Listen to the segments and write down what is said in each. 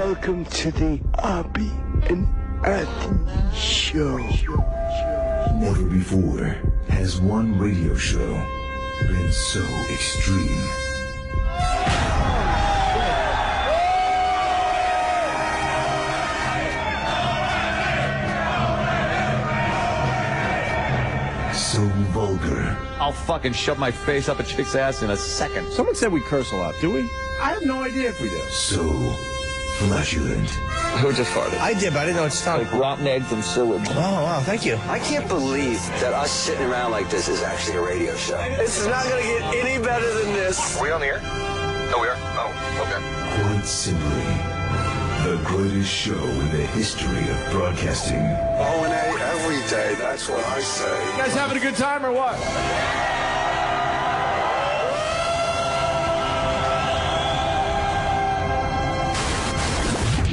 Welcome to the Opie and Anthony Show. Never before has one radio show been so extreme. So vulgar. I'll fucking shove my face up a chick's ass in a second. Someone said we curse a lot, do we? I have no idea if we do. So flatulent. Who just farted? I did, but I didn't know it sounded Like rotten eggs and sewage. Oh, wow, thank you. I can't believe that us sitting around like this is actually a radio show. This is not going to get any better than this. Are we on the air? No, we are. Oh, okay. Quite simply, the greatest show in the history of broadcasting. Oh, and every day, that's what I say. You guys having a good time or what?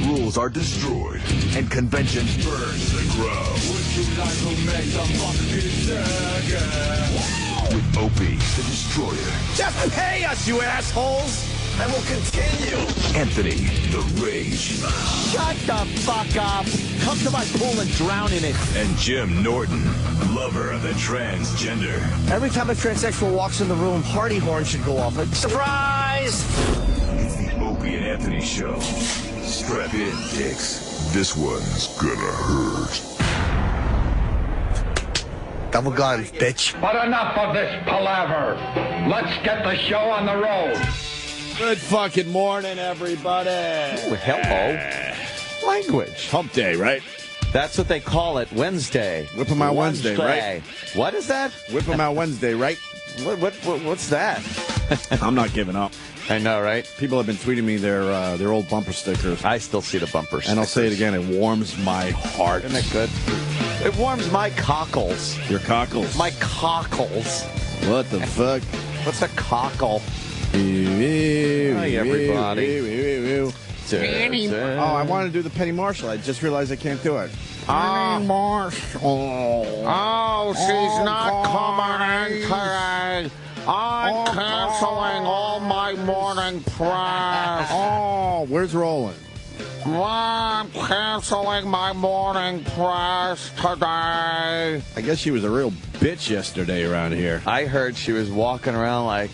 Rules are destroyed, and conventions burn to the ground. Would you like to make some fucking second? With Opie, the Destroyer. Just pay us, you assholes! And we'll continue. Anthony, the Rage. Shut the fuck up. Come to my pool and drown in it. And Jim Norton, lover of the transgender. Every time a transsexual walks in the room, party horn should go off. Like, surprise! It's the Opie and Anthony Show. Strap in, dicks. This one's gonna hurt. Double guns, bitch. But enough of this palaver. Let's get the show on the road. Good fucking morning, everybody. Ooh, hello. Language. Hump day, right? That's what they call it, Wednesday. Whip 'em out Wednesday, right? What is that? Whip 'em out Wednesday, right? What's that? I'm not giving up. I know, right? People have been tweeting me their old bumper stickers. I still see the bumper stickers. And I'll say it again, it warms my heart. Isn't it good? It warms my cockles. Your cockles. My cockles. What the fuck? What's a cockle? Hi, everybody. Oh, I want to do the Penny Marshall. I just realized I can't do it. Penny Marshall. Oh, she's not coming in today. I'm canceling all my morning press. Oh, where's Roland? I'm canceling my morning press today. I guess she was a real bitch yesterday around here. I heard she was walking around like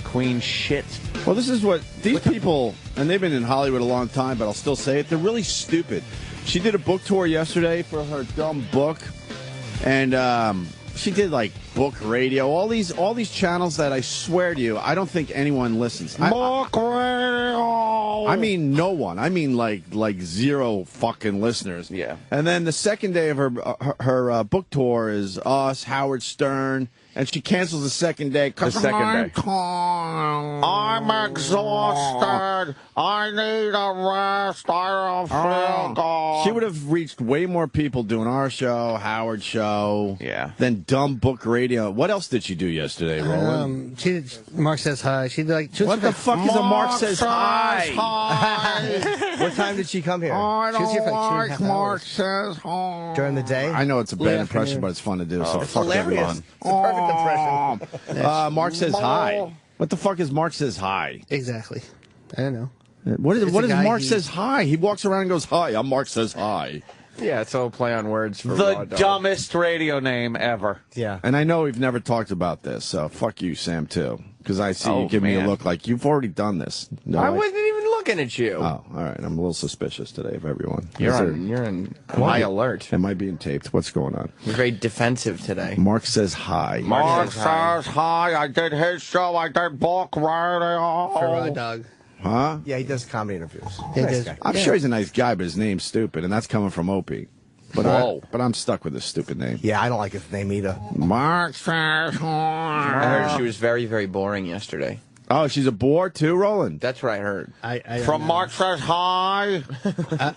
queen shit. Well, this is what these people, and they've been in Hollywood a long time, but I'll still say it, they're really stupid. She did a book tour yesterday for her dumb book, and she did like book radio, all these channels that I swear to you, I don't think anyone listens. Book radio. I mean, no one. I mean, like zero fucking listeners. Yeah. And then the second day of her book tour is us, Howard Stern, and she cancels the second day. The second day. I'm exhausted. I need a rest. I don't feel good. She would have reached way more people doing our show, Howard's show, than dumb book radio. What else did she do yesterday, Roland? Mark Says Hi. What the fuck is a Mark Says Hi? What time did she come here? I She was here for like 2.5 Mark hours. Says Hi. During the day? I know it's a bad impression, but it's fun to do. So It's fuck hilarious. everyone. It's the perfect impression. Mark Says Hi. What the fuck is Mark Says Hi? Exactly. I don't know. What is It's a guy Mark he- Says Hi? He walks around and goes, Hi, I'm Mark Says Hi. Yeah, it's all play on words for The raw dog. dumbest radio name ever. Yeah. And I know we've never talked about this, so fuck you, Sam, too. Because I see you Oh, give me a man. look like you've already done this. No, I wasn't even looking at you. Oh, all right. I'm a little suspicious today of everyone. You're in high alert. Am I being taped? What's going on? You're very defensive today. Mark Says Hi. Mark Says Hi. I did his show. I did book radio. For Raw Dog. Huh? Yeah, he does comedy interviews. He Nice does. guy. I'm sure he's a nice guy, but his name's stupid, and that's coming from Opie. But I'm stuck with this stupid name. Yeah, I don't like his name either. Mark Says Hi. I heard she was very, very boring yesterday. Oh, she's a bore too, Roland? That's what I heard. I From Mark Says Hi.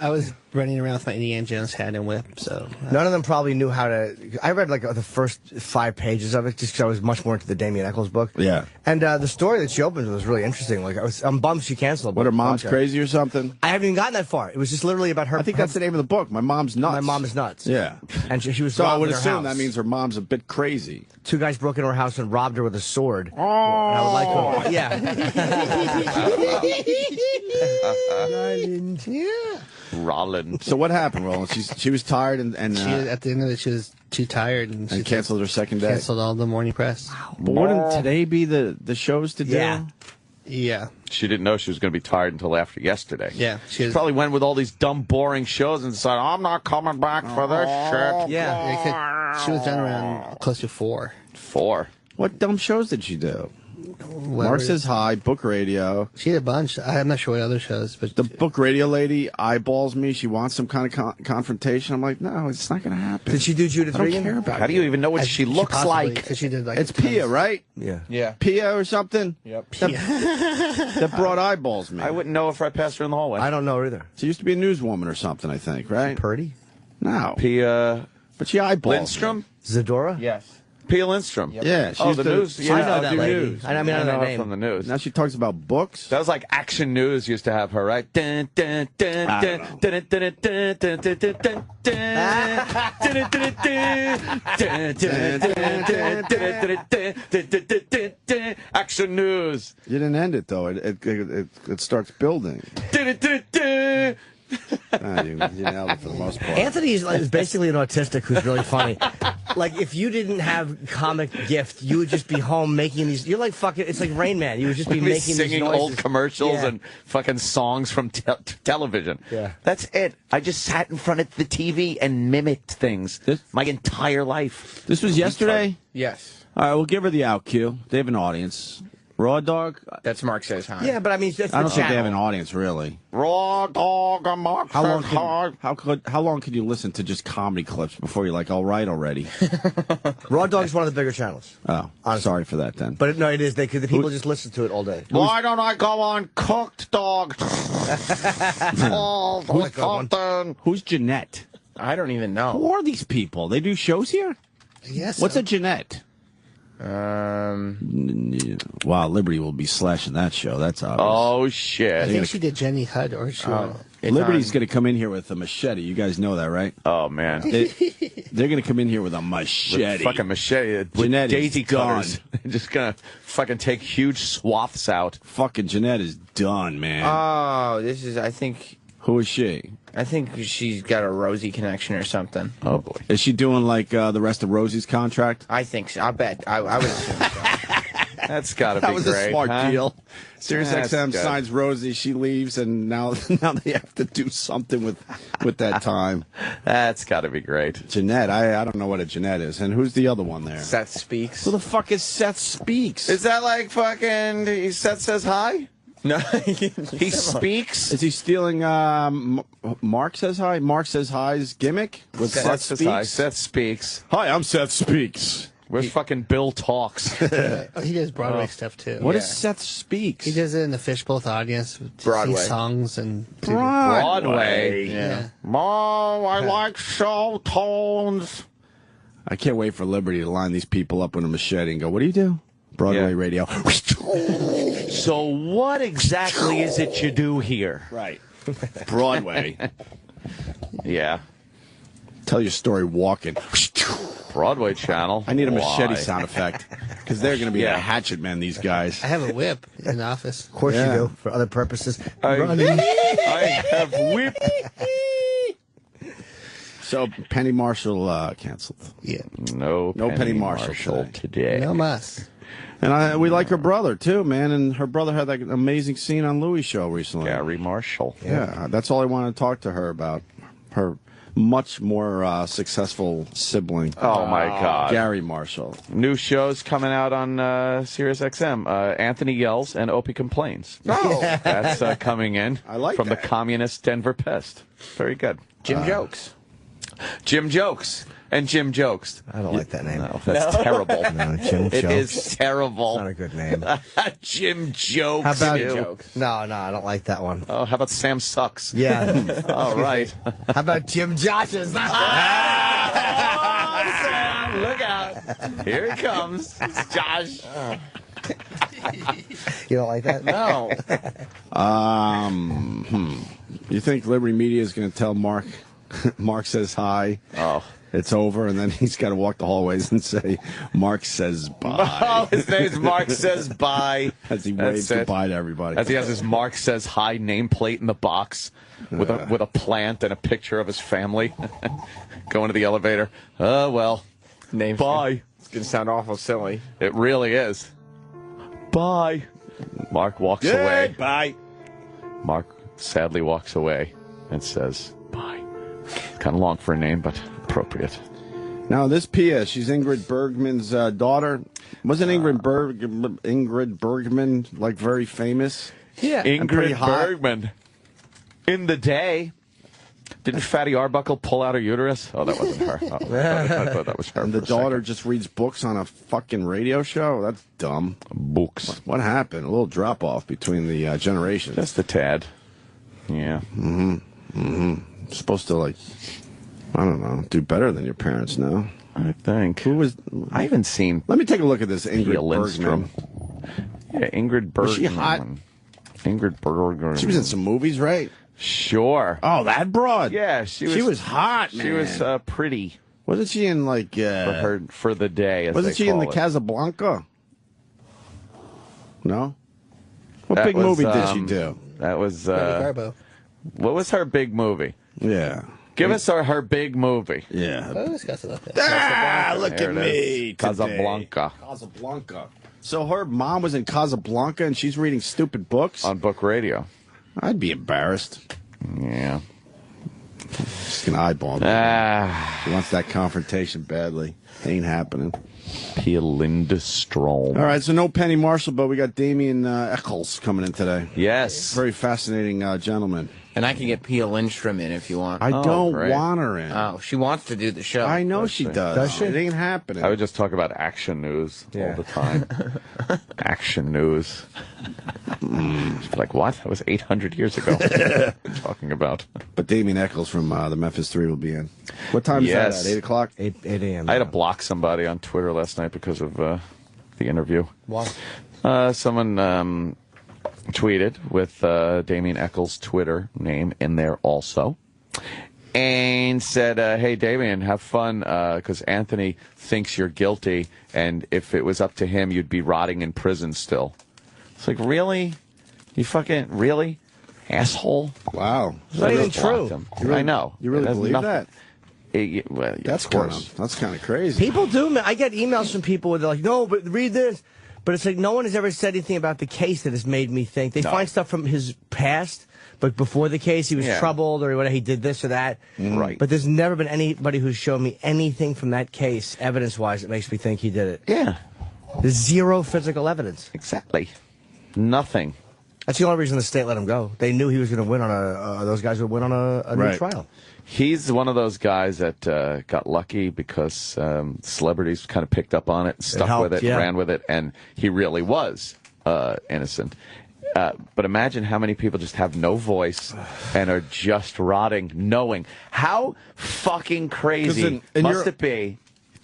I was running around with my Indiana Jones hat and whip, so... None of them probably knew how to... I read like the first 5 pages of it just because I was much more into the Damian Echols book. Yeah. And the story that she opened with was really interesting. Like I'm bummed she canceled. What, her mom's podcast. crazy or something? I haven't even gotten that far. It was just literally about her. I think that's the name of the book. My mom's nuts. My mom is nuts. Yeah. And she was So I robbed would in her assume house. that means her mom's a bit crazy. 2 guys broke into her house and robbed her with a sword. Oh. And I would like to, Yeah. Roland. So what happened, Roland? She was tired and She at the end of it, she was too tired and she canceled her second day. Canceled all the morning press. But wouldn't today be the shows to do? Yeah. She didn't know she was going to be tired until after yesterday. Yeah. She probably went with all these dumb, boring shows and decided, I'm not coming back for this shit. Yeah. She was done around close to 4. 4. What dumb shows did she do? Mark Says Hi, Book Radio. She had a bunch. I'm not sure what other shows, but the Book Radio lady eyeballs me. She wants some kind of confrontation. I'm like, no, it's not going to happen. Did she do Judith I don't Regan? care about How do you even know what she looks like? She did like it's Pia, right? Yeah. Pia or something? Yep. That broad eyeballs me. I wouldn't know if I passed her in the hallway. I don't know either. She used to be a newswoman or something, I think, right? Purdy? No. Pia But she eyeballs Lindstrom? Zadora? Yes. Pia Lindstrom. Yeah. She Oh, used the to- news. Yeah, I know that do lady. news. I know I know that her name. from the news. Now she talks about books. That was like Action News used to have her, right? Dun, dun, dun, I dun, don't dun, dun, dun, dun, dun, dun, dun, dun, dun, dun, dun, dun, dun, dun, dun. Action News. You didn't end it, though. It starts building. You nailed it for the most part. Anthony is basically an autistic who's really funny. Like, if you didn't have comic gift, you would just be home making these. You're like fucking. It's like Rain Man. You would just be making singing these noises. old commercials and fucking songs from television. Yeah. That's it. I just sat in front of the TV and mimicked things my entire life. This was yesterday? Yes. All right, we'll give her the out cue. They have an audience. Raw Dog? That's Mark Says Hi. Yeah, but I mean, that's I don't the think they have channel. an audience, really. Raw Dog and Mark How long Says Hi. how long could you listen to just comedy clips before you're like, all right already? Raw Dog is one of the bigger channels. Oh, sorry for that then. But no, it is. The people just listen to it all day. Why don't I go on Cooked Dog? Oh, something. Who's Jeanette? I don't even know. Who are these people? They do shows here? yes. What's a Jeanette? Wow, Liberty will be slashing that show. That's obvious. Oh, shit. I think she did Jenny Hudd or she. Liberty's going to come in here with a machete. You guys know that, right? Oh, man. They're going to come in here with a machete. With fucking machete. Jeanette Daisy is done. cutters. Just going to fucking take huge swaths out. Fucking Jeanette is done, man. Oh, this is, I think Who is she? she's got a Rosie connection or something. Oh, boy. Is she doing like the rest of Rosie's contract? I think so. I bet. I would assume so. That's got to be That was great. a smart huh? deal. Sirius That's XM good. signs Rosie, she leaves, and now they have to do something with that time. That's got to be great. Jeanette, I don't know what a Jeanette is. And who's the other one there? Seth Speaks. Who the fuck is Seth Speaks? Is that like fucking Seth Says Hi? No. He speaks? Is he stealing Mark Says Hi? Mark Says Hi's gimmick? With Seth Says Hi. Seth Speaks. Hi, I'm Seth Speaks. Where's fucking Bill Talks? He does Broadway stuff too. What is Seth Speaks? He does it in the Fishbowl audience. With Broadway. sing songs and Broadway. yeah. Mom, I like show tones. I can't wait for Liberty to line these people up with a machete and go, what do you do? Broadway radio. So what exactly is it you do here? Right. Broadway. Yeah. Tell your story walking. Broadway channel. I need a Why? machete sound effect. Because they're going to be a hatchet man, these guys. I have a whip in the office. Of course you do, for other purposes. I have whip. So Penny Marshall canceled. Yeah. No Penny Marshall today. No mas. And we like her brother, too, man. And her brother had that amazing scene on Louis' show recently. Gary Marshall. Yeah, that's all I wanted to talk to her about. Her much more successful sibling. Oh, my God. Gary Marshall. New shows coming out on Sirius XM. Anthony Yells and Opie Complains. Oh. That's coming in. I like From that. the communist Denver Pest. Very good. Jim Jokes. Jim Jokes. And Jim Jokes. I don't like that name. No, that's terrible. No, Jim It Jokes. is terrible. Not a good name. Jim Jokes. How about Jim Jokes. No, I don't like that one. Oh, how about Sam Sucks? Yeah. All right. How about Jim Josh's? Oh, Sam, look out. Here he comes. It's Josh. You don't like that? No. You think Liberty Media is going to tell Mark Says Hi? Oh. It's over, and then he's got to walk the hallways and say, Mark says bye. Oh, his name's Mark Says Bye. As he waves goodbye to everybody. As he has his Mark Says Hi nameplate in the box with a plant and a picture of his family. Going to the elevator. Oh, well. Bye. It's going to sound awful silly. It really is. Bye. Mark walks away. Bye. Mark sadly walks away and says, bye. Kind of long for a name, but appropriate. Now, this Pia, she's Ingrid Bergman's daughter. Wasn't Ingrid Bergman, like, very famous? Yeah. Ingrid Bergman. In the day. Didn't Fatty Arbuckle pull out her uterus? Oh, that wasn't her. Oh, I thought that was her. And the daughter just reads books on a fucking radio show? That's dumb. Books. What happened? A little drop-off between the generations. Just a tad. Yeah. Supposed to, like, I don't know, do better than your parents now. I think. I haven't seen. Let me take a look at this Ingrid Bergman. Yeah, Ingrid Bergman. Was she hot? Ingrid Bergman. She was in some movies, right? Sure. Oh, that broad. Yeah, she was hot, man. She was pretty. Wasn't she in, like... for the day, as wasn't they she in call the it. Casablanca? No? What That big was, movie did she do? That was... Garbo. What was her big movie? Yeah. Give us her big movie. Yeah. Oh, this guy's about that. Ah, look There at it me is. Casablanca. Casablanca. So her mom was in Casablanca and she's reading stupid books? On Book Radio. I'd be embarrassed. Yeah. She's going to eyeball me. She wants that confrontation badly. Ain't happening. Pia Lindstrom. All right, so no Penny Marshall, but we got Damian Echols coming in today. Yes. Very fascinating gentleman. And I can get Pia Lindstrom in if you want. I don't want her in. Oh, she wants to do the show. I know she does. Does she? It ain't happening. I would just talk about action news all the time. Action news. Like, what? That was 800 years ago. What are you talking about? But Damian Echols from the Memphis Three will be in. What time is that at? 8 o'clock? 8 a.m. I had to block somebody on Twitter last night because of the interview. Why? Someone tweeted with Damian Echols' Twitter name in there also, and said, hey, Damian, have fun, because Anthony thinks you're guilty, and if it was up to him, you'd be rotting in prison still. It's like, really? You fucking, really? Asshole? Wow. It's not even true. I know. You really It has believe nothing- that? Well, yeah, That's of course. That's kind of crazy. People do, man. I get emails from people where they're like, no, but read this. But it's like no one has ever said anything about the case that has made me think. They find stuff from his past, but before the case he was troubled or whatever, he did this or that. Right. But there's never been anybody who's shown me anything from that case, evidence-wise, that makes me think he did it. Yeah. There's zero physical evidence. Exactly. Nothing. That's the only reason the state let him go. They knew he was going to win on those guys would win on a new trial. He's one of those guys that got lucky because celebrities kind of picked up on it, stuck with it, ran with it, and he really was innocent. But imagine how many people just have no voice and are just rotting, knowing. How fucking crazy must it be?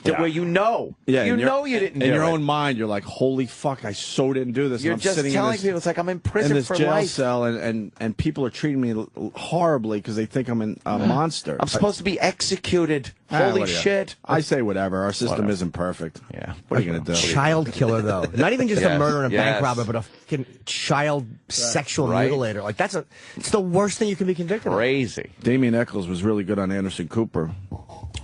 Where you know. Yeah, you know you didn't do it. In your own mind, you're like, holy fuck, I so didn't do this. You're and I'm just sitting telling in this, people, it's like I'm in prison in this for jail life. cell, and people are treating me horribly because they think I'm a monster. I'm supposed to be executed. Holy whatever. shit. I say whatever. Our system isn't perfect. Yeah. What are you going to do? Child killer, though. Not even just a murderer and a bank robber, but a fucking child sexual mutilator. Like, it's the worst thing you can be convicted of. Crazy. Damian Echols was really good on Anderson Cooper.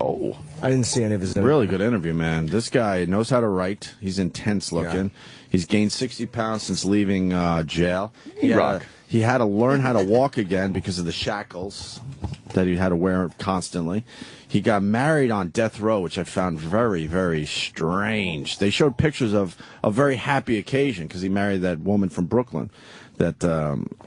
Oh. I didn't see any of his interview. Really good interview, man. This guy knows how to write. He's intense looking. Yeah. He's gained 60 pounds since leaving jail. He had to learn how to walk again because of the shackles that he had to wear constantly. He got married on death row, which I found very, very strange. They showed pictures of a very happy occasion because he married that woman from Brooklyn that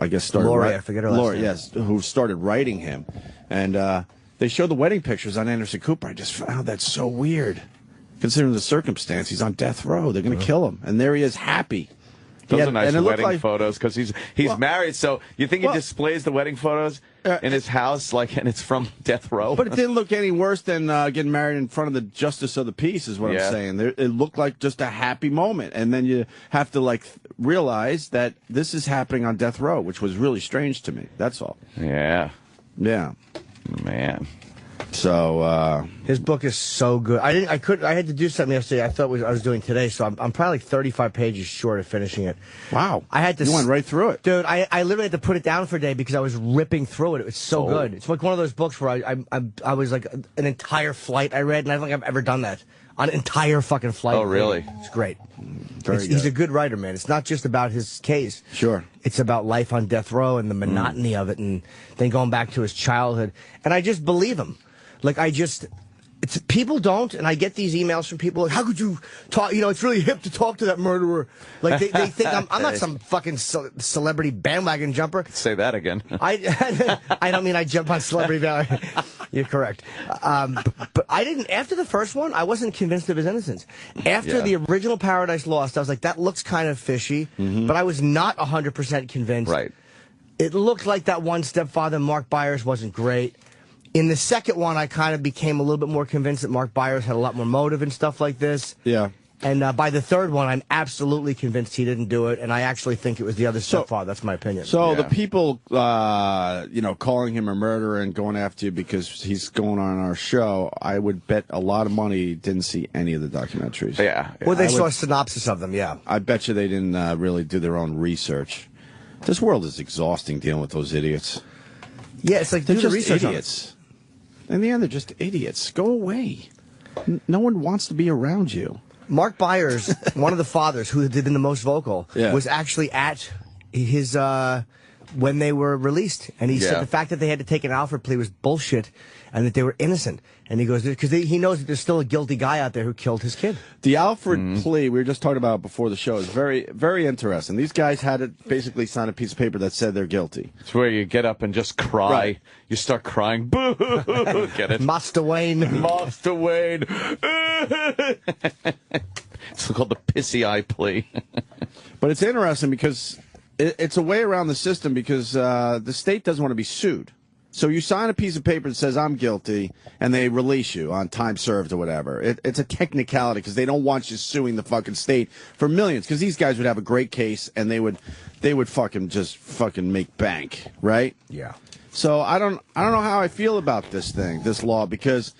I guess started... Lorri, I forget her last Lorri, name. yes, who started writing him. And they showed the wedding pictures on Anderson Cooper. I just found that so weird. Considering the circumstance, he's on death row. They're going to kill him. And there he is, happy. Those are nice wedding photos because he's married. So you think he displays the wedding photos in his house, and it's from death row? But it didn't look any worse than getting married in front of the justice of the peace, is what I'm saying. It looked like just a happy moment, and then you have to realize that this is happening on death row, which was really strange to me. That's all. Yeah. Yeah. Man. So his book is so good. I had to do something yesterday. I thought I was doing today, so I'm probably like 35 pages short of finishing it. Wow. I had to. You went right through it, dude. I literally had to put it down for a day because I was ripping through it. It was so good. It's like one of those books where I was like an entire flight I read, and I don't think I've ever done that. An entire fucking flight. Oh, really? It's great. He's a good writer, man. It's not just about his case. Sure. It's about life on death row and the monotony of it, and then going back to his childhood. And I just believe him. Like, people don't, and I get these emails from people like, how could you talk, it's really hip to talk to that murderer. Like, they think I'm not some fucking celebrity bandwagon jumper. Say that again. I don't mean I jump on celebrity bandwagon. You're correct. But I didn't, after the first one, I wasn't convinced of his innocence. After the original Paradise Lost, I was like, that looks kind of fishy, but I was not 100% convinced. Right. It looked like that one stepfather, Mark Byers, wasn't great. In the second one, I kind of became a little bit more convinced that Mark Byers had a lot more motive and stuff like this. Yeah. And by the third one, I'm absolutely convinced he didn't do it, and I actually think it was the other stepfather. That's my opinion. So the people, calling him a murderer and going after you because he's going on our show, I would bet a lot of money he didn't see any of the documentaries. Yeah. Well, they saw a synopsis of them, yeah. I bet you they didn't really do their own research. This world is exhausting dealing with those idiots. Yeah, it's like, they're do just the research idiots. In the end, they're just idiots. Go away. No one wants to be around you. Mark Byers, one of the fathers who had been the most vocal, was actually at his when they were released, and he said the fact that they had to take an Alfred plea was bullshit, and that they were innocent. And he goes, because he knows that there's still a guilty guy out there who killed his kid. The Alfred plea, we were just talking about before the show, is very, very interesting. These guys had to basically sign a piece of paper that said they're guilty. It's where you get up and just cry. Right. You start crying. Boo! Get it? Master Wayne. Master Wayne. It's called the pissy eye plea. But it's interesting because it's a way around the system because the state doesn't want to be sued. So you sign a piece of paper that says I'm guilty, and they release you on time served or whatever. It's a technicality because they don't want you suing the fucking state for millions. Because these guys would have a great case, and they would fucking just fucking make bank, right? Yeah. So I don't know how I feel about this law, because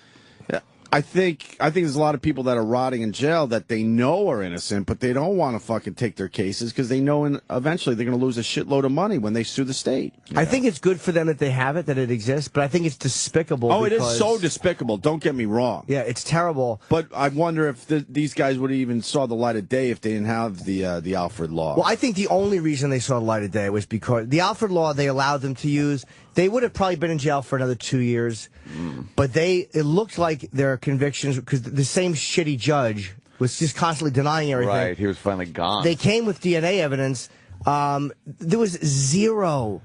I think there's a lot of people that are rotting in jail that they know are innocent, but they don't want to fucking take their cases because they know eventually they're going to lose a shitload of money when they sue the state. Yeah. I think it's good for them that they have it, that it exists, but I think it's despicable. Oh, it is so despicable. Don't get me wrong. Yeah, it's terrible. But I wonder if these guys would have even saw the light of day if they didn't have the Alfred law. Well, I think the only reason they saw the light of day was because the Alfred law they allowed them to use. They would have probably been in jail for another 2 years, but it looked like their convictions, because the same shitty judge was just constantly denying everything. Right, he was finally gone. They came with DNA evidence. There was zero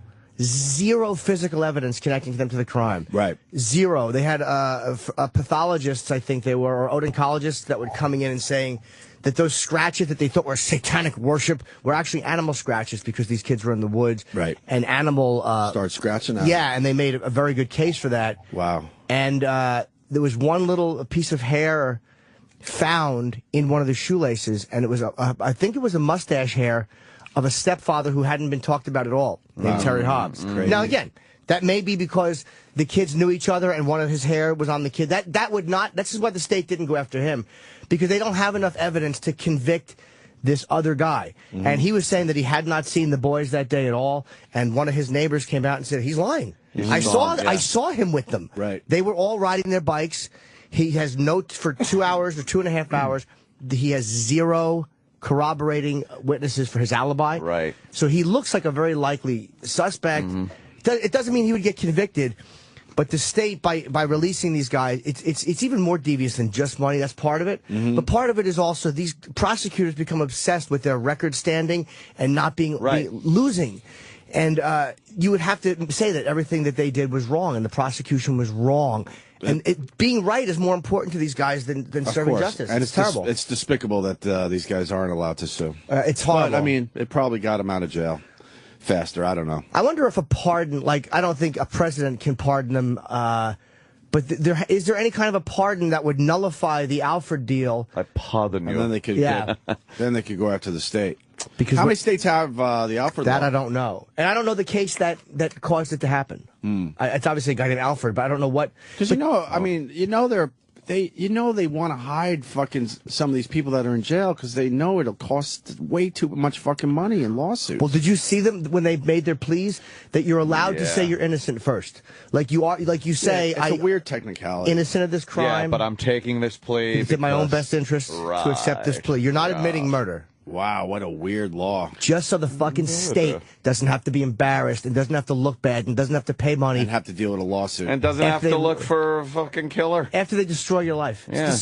physical evidence connecting them to the crime. Right. Zero. They had pathologists, I think they were, or odontologists that were coming in and saying that those scratches that they thought were satanic worship were actually animal scratches because these kids were in the woods. Right. And animal... start scratching out. Yeah, and they made a very good case for that. Wow. And there was one little piece of hair found in one of the shoelaces, and it was, I think it was a mustache hair of a stepfather who hadn't been talked about at all, named Terry Hobbs. Now, again, that may be because the kids knew each other and one of his hair was on the kid. That would not, this is why the state didn't go after him, because they don't have enough evidence to convict this other guy. And he was saying that he had not seen the boys that day at all, and one of his neighbors came out and said, he's lying. I saw him with them. Right. They were all riding their bikes. He has notes for 2 hours or 2.5 hours. He has zero corroborating witnesses for his alibi. Right. So he looks like a very likely suspect. It doesn't mean he would get convicted, but the state, by releasing these guys, it's even more devious than just money. That's part of it. But part of it is also these prosecutors become obsessed with their record standing and not losing. And you would have to say that everything that they did was wrong and the prosecution was wrong. And being right is more important to these guys than serving justice. And it's terrible. It's despicable that these guys aren't allowed to sue. It's horrible. But, I mean, it probably got them out of jail faster. I don't know. I wonder if a pardon, I don't think a president can pardon them, but is there any kind of a pardon that would nullify the Alfred deal? I pardon you. And then they could then they could go after the state. Because how many states have the Alford that law? I don't know, and I don't know the case that caused it to happen. It's obviously a guy named Alfred, but I don't know what. Because I mean, they want to hide fucking some of these people that are in jail because they know it'll cost way too much fucking money in lawsuits. Well, did you see them when they made their pleas that you're allowed to say you're innocent first? Like you say, it's a weird technicality. Innocent of this crime. Yeah, but I'm taking this plea. It's in my own best interest to accept this plea. You're not admitting murder. Wow, what a weird law. Just so the fucking state doesn't have to be embarrassed and doesn't have to look bad and doesn't have to pay money. And have to deal with a lawsuit. And doesn't have to look for a fucking killer. After they destroy your life. Yeah.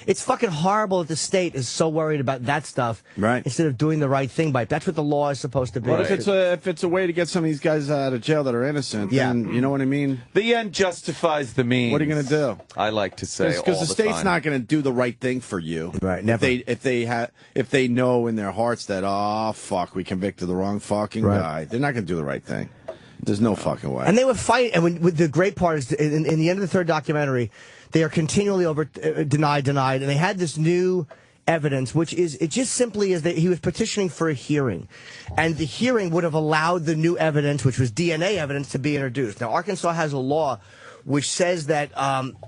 It's fucking horrible that the state is so worried about that stuff. Right. Instead of doing the right thing by it. That's what the law is supposed to be. But if it's a way to get some of these guys out of jail that are innocent, then you know what I mean? The end justifies the means. What are you going to do? I like to say because the state's not going to do the right thing for you. Right, never. If they know in their hearts that, oh, fuck, we convicted the wrong fucking guy. They're not going to do the right thing. There's no fucking way. And they would fight. And the great part is, in the end of the third documentary, they are continually denied. And they had this new evidence, which is, it just simply is that he was petitioning for a hearing. And the hearing would have allowed the new evidence, which was DNA evidence, to be introduced. Now, Arkansas has a law which says that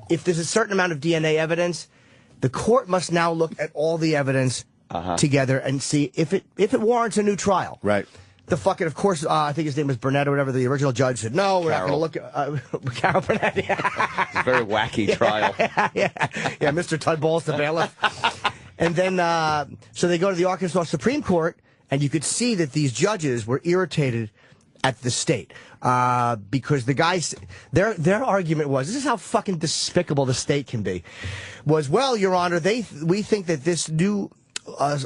if there's a certain amount of DNA evidence, the court must now look at all the evidence together and see if it warrants a new trial. Right. The fucking, of course, I think his name was Burnett or whatever. The original judge said, no, we're not going to look at Karl Burnett. It's a very wacky trial. Yeah, Mr. Tudball's the bailiff. And then, so they go to the Arkansas Supreme Court, and you could see that these judges were irritated at the state. Because the guys, their argument was, this is how fucking despicable the state can be, was, well, Your Honor, we think that this new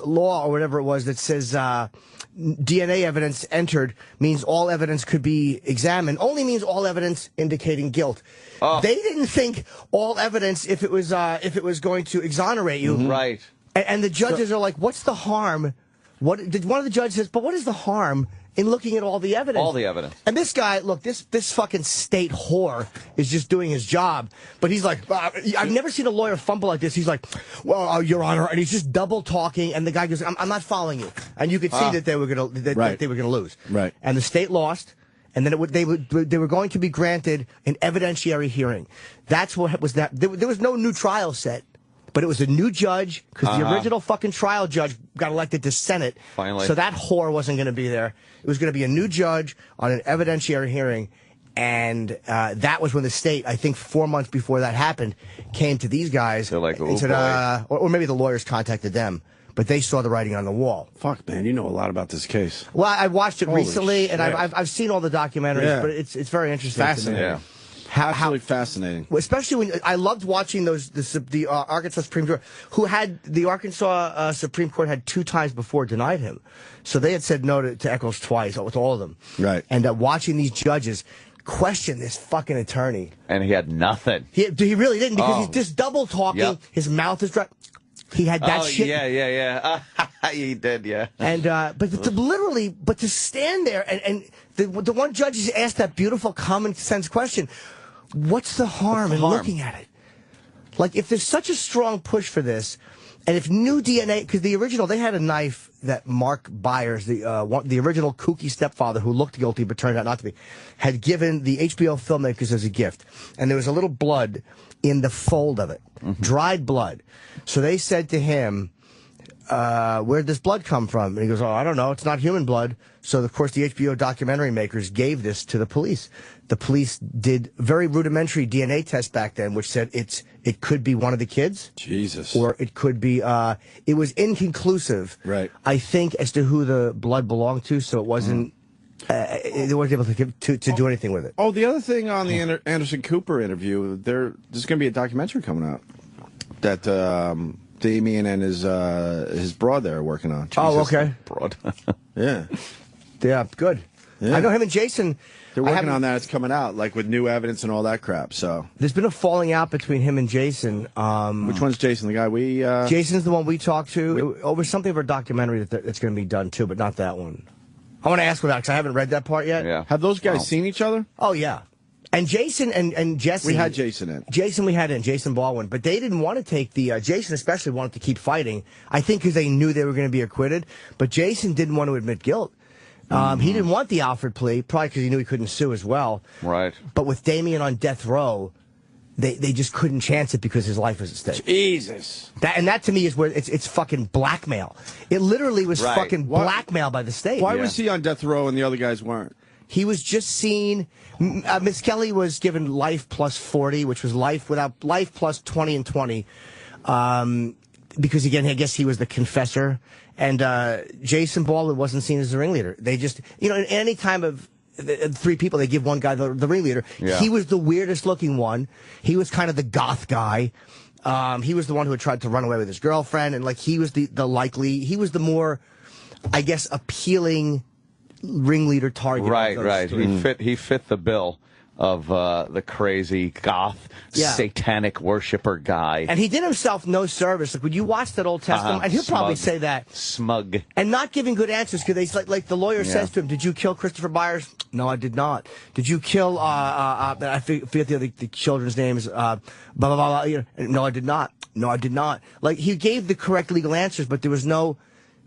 law or whatever it was that says DNA evidence entered means all evidence could be examined, only means all evidence indicating guilt. They didn't think all evidence if it was going to exonerate you. Right. And the judges are like, what's the harm? One of the judges says, but what is the harm in looking at all the evidence? All the evidence. And this guy, look, this fucking state whore is just doing his job. But he's like, I've never seen a lawyer fumble like this. He's like, well, Your Honor, and he's just double talking. And the guy goes, I'm not following you. And you could see that they were going to lose. Right. And the state lost. And then they were going to be granted an evidentiary hearing. That's what was that. There was no new trial set. But it was a new judge, because the original fucking trial judge got elected to Senate. Finally. So that whore wasn't going to be there. It was going to be a new judge on an evidentiary hearing. And that was when the state, I think 4 months before that happened, came to these guys. They're like, and said, or maybe the lawyers contacted them. But they saw the writing on the wall. Fuck, man, you know a lot about this case. Well, I watched it recently, shit. and I've seen all the documentaries, but it's very interesting. Fascinating. To me. Absolutely fascinating. Especially when I loved watching the Arkansas Supreme Court, the Arkansas Supreme Court had 2 times before denied him, so they had said no to Echols twice with all of them. Right. And watching these judges question this fucking attorney, and he had nothing. He really didn't, because he's just double talking. Yep. His mouth is dry. He had that shit. Yeah. He did, yeah. And but to stand there and the one judge just asked that beautiful common sense question. What's the harm in looking at it? Like, if there's such a strong push for this, and if new DNA, because the original, they had a knife that Mark Byers, the original kooky stepfather who looked guilty but turned out not to be, had given the HBO filmmakers as a gift. And there was a little blood in the fold of it, dried blood. So they said to him, where'd this blood come from? And he goes, oh, I don't know. It's not human blood. So, of course, the HBO documentary makers gave this to the police. The police did very rudimentary DNA tests back then, which said it could be one of the kids. Jesus. Or it could be, it was inconclusive. Right. I think, as to who the blood belonged to, so it wasn't, they weren't able to do anything with it. Oh, the other thing on the Anderson Cooper interview, there's going to be a documentary coming out that Damien and his broad there are working on. Jesus. Oh, okay. Broad. Yeah. Yeah, good. Yeah. I know him and Jason. They're working on that. It's coming out, like with new evidence and all that crap. So there's been a falling out between him and Jason. Which one's Jason? The guy we? Jason's the one we talked to over something of a documentary that's going to be done too, but not that one. I want to ask about it because I haven't read that part yet. Yeah. Have those guys seen each other? Oh yeah, And Jason and Jesse. We had Jason in. Jason Baldwin. But they didn't want to take the, Jason especially wanted to keep fighting. I think because they knew they were going to be acquitted. But Jason didn't want to admit guilt. He didn't want the Alford plea, probably because he knew he couldn't sue as well. Right. But with Damien on death row, they just couldn't chance it because his life was at stake. Jesus. That to me is where it's fucking blackmail. It literally was fucking blackmail by the state. Why was he on death row and the other guys weren't? He was just seen. Miss Kelly was given life plus 40, which was life plus 20 and 20. Because again, I guess he was the confessor. And Jason Baldwin wasn't seen as the ringleader. They just, in any time of three people, they give one guy the ringleader. Yeah. He was the weirdest looking one. He was kind of the goth guy. He was the one who had tried to run away with his girlfriend. And he was he was the more, I guess, appealing ringleader target. Right. He fit the bill of the crazy goth satanic worshiper guy. And he did himself no service. When you watch that Old Testament, and he'll probably say that. Smug. And not giving good answers, because they like the lawyer says to him, did you kill Christopher Byers? No, I did not. Did you kill, I forget the children's names, blah, blah, blah, blah. No, I did not. No, I did not. He gave the correct legal answers, but there was no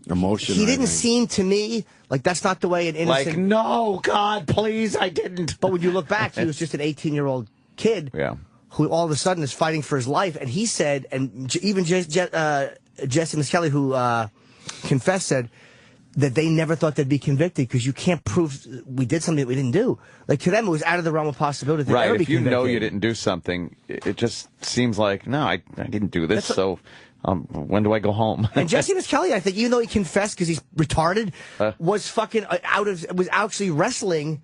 emotion. He didn't seem to me that's not the way an innocent. No, God, please, I didn't. But when you look back, he was just an 18-year-old kid. Yeah. Who all of a sudden is fighting for his life. And he said, and even Jesse Miskelly, who confessed, said that they never thought they'd be convicted because you can't prove we did something that we didn't do. To them, it was out of the realm of possibility that ever be convicted. If you know you didn't do something, it just seems like, no, I didn't do this, when do I go home? And Jesse Miskelly, I think, even though he confessed because he's retarded, was fucking was actually wrestling.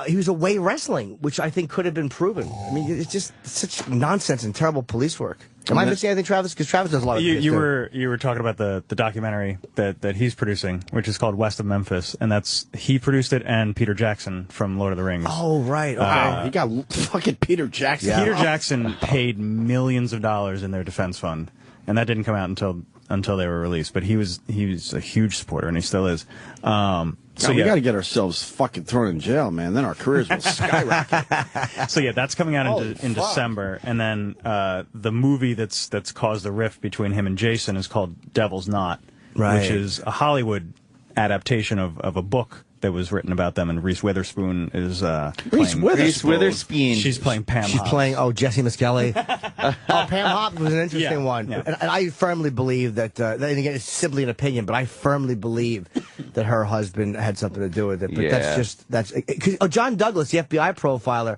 He was away wrestling, which I think could have been proven. I mean, it's just such nonsense and terrible police work. Am I missing anything, Travis? Because Travis does a lot of you were talking about the documentary that he's producing, which is called West of Memphis, and he produced it and Peter Jackson from Lord of the Rings. Oh, right. Okay. He got fucking Peter Jackson. Yeah. Peter Jackson paid millions of dollars in their defense fund, and that didn't come out until they were released. But he was a huge supporter, and he still is. So we got to get ourselves fucking thrown in jail, man. Then our careers will skyrocket. So that's coming out in December, and then the movie that's caused the rift between him and Jason is called Devil's Knot, which is a Hollywood adaptation of a book that was written about them, and Reese Witherspoon is Reese Witherspoon. She's playing Pam. She's Hobbs. playing Jesse Miskelly. Pam Hobbs was an interesting one, and I firmly believe that. And again, it's simply an opinion, but I firmly believe that her husband had something to do with it. But that's because John Douglas, the FBI profiler,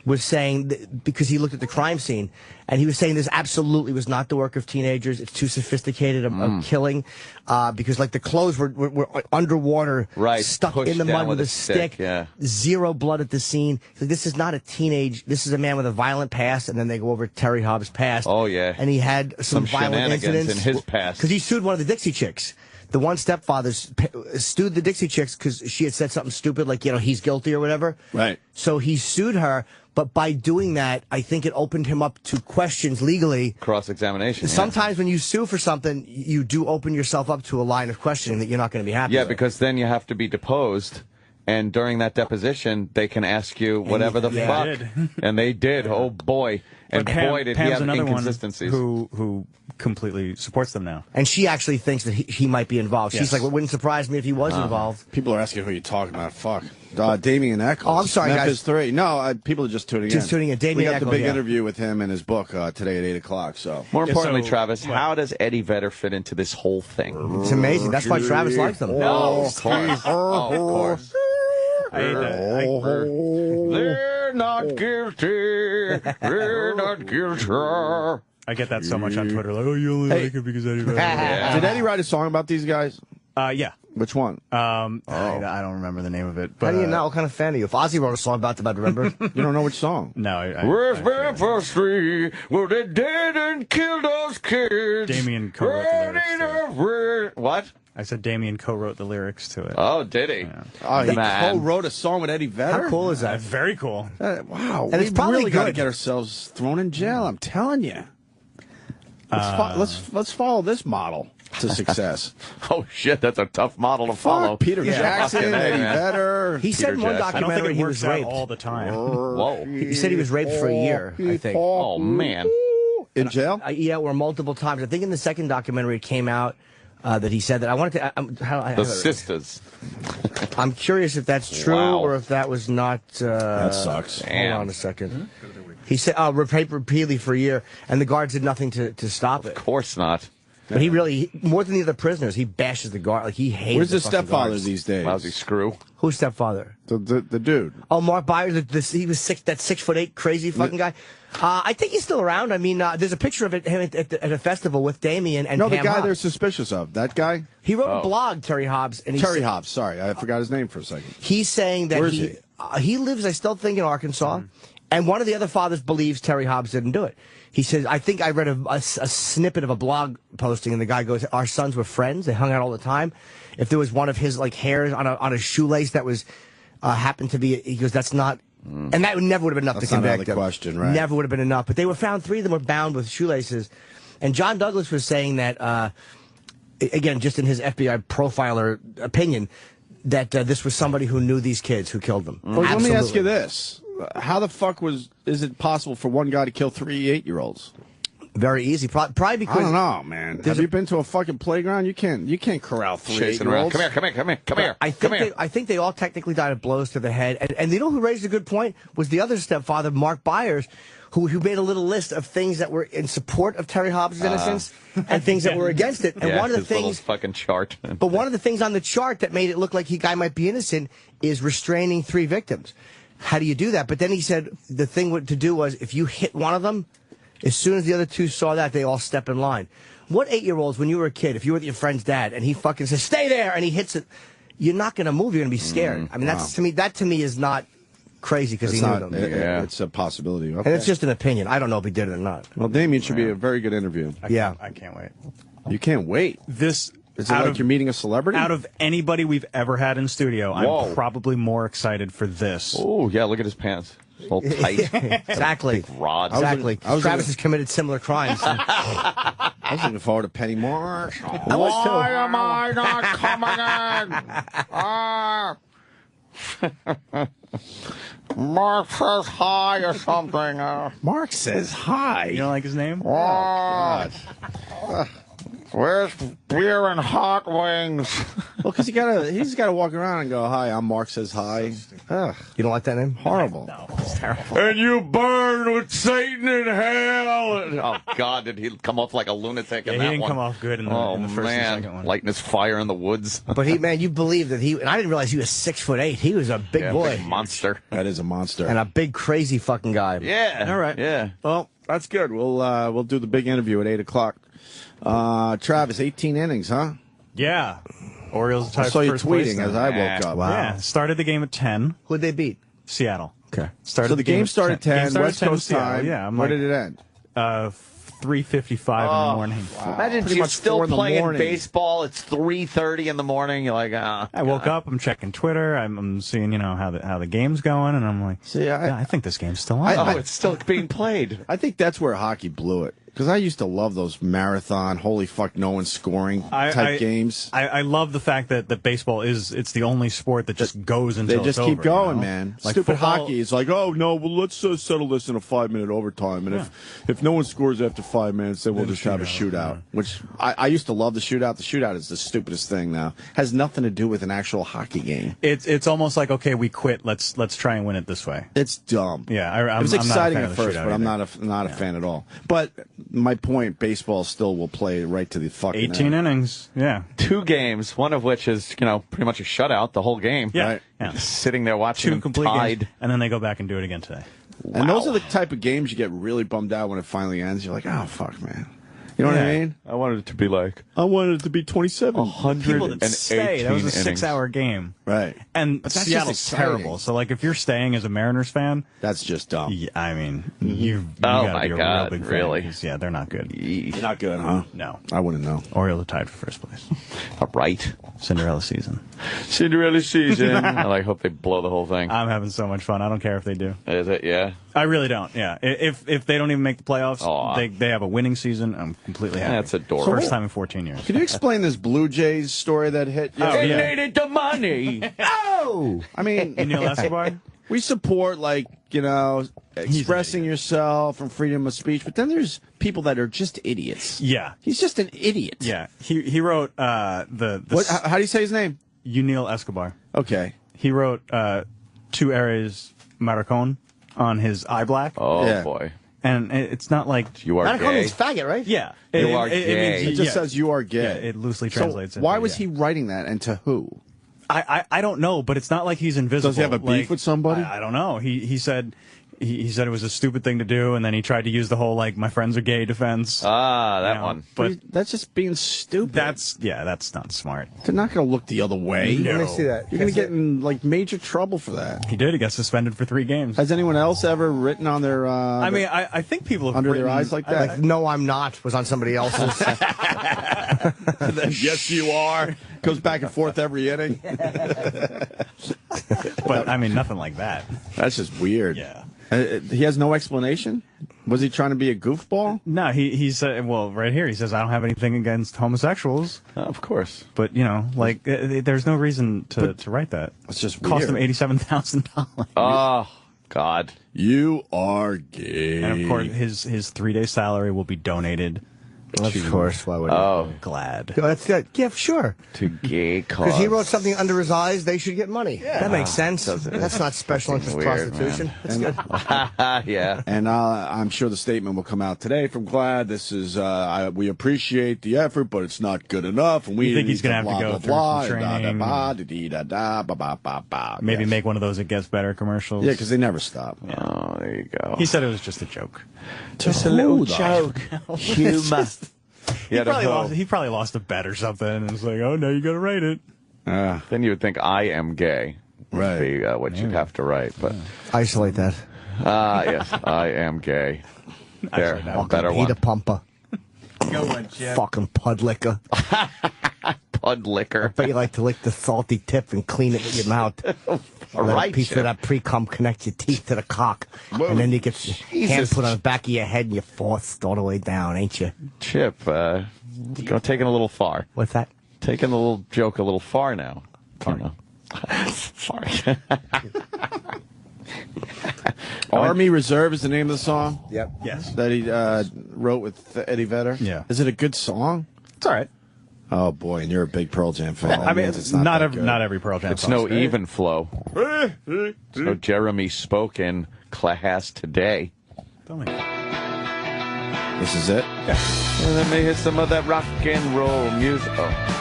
was saying that because he looked at the crime scene, and he was saying this absolutely was not the work of teenagers. It's too sophisticated of killing, because the clothes were underwater, stuck in the mud with a stick. Zero blood at the scene. This is not a teenage. This is a man with a violent past, and then they go over Terry Hobbs' past. Oh yeah, and he had some violent incidents in his past because he sued one of the Dixie Chicks. The one stepfather sued the Dixie Chicks because she had said something stupid, he's guilty or whatever. Right. So he sued her, but by doing that, I think it opened him up to questions legally. Cross-examination. Sometimes when you sue for something, you do open yourself up to a line of questioning that you're not going to be happy with. Yeah, because then you have to be deposed. And during that deposition, they can ask you whatever the fuck. And they did. Oh, boy. And boy, did Pam's he have another inconsistencies. One who completely supports them now. And she actually thinks that he might be involved. She's like, well, it wouldn't surprise me if he was involved. People are asking who you're talking about. Fuck. Damian Echols. Oh, I'm sorry, Memphis guys. Three. No, people are just tuning in. Just tuning in. Damian we got Echols, the big interview with him and his book today at 8 o'clock. So more importantly, Travis, how does Eddie Vedder fit into this whole thing? It's amazing. That's why Travis likes them. No, of course. Oh, of course. They're not guilty. They're not guilty. I get that so much on Twitter. You only like it because Eddie Vedder. Did Eddie write a song about these guys? Yeah. Which one? I don't remember the name of it. But, how do you know? What kind of fan are you? If Ozzy wrote a song about them, I'd remember. You don't know which song? No. Where's Memphis Three? Well, they did and killed those kids. Damien co-wrote the lyrics. What? I said Damien co-wrote the lyrics to it. Oh, did he? Yeah. Oh, he co-wrote a song with Eddie Vedder? How cool is that? Very cool. Wow. And it's probably really got to good. get ourselves thrown in jail, I'm telling you. Let's follow this model. to success. Oh, shit, that's a tough model to follow. Fuck, Peter Jackson, Fucking Eddie man. Vedder. He said in one I don't think documentary it he works was out raped. all the time. Whoa. He said he was raped for a year, I think. Oh, man. In jail? Yeah, or multiple times. I think in the second documentary it came out that he said that. I wanted to... The sisters. I'm curious if that's true or if that was not... that sucks. Hold on a second. He said, raped repeatedly for a year, and the guards did nothing to stop it. Of course not. But he really, more than the other prisoners, he bashes the guard. Like, he hates Where's the fucking stepfather guards. these days? Lousy screw. Who's stepfather? The dude. Oh, Mark Byers. He was that 6'8" crazy fucking guy. I think he's still around. I mean, there's a picture of him at a festival with Damien and No, the Pam guy Hobbs. they're suspicious of. That guy? He wrote a blog, Terry Hobbs. And Terry Hobbs, sorry. I forgot his name for a second. He's saying that Where is he lives, I still think, in Arkansas. And one of the other fathers believes Terry Hobbs didn't do it. He says, I think I read a snippet of a blog posting, and the guy goes, our sons were friends. They hung out all the time. If there was one of his like hairs on a shoelace that was happened to be, he goes, that's not, and that never would have been enough to convict the him. question, right? Never would have been enough. But they were found, 3 of them were bound with shoelaces. And John Douglas was saying that, again, just in his FBI profiler opinion, that this was somebody who knew these kids who killed them. Well, let me ask you this. How the fuck is it possible for one guy to kill 3 8-year-olds? Very easy. Probably because... I don't know, man. Have you been to a fucking playground? You can't corral 3 Chasing around. 8-year-olds. Come here. I think they all technically died of blows to the head. And you know who raised a good point? Was the other stepfather, Mark Byers, who made a little list of things that were in support of Terry Hobbs' innocence and things that were against it. And one of the his little things... fucking chart. But one of the things on the chart that made it look like guy might be innocent is restraining 3 victims. How do you do that? But then he said the thing to do was if you hit one of them, as soon as the other 2 saw that, they all step in line. What 8-year-olds, when you were a kid, if you were with your friend's dad and he fucking says, stay there, and he hits it, you're not going to move. You're going to be scared. I mean, that to me is not crazy because he knew them. It's a possibility. Okay. And it's just an opinion. I don't know if he did it or not. Well, Damien should be a very good interview. I can't wait. You can't wait. This is it like you're meeting a celebrity? Out of anybody we've ever had in studio, I'm probably more excited for this. Oh, yeah, look at his pants. All tight. Exactly. Big rod. Exactly. Travis has committed similar crimes. I was looking forward to Penny Marshall. Why am I not coming in? Mark says hi or something. Mark says hi. You don't like his name? Oh, God. Where's beer and hot wings? Well, because he's gotta walk around and go, hi, I'm Mark says hi. Ugh. You don't like that name? Horrible. No, it's terrible. And you burn with Satan in hell. Oh, God, did he come off like a lunatic in he that didn't one? come off good in the, in the first and second one. Lighting his fire in the woods. But you believe that and I didn't realize he was 6'8". He was a big boy. Big monster. That is a monster. And a big, crazy fucking guy. Yeah. All right. Yeah. Well, that's good. We'll do the big interview at 8 o'clock. Travis, 18 innings, huh? Yeah. Orioles tied I saw you first tweeting place as I woke up. Wow. Yeah. Started the game at 10. Who'd they beat? Seattle. Okay. Started So the game started at 10, Game started West at 10 Coast Seattle. time. Yeah. Where did it end? 3:55 in the morning. Imagine Pretty you're much 4 still in the playing morning. baseball. It's 3:30 in the morning. You're like, I woke up. I'm checking Twitter. I'm seeing, how the game's going, and I'm like, See, I think this game's still on. it's still being played. I think that's where hockey blew it. Because I used to love those marathon, holy fuck, no one's scoring type games. I love the fact that baseball it's the only sport that just goes until They just it's keep over, going, man. Like Stupid football- hockey. It's like, oh, no, well, let's settle this in a 5-minute overtime. And if no one scores after 5 minutes, then we'll just have a shootout. Which I used to love the shootout. The shootout is the stupidest thing now. Has nothing to do with an actual hockey game. It's almost like, okay, we quit. Let's try and win it this way. It's dumb. Yeah, it was exciting at first, shootout but I'm either. not a fan at all. But my point, baseball still will play right to the fucking 18 end. innings. Yeah. 2 games, one of which is, pretty much a shutout the whole game. Yeah. Right. Yeah. Just sitting there watching 2 them complete tied. games, and then they go back and do it again today. And those are the type of games you get really bummed out when it finally ends. You're like, oh, fuck, man. You know what I mean? I wanted it to be like I wanted it to be 27. 118 People that stay. That was a 6-hour game. Right. And But that's Seattle's just exciting. terrible. So, like, if you're staying as a Mariners fan, That's just dumb. I mean, you Oh, gotta my be a God, real big fan, really? 'cause, yeah, they're not good. Not good, huh? No. I wouldn't know. Orioles are tied for first place. All right. Cinderella season. Cinderella season. I hope they blow the whole thing. I'm having so much fun. I don't care if they do. Is it? Yeah. I really don't. Yeah. If they don't even make the playoffs, Aw. they have a winning season. I'm completely happy. That's adorable. First time in 14 years. Can you explain this Blue Jays story that hit? They needed the money. Oh! I mean... Neil Escobar? We support, like, expressing yourself and freedom of speech, but then there's people that are just idiots. Yeah. He's just an idiot. Yeah. He wrote how do you say his name? Neil Escobar. Okay. He wrote 2 Ares Maricon on his eye black. Oh, boy. And it's not like... You are Maricon gay. means faggot, right? Yeah. You are gay. It just says you are gay. Yeah, it loosely translates. Why was he writing that, and to who? I don't know, but it's not like he's invisible. Does he have a beef with somebody? I don't know. He said he said it was a stupid thing to do, and then he tried to use the whole like my friends are gay defense. That one. But that's just being stupid. That's not smart. They're not going to look the other way. No. Let me see that. You're going to get in like major trouble for that. He did. He got suspended for 3 games. Has anyone else ever written on their? I mean, I think people have under written, their eyes like that. Like, no, I'm not was on somebody else's. Yes, you are. Goes back and forth every inning. But I mean, nothing like that. That's just weird. Yeah. He has no explanation? Was he trying to be a goofball? No, he said, well, right here, he says, I don't have anything against homosexuals. Of course. But, like, there's no reason to write that. It's just Cost weird. him $87,000. Oh, God. You are gay. And, of course, his 3-day salary will be donated. Of course, why would Glad. That's good. Yeah, sure. To gay cause. Because he wrote something under his eyes, they should get money. Yeah. That makes sense. That's not special interest weird, prostitution. That's good. Yeah. And I'm sure the statement will come out today from GLAAD. This is, we appreciate the effort, but it's not good enough. And we think he's going to have to go through some training? Maybe make one of those It Gets Better commercials. Yeah, because they never stop. Yeah. Oh, there you go. He said it was just a joke. Just a little joke. Humor. He probably lost a bet or something, and it's like, oh, no, you got to write it. Then you would think I am gay. Would be what you'd have to write. But isolate that. Yes, I am gay. There, a better one. Peter Pumper. Go on, Jim. Fucking pud licker. Pud licker. I bet you like to lick the salty tip and clean it with your mouth. Let a piece of that pre-cum connect your teeth to the cock. Whoa. And then you get your hand put on the back of your head and you're forced all the way down, ain't you? Chip, taking a little far. What's that? Taking the little joke a little far now. Sorry. Army Reserve is the name of the song? Yep. Yes. That he wrote with Eddie Vedder? Yeah. Is it a good song? It's all right. Oh, boy, and you're a big Pearl Jam fan. I mean, it's not every Pearl Jam It's song. no even flow. It's no Jeremy spoken class today. Tell me. This is it? Yeah. And let me hit some of that rock and roll music. Oh.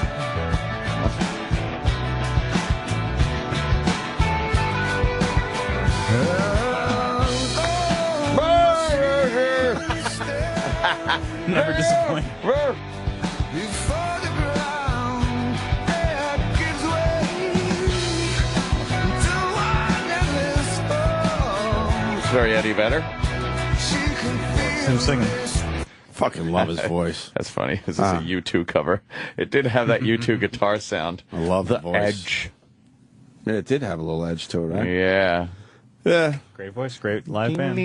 Never disappoint. It's very Eddie Vedder. Him singing. Fucking love his voice. That's funny. This is a U2 cover. It did have that U2 guitar sound. I love the voice. Edge. Yeah, it did have a little edge to it, right? Yeah. Yeah. Great voice, great live band.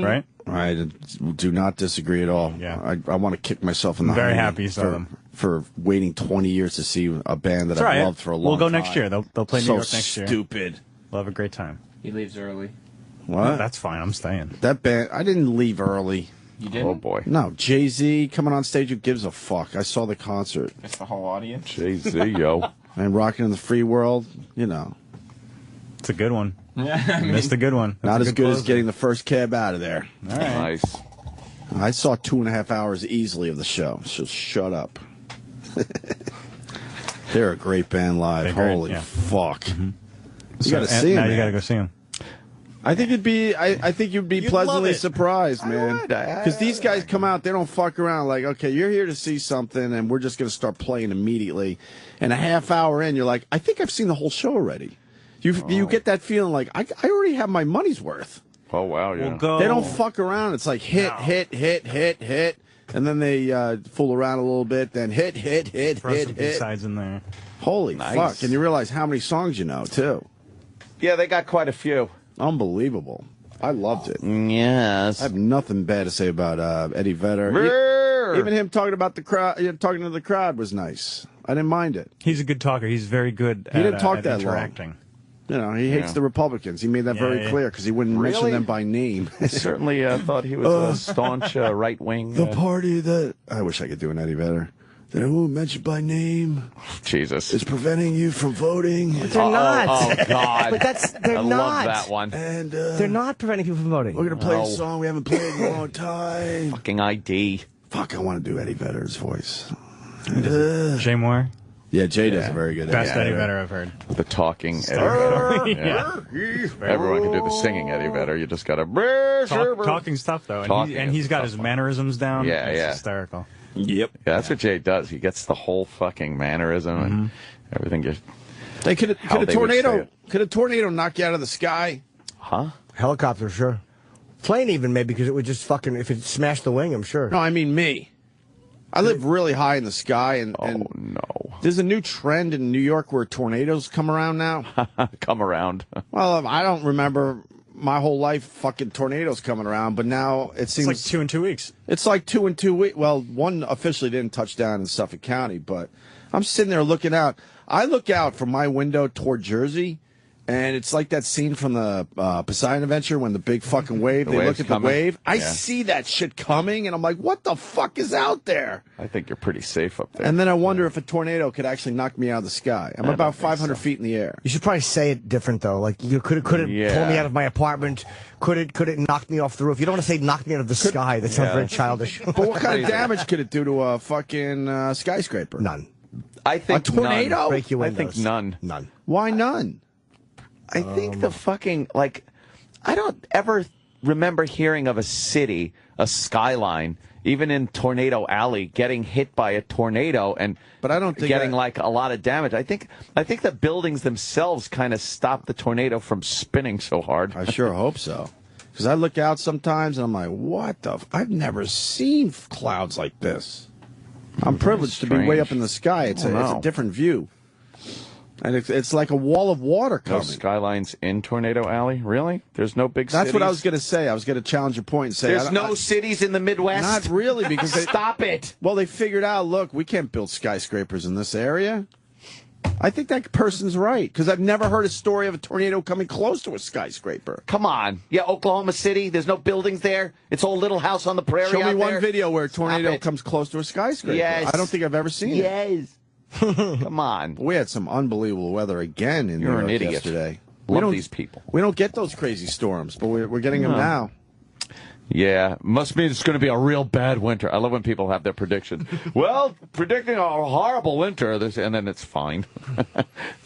Right? I do not disagree at all. Yeah. I want to kick myself in the Very hiney happy you saw them. for waiting 20 years to see a band that That's I've right. loved for a long We'll go time. next year. They'll play New So York next year. stupid. We'll have a great time. He leaves early. What? That's fine. I'm staying. That band, I didn't leave early. You didn't? Oh, boy. No, Jay-Z coming on stage, who gives a fuck? I saw the concert. It's the whole audience. Jay-Z, yo. And Rockin' in the Free World, It's a good one. Yeah, Missed a good one. not That's as a good as closer. getting the first cab out of there. All right. Nice. I saw 2.5 hours easily of the show, so shut up. They're a great band live. They're great, Holy yeah. fuck. Mm-hmm. You got to see Now them. you got to go see him. I think it'd be. I think you'd be You'd pleasantly love it. surprised, man. would. Because these guys come out, they don't fuck around. Like, okay, you're here to see something, and we're just going to start playing immediately. And a half hour in, you're like, I think I've seen the whole show already. You get that feeling like I already have my money's worth. Oh, wow, yeah. We'll go. They don't fuck around. It's like hit, and then they fool around a little bit. Then hit, Throw some hit. B-sides in there. Holy Nice. fuck! And you realize how many songs you know too. Yeah, they got quite a few. Unbelievable. I loved it. Yes. I have nothing bad to say about Eddie Vedder. Sure. Even him talking about the crowd, talking to the crowd was nice. I didn't mind it. He's a good talker. He's very good He didn't talk at that interacting. long. You know, he hates the Republicans. He made that very clear because he wouldn't mention them by name. I certainly thought he was a staunch right-wing. The party that... I wish I could do an Eddie Vedder. That I won't mention by name. Jesus. Is preventing you from voting. But they're not. Oh, God. But they're I not. love that one. And they're not preventing people from voting. we're going to play a song we haven't played in a long time. Fucking ID. Fuck, I want to do Eddie Vedder's voice. Jay Moore? Yeah, Jay does a very good Best Eddie Vedder I've heard. The talking Eddie Vedder. Everyone can do the singing Eddie Vedder. You just got to... Talking stuff, though. And he's got his mannerisms down. Yeah, it's hysterical. Yep. Yeah, that's what Jay does. He gets the whole fucking mannerism and everything. Just Hey, could a tornado knock you out of the sky? Huh? Helicopter, sure. Plane even, maybe, because it would just fucking... If it smashed the wing, I'm sure. No, I mean me. I live really high in the sky, and no. There's a new trend in New York where tornadoes come around now. Come around. Well, I don't remember my whole life fucking tornadoes coming around, but now it seems... It's like 2 in 2 weeks. It's like 2 in 2 weeks. Well, one officially didn't touch down in Suffolk County, but I'm sitting there looking out. I look out from my window toward Jersey, and it's like that scene from the Poseidon Adventure when the big fucking wave, they look at the wave. I see that shit coming, and I'm like, what the fuck is out there? I think you're pretty safe up there. And then I wonder if a tornado could actually knock me out of the sky. I'm about 500 feet in the air. You should probably say it different, though. Like, could it pull me out of my apartment? Could it knock me off the roof? You don't want to say knock me out of the sky. That sounds very childish. But what kind of damage could it do to a fucking skyscraper? None. I think a tornado? None. Break your windows. I think none. None. Why none? I think the fucking, like, I don't ever remember hearing of a city, a skyline, even in Tornado Alley, getting hit by a tornado and but I don't think getting like a lot of damage. I think the buildings themselves kind of stop the tornado from spinning so hard. I sure hope so. Because I look out sometimes and I'm like, what the... I've never seen clouds like this. I'm privileged to be way up in the sky. It's a different view. And it's like a wall of water coming. No skylines in Tornado Alley? Really? There's no big That's cities? what I was going to say. I was going to challenge your point and say... There's no cities in the Midwest? Not really, because... Stop it! Well, they figured out, look, we can't build skyscrapers in this area. I think that person's right, because I've never heard a story of a tornado coming close to a skyscraper. Come on. Yeah, Oklahoma City, there's no buildings there. It's all little house on the prairie Show me out one there. video where a tornado comes close to a skyscraper. Yes. I don't think I've ever seen it. Yes. Come on. We had some unbelievable weather again in New York yesterday. Love these people. We don't get those crazy storms, but we're getting them now. Yeah, must mean it's going to be a real bad winter. I love when people have their predictions. Well, predicting a horrible winter, and then it's fine.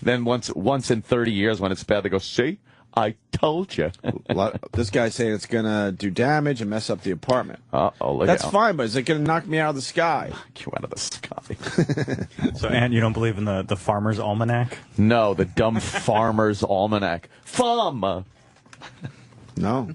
Then once in 30 years when it's bad, they go, see? I told you. This guy's saying it's going to do damage and mess up the apartment. Uh-oh, That's fine, but is it going to knock me out of the sky? Knock you out of the sky. So, and you don't believe in the Farmer's Almanac? No, the dumb Farmer's Almanac. Farm! No.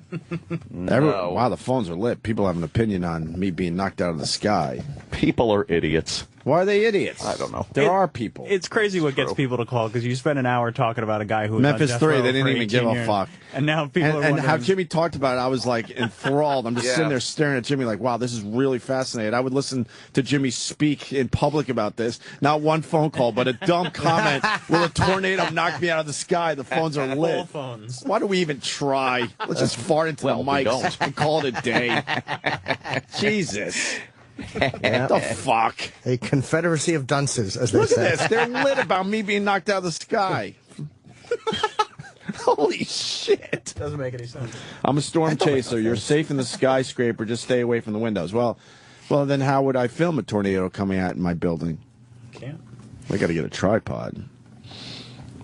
Wow, the phones are lit. People have an opinion on me being knocked out of the sky. People are idiots. Why are they idiots? I don't know. There are people. It's crazy what gets people to call, because you spend an hour talking about a guy who was Memphis on Three, death they row didn't for even give 18 a years. fuck. And now people are and how wondering- Jimmy talked about it, I was like enthralled. I'm just sitting there staring at Jimmy like, wow, this is really fascinating. I would listen to Jimmy speak in public about this. Not one phone call, but a dumb comment. Will a tornado knock me out of the sky? The phones are lit. All phones. Why do we even try? Let's just fart into the mics and call it a day. Jesus. What the fuck? A confederacy of dunces, as they Look say. at this. They're lit about me being knocked out of the sky. Holy shit. Doesn't make any sense. I'm a storm chaser. You're safe in the skyscraper. Just stay away from the windows. Well, then how would I film a tornado coming out in my building? Can't. I got to get a tripod.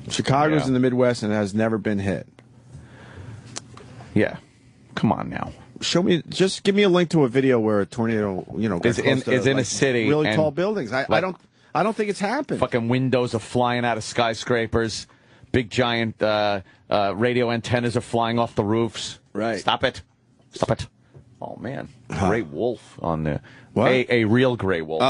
Chicago's in the Midwest and has never been hit. Yeah. Come on now. Show me, just give me a link to a video where a tornado, is in a city, really and tall buildings. I don't think it's happened. Fucking windows are flying out of skyscrapers. Big giant radio antennas are flying off the roofs. Right. Stop it. Stop it. Oh man, gray wolf on the what? A real gray wolf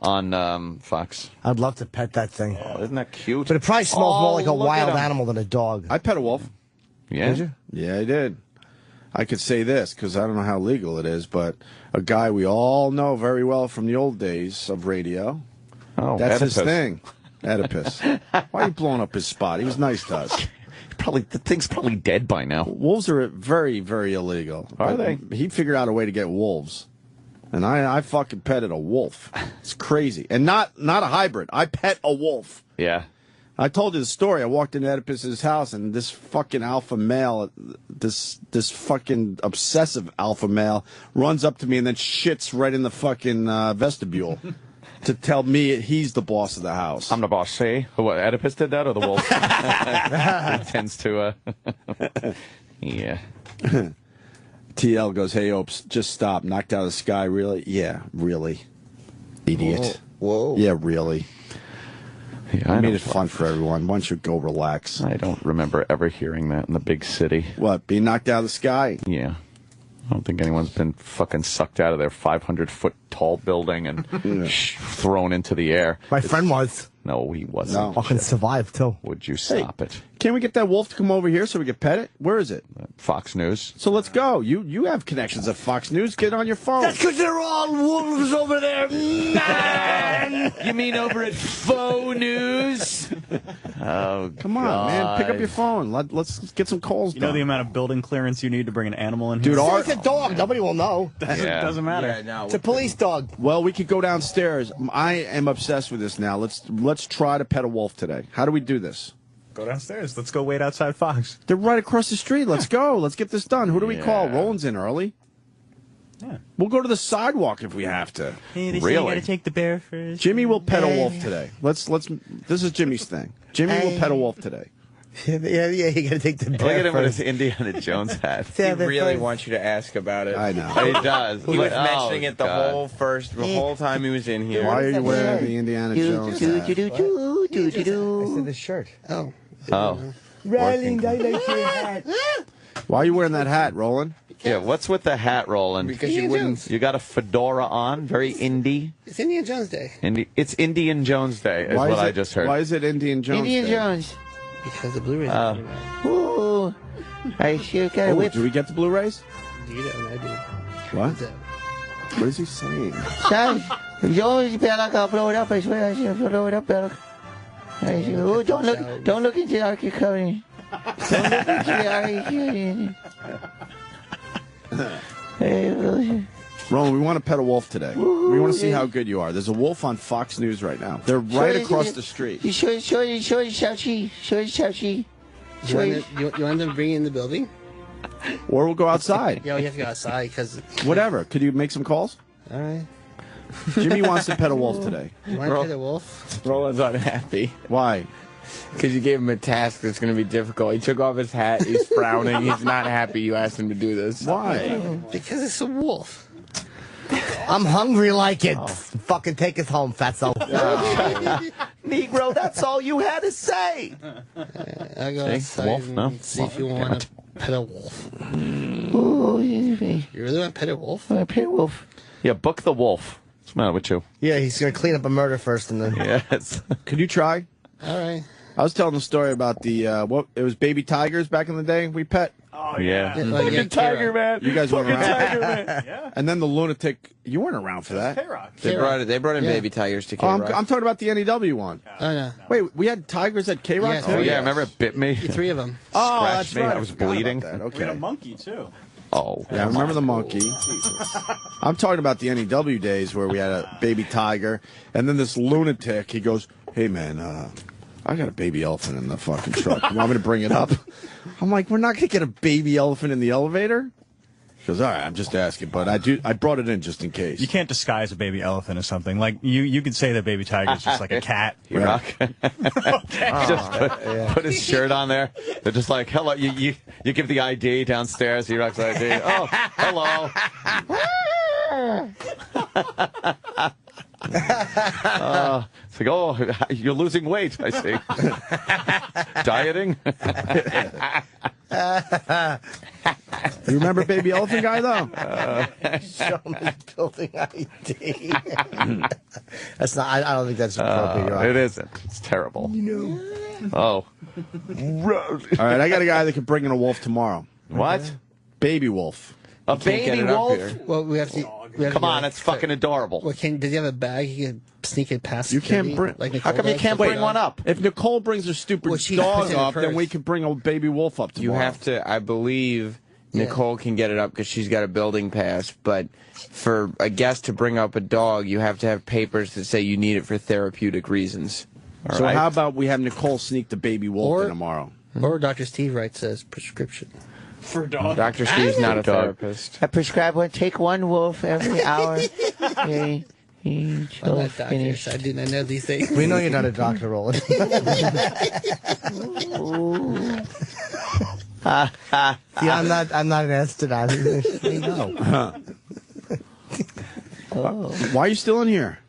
on Fox. I'd love to pet that thing. Oh, isn't that cute? But it probably smells more like a look wild at him. animal than a dog. I pet a wolf. Yeah. Did you? Yeah, I did. I could say this because I don't know how legal it is, but a guy we all know very well from the old days of radio. Oh, that's Oedipus. his thing. Oedipus. Why are you blowing up his spot? He was nice to us. The thing's probably dead by now. Wolves are very, very illegal. Are they? He figured out a way to get wolves. And I fucking petted a wolf. It's crazy. And not a hybrid. I pet a wolf. Yeah. I told you the story. I walked into Oedipus's house, and this fucking alpha male, this fucking obsessive alpha male, runs up to me and then shits right in the fucking vestibule to tell me he's the boss of the house. I'm the boss. See? What, Oedipus did that or the wolf? He tends to, yeah. TL goes, hey, Opes, just stop. Knocked out of the sky, really? Yeah, really. Idiot. Whoa. Yeah, really. Yeah, I made it fun for everyone. Why don't you go relax? I don't remember ever hearing that in the big city. What, being knocked out of the sky? Yeah. I don't think anyone's been fucking sucked out of their 500-foot tall building and thrown into the air. My friend was. No, he wasn't. No. Fucking survived, too. Would you stop it? Can't we get that wolf to come over here so we can pet it? Where is it? Fox News. So let's go. You have connections at Fox News. Get on your phone. That's because they're all wolves over there, man! You mean over at Faux News? Oh, come on, man. Pick up your phone. Let's get some calls You know done. the amount of building clearance you need to bring an animal in Dude, here? It's a dog. Nobody will know. Doesn't matter. Yeah, no. It's a police dog. Well, we could go downstairs. I am obsessed with this now. Let's try to pet a wolf today. How do we do this? Go downstairs. Let's go wait outside Fox. They're right across the street. Let's go. Let's get this done. Who do we call? Roland's in early. Yeah. We'll go to the sidewalk if we have to. Hey, they say you gotta gotta take the bear first. Jimmy will pet a wolf today. Let's. This is Jimmy's thing. Jimmy will pet a wolf today. Yeah, you gotta take the Look bear at him with first. his Indiana Jones hat. He really wants you to ask about it. I know. He does. He was Oh, mentioning it the God. whole time he was in here. Why are you wearing the Indiana Jones hat? I said the shirt. Oh. Oh. Roland, I like your hat. Why are you wearing that hat, Roland? Yeah, what's with the hat, Roland? Because you wouldn't. You got a fedora on, very indie. It's Indiana Jones Day. It's Indian Jones Day, is Why what is I it- just heard. Why is it Indian Jones Indian Day? Jones. Because the Blu-rays are coming out. Ooh. I sure got a Oh, whip. do we get the Blu-rays? You know what I do. What? What's that? What is he saying? Son, if you always feel like I'll blow it up, I swear I should blow it up, Belloc. Oh, don't look into the Ark you're covering. Don't look into the Ark you're covering. Roland, we want to pet a wolf today. We want to see how good you are. There's a wolf on Fox News right now. They're right across the street. You show Shao-Chi. Show Shao-Chi. You want them bringing in the building? Or we'll go outside. Yeah, we have to go outside because. Whatever. Could you make some calls? All right. Jimmy wants to pet a wolf today. You want to pet a wolf? Roland's unhappy Why? because you gave him a task that's going to be difficult. He took off his hat. He's frowning. He's not happy you asked him to do this. Why? Because it's a wolf. I'm hungry like it. Fucking take us home, fatso. Negro, that's all you had to say. I'll go outside wolf, and no? see if you want to pet a wolf. Ooh, You really want to pet a wolf? I pet a wolf. Yeah, book the wolf. What's the matter with you? Yeah, he's gonna clean up a murder first and then. Yes. Could you try? All right. I was telling the story about the it was baby tigers back in the day we pet. Oh, Yeah. Fucking Tiger Man. You guys weren't around. Tiger Man. Yeah. And then the lunatic, you weren't around for that. K-Rock. They brought in baby tigers to Oh, I'm K-Rock. talking about the NEW one. Oh, no. Wait, we had tigers at K-Rock Yeah, too? Oh, yeah, remember it bit me? 3 of them. Oh, Scratched that's me. right. I was forgot about bleeding. that. We had a Okay. monkey, too. Oh. Yeah, I remember the monkey. I'm talking about the NEW days where we had a baby tiger, and then this lunatic, he goes, hey, man, I got a baby elephant in the fucking truck. You want me to bring it up? I'm like, we're not going to get a baby elephant in the elevator? He goes, all right, I'm just asking, but I brought it in just in case. You can't disguise a baby elephant as something. Like, you could say that baby tiger is just like a cat. Rock. Just put his shirt on there. They're just like, hello. You give the ID downstairs. He rocks ID. Oh, hello. It's like, oh, you're losing weight. I see. Dieting. You remember Baby Elephant Guy, though? Show me building ID. That's not. I don't think that's appropriate. You're right. It isn't. It's terrible. Oh. All right, I got a guy that can bring in a wolf tomorrow. What? Baby wolf. A baby wolf? Well, we have to. Come on, that's fucking adorable. Well, does he have a bag? He can sneak it past. You can't bring. Like how come you can't bring one up? If Nicole brings her stupid dog up, then we can bring a baby wolf up tomorrow. You have to. I believe Nicole can get it up because she's got a building pass. But for a guest to bring up a dog, you have to have papers that say you need it for therapeutic reasons. So how about we have Nicole sneak the baby wolf in tomorrow? Or Dr. Steve writes a prescription. For dog. Dr. Steve's not a therapist. I prescribe one. Take one wolf every hour. I'm not doctor. I didn't know these things. We know you're not a doctor, Roland. See, I'm not an astronaut. I know. Why are you still in here?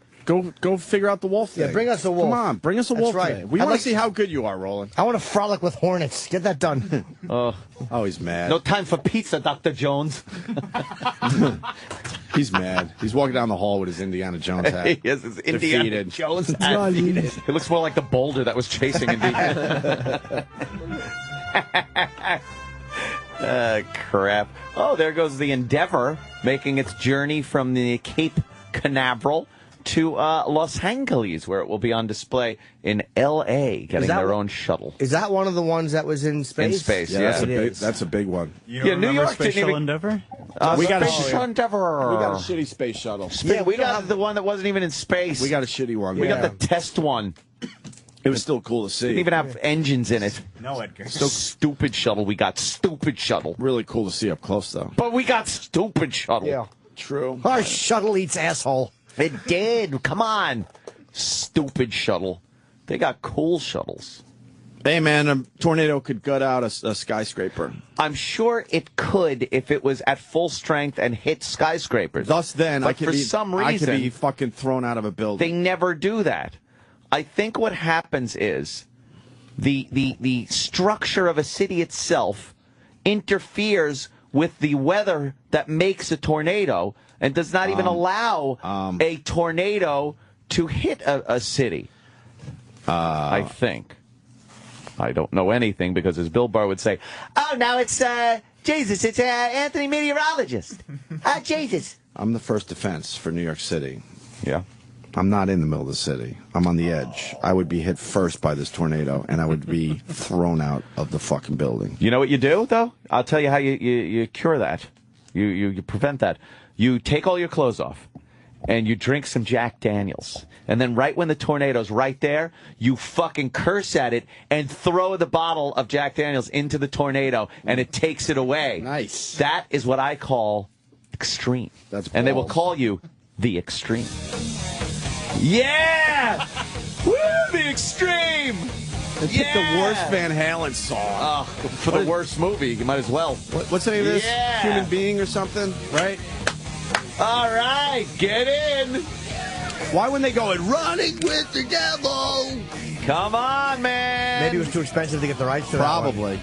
Go figure out the wolf thing. Yeah, bring us a wolf. Come on, bring us a wolf right. today. We want to see how good you are, Roland. I want to frolic with hornets. Get that done. Oh, he's mad. No time for pizza, Dr. Jones. He's mad. He's walking down the hall with his Indiana Jones hat. He has his Indiana Jones hat. It looks more like the boulder that was chasing Indiana. Crap. Oh, there goes the Endeavor making its journey from the Cape Canaveral to Los Angeles, where it will be on display in L.A., getting their own shuttle. Is that one of the ones that was in space? In space, yeah. That's a big one. New York Spatial Endeavor? We got Endeavor. We got a shitty space shuttle. Yeah, we got the one that wasn't even in space. We got a shitty one. We got the test one. It was still cool to see. Didn't even have engines in it. No, Edgar. So stupid shuttle. We got stupid shuttle. Really cool to see up close, though. But we got stupid shuttle. Yeah. True. Our shuttle eats asshole. It did. Come on. Stupid shuttle. They got cool shuttles. Hey, man, a tornado could gut out a skyscraper. I'm sure it could if it was at full strength and hit skyscrapers. Thus then, but for some reason, I could be fucking thrown out of a building. They never do that. I think what happens is the structure of a city itself interferes with the weather that makes a tornado and does not even allow a tornado to hit a city. I think. I don't know anything because, as Bill Barr would say, oh, no, it's Jesus, it's Anthony Meteorologist. Jesus. I'm the first defense for New York City. Yeah. I'm not in the middle of the city. I'm on the edge. I would be hit first by this tornado, and I would be thrown out of the fucking building. You know what you do, though? I'll tell you how you cure that. You prevent that. You take all your clothes off, and you drink some Jack Daniels. And then right when the tornado's right there, you fucking curse at it and throw the bottle of Jack Daniels into the tornado, and it takes it away. Nice. That is what I call extreme. That's balls. And they will call you the extreme. Yeah! Woo, the extreme! They picked the worst Van Halen song. For the worst movie, you might as well. What's the name of this? Yeah. Human Being or something, right? All right, get in. Why wouldn't they go and running with the devil? Come on, man. Maybe it was too expensive to get the rights to that one. Probably.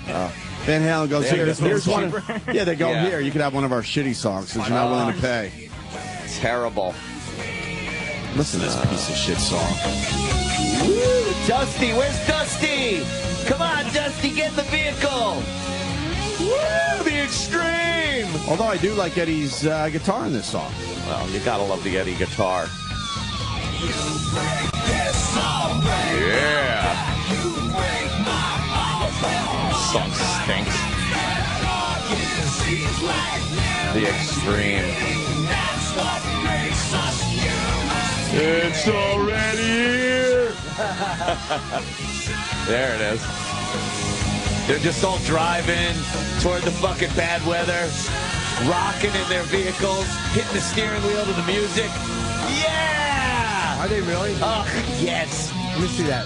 Van Halen goes, here's one. Yeah, they go, here, you could have one of our shitty songs that you're not willing to pay. Terrible. Listen to this piece of shit song. Woo, Dusty, where's Dusty? Come on, Dusty, get in the vehicle. Woo, the extreme. Although I do like Eddie's guitar in this song. Well, you gotta love the Eddie guitar. Yeah. Song stinks. The extreme. It's already here. There it is. They're just all driving toward the fucking bad weather, rocking in their vehicles, hitting the steering wheel to the music. Yeah! Are they really? Oh, yes. Let me see that.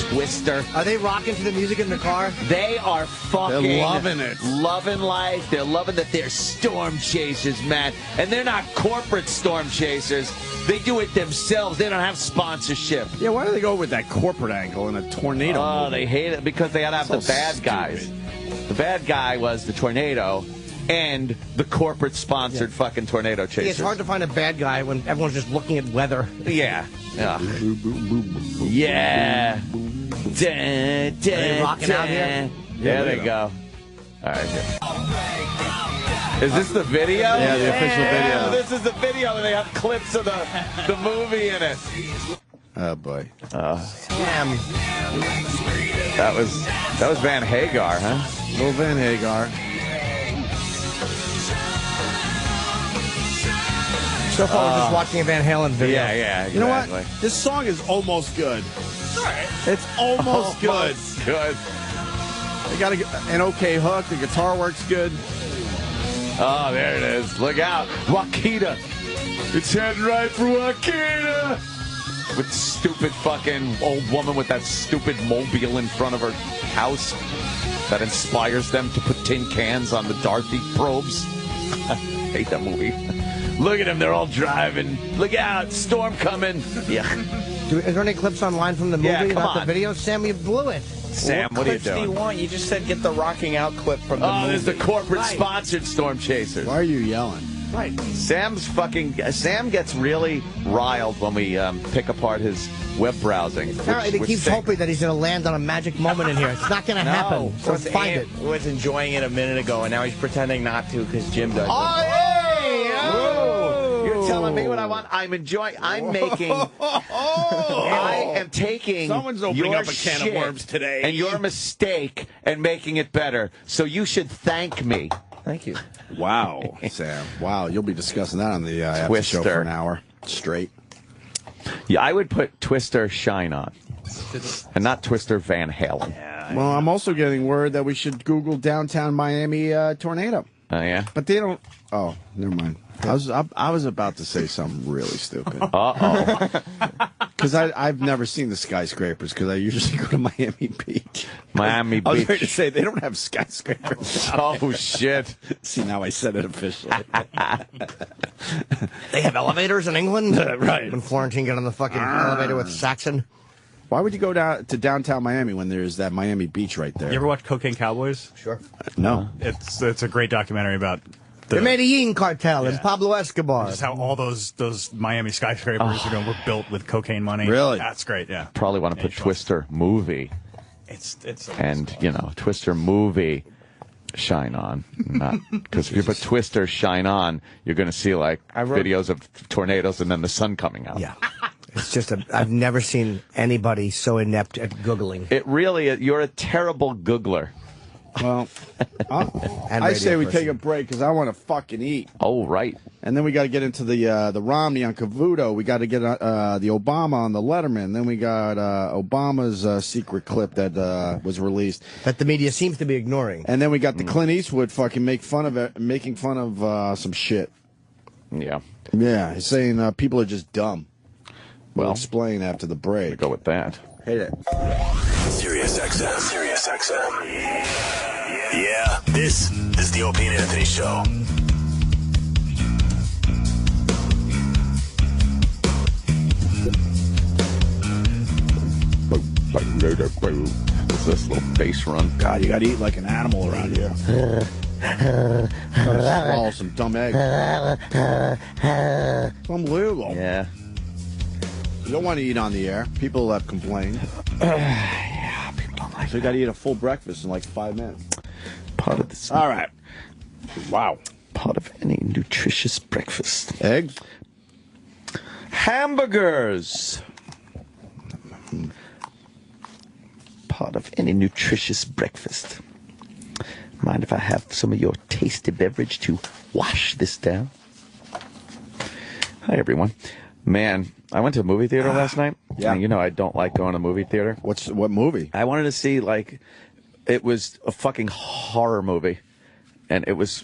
Twister. Are they rocking to the music in the car? They are fucking They're loving it. Loving life. They're loving that they're storm chasers, man. And they're not corporate storm chasers. They do it themselves. They don't have sponsorship. Yeah, why do they go with that corporate angle in a tornado movie? They hate it because they gotta have the bad stupid guys. The bad guy was the tornado and the corporate-sponsored fucking tornado chasers. Yeah, it's hard to find a bad guy when everyone's just looking at weather. Yeah. Yeah. Yeah. Are they rocking out here? There they go. All right, here. Is this the video? Yeah, the official Yeah, video. this is the video, and they have clips of the movie in it. Oh boy. Damn. That was Van Hagar, huh? Little Van Hagar. So far, we're just watching a Van Halen video. Yeah, exactly. You know what? This song is almost good. It's almost good. Good. They got an okay hook. The guitar works good. Oh, there it is. Look out. Wakita. It's heading right for Wakita. With stupid fucking old woman with that stupid mobile in front of her house that inspires them to put tin cans on the Dorothy probes. I hate that movie. Look at them. They're all driving. Look out. Storm coming. Yeah. Is there any clips online from the movie, Yeah, come not on. the video? Sam, you blew it. Sam, what are you clips do you doing? want? You just said get the rocking out clip from the movie. Oh, there's the corporate sponsored Storm Chasers. Why are you yelling? Right. Sam gets really riled when we pick apart his web browsing. Apparently, he keeps hoping that he's going to land on a magic moment in here. It's not going to happen. So find it. Was enjoying it a minute ago, and now he's pretending not to because Jim does. Oh, hey! Oh! You're telling me what I want? I'm enjoying. I'm making. I am taking. Someone's opening your up a can of shit worms today. and your mistake and making it better. So you should thank me. Thank you. Wow, Sam. Wow, you'll be discussing that on the after show Twister. for an hour straight. Yeah, I would put Twister Shine On, and not Twister Van Halen. Well, I'm also getting word that we should Google downtown Miami tornado. Oh yeah. But they don't. Oh, never mind. I was about to say something really stupid. Uh-oh. Because I've never seen the skyscrapers because I usually go to Miami Beach. Miami I was Beach. ready to say they don't have skyscrapers. Oh shit. See, now I said it officially. They have elevators in England? Right. When Florentine got on the fucking elevator with Saxon? Why would you go down to downtown Miami when there's that Miami Beach right there? You ever watch Cocaine Cowboys? Sure. No. It's a great documentary about The Medellin cartel and Pablo Escobar. just how all those Miami skyscrapers were built with cocaine money. Really? That's great. Yeah. Probably want to put Twister movie It's and Twister movie Shine On, not because if you put Twister Shine On, you're going to see like videos of tornadoes and then the sun coming out. Yeah. It's just I've never seen anybody so inept at Googling. It really is. You're a terrible Googler. Well, I say we take a break because I want to fucking eat. Oh, right. And then we got to get into the Romney on Cavuto. We got to get the Obama on the Letterman. Then we got Obama's secret clip that was released that the media seems to be ignoring. And then we got the Clint Eastwood fucking making fun of some shit. Yeah. Yeah, he's saying people are just dumb. We'll Well, explain after the break. Go with that. Hit it. Sirius XM. Sirius XM. Yeah, this is the Opie and Anthony Show. What's this little bass run? God, you got to eat like an animal around here. Swallow some dumb eggs. It's unbelievable. Yeah. You don't want to eat on the air. People have complained. Yeah, people don't like So you got to eat a full breakfast in like 5 minutes. part of this. All right. Wow. Part of any nutritious breakfast. Eggs? Hamburgers. Part of any nutritious breakfast. Mind if I have some of your tasty beverage to wash this down? Hi, everyone. Man, I went to a movie theater last night. Yeah. And I don't like going to a movie theater. What movie? I wanted to see, it was a fucking horror movie. And it was...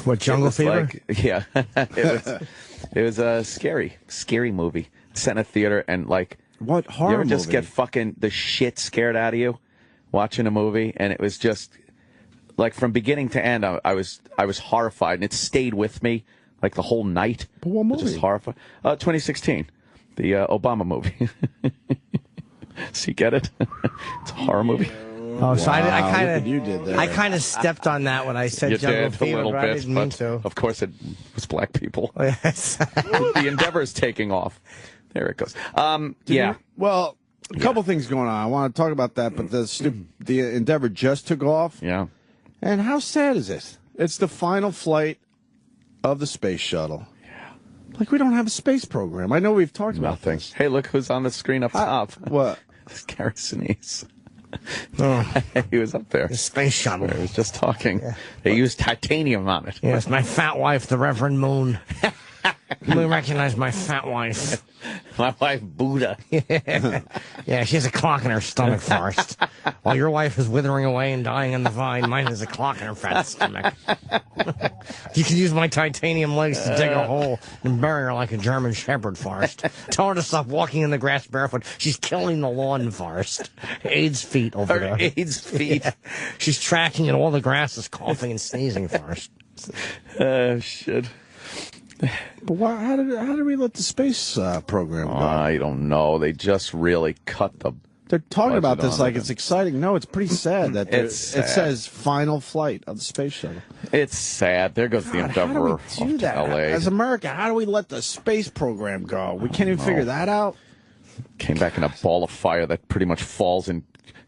What, Jungle Fever? Yeah. it was a scary movie. Set in a theater and, What horror you ever just movie? get fucking the shit scared out of you watching a movie? And it was just, from beginning to end, I was horrified. And it stayed with me, the whole night. But what movie? Just horrified. 2016. The Obama movie. So you get it? It's a horror movie. Oh, so I look kind what you did there. I kind of stepped on that when I said You Jungle did a Fever, little but I bit, didn't mean but to. of course it was black people. Yes. The Endeavor is taking off. There it goes. Yeah. Well, a couple things going on. I want to talk about that, but the Endeavor just took off. Yeah. And how sad is it? It's the final flight of the space shuttle. Yeah. Like, we don't have a space program. I know we've talked about this. Hey, look who's on the screen up top. What? It's Gary Sinise. Oh. He was up there. The space shuttle. He was just talking. Yeah. They used titanium on it. Yes, my fat wife, the Reverend Moon. We recognize my fat wife. My wife, Buddha. Yeah, she has a clock in her stomach first. While your wife is withering away and dying on the vine, mine has a clock in her fat stomach. You can use my titanium legs to dig a hole and bury her like a German shepherd first. Tell her to stop walking in the grass barefoot. She's killing the lawn first. AIDS feet over there. AIDS feet. Yeah. She's tracking and all the grass is coughing and sneezing first. Shit. But how did we let the space program go? I don't know. They just really cut the. They're talking about this like it's exciting. No, it's pretty sad that it says final flight of the space shuttle. It's sad. There goes the endeavor of LA. As America, how do we let the space program go? We can't even figure that out. Came back in a ball of fire that pretty much falls in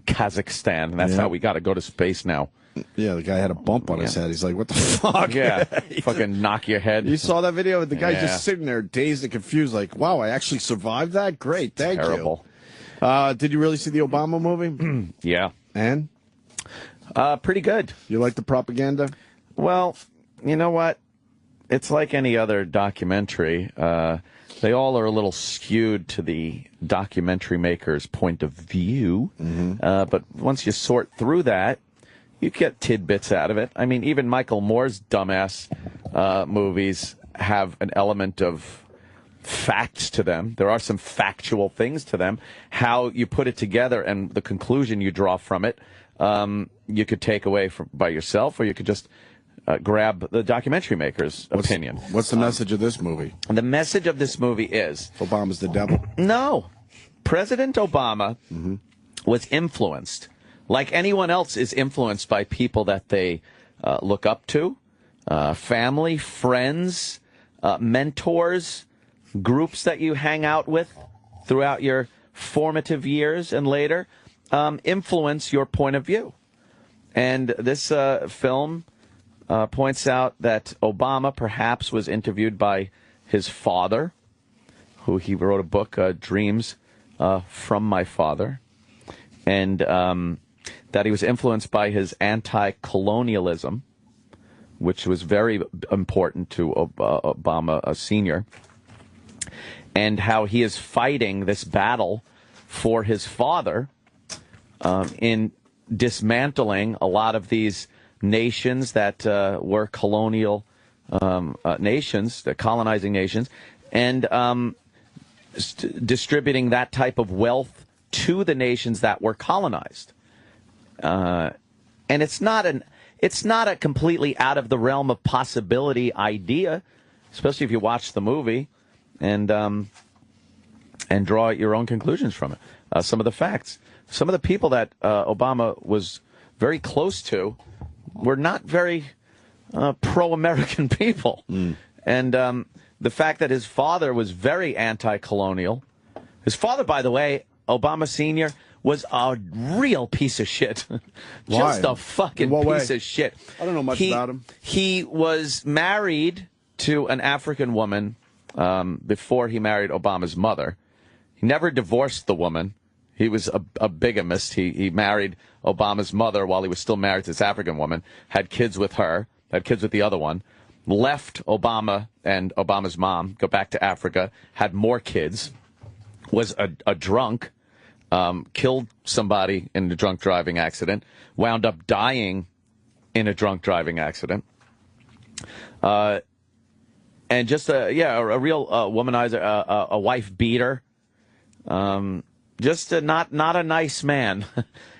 Kazakhstan, and that's how we got to go to space now. Yeah, the guy had a bump on his head. He's like, what the fuck? Yeah, fucking knock your head. You saw that video? The guy just sitting there dazed and confused like, wow, I actually survived that? Great, thank you. Did you really see the Obama movie? Yeah. And? Pretty good. You like the propaganda? Well, you know what? It's like any other documentary. They all are a little skewed to the documentary maker's point of view. But once you sort through that, you get tidbits out of it. I mean, even Michael Moore's dumbass movies have an element of facts to them. There are some factual things to them. How you put it together and the conclusion you draw from it, you could take away by yourself, or you could just grab the documentary maker's opinion. What's the message of this movie? The message of this movie is... Obama's the devil? No. President Obama was influenced, like anyone else is influenced by people that they look up to, family, friends, mentors, groups that you hang out with throughout your formative years and later, influence your point of view. And this film points out that Obama perhaps was interviewed by his father, who he wrote a book, Dreams from My Father, and that he was influenced by his anti-colonialism, which was very important to Obama Sr., and how he is fighting this battle for his father in dismantling a lot of these nations that were colonial nations, the colonizing nations, and distributing that type of wealth to the nations that were colonized. And it's not a completely out of the realm of possibility idea, especially if you watch the movie and draw your own conclusions from it. Some of the facts, some of the people that Obama was very close to were not very pro-American people. And the fact that his father was very anti-colonial. His father, by the way, Obama Sr., was a real piece of shit. Just a fucking piece of shit. I don't know much about him. He was married to an African woman before he married Obama's mother. He never divorced the woman. He was a bigamist. He married Obama's mother while he was still married to this African woman, had kids with her, had kids with the other one, left Obama and Obama's mom, go back to Africa, had more kids, was a drunk, killed somebody in a drunk driving accident, wound up dying in a drunk driving accident. And just a real womanizer, a wife beater. Just not a nice man.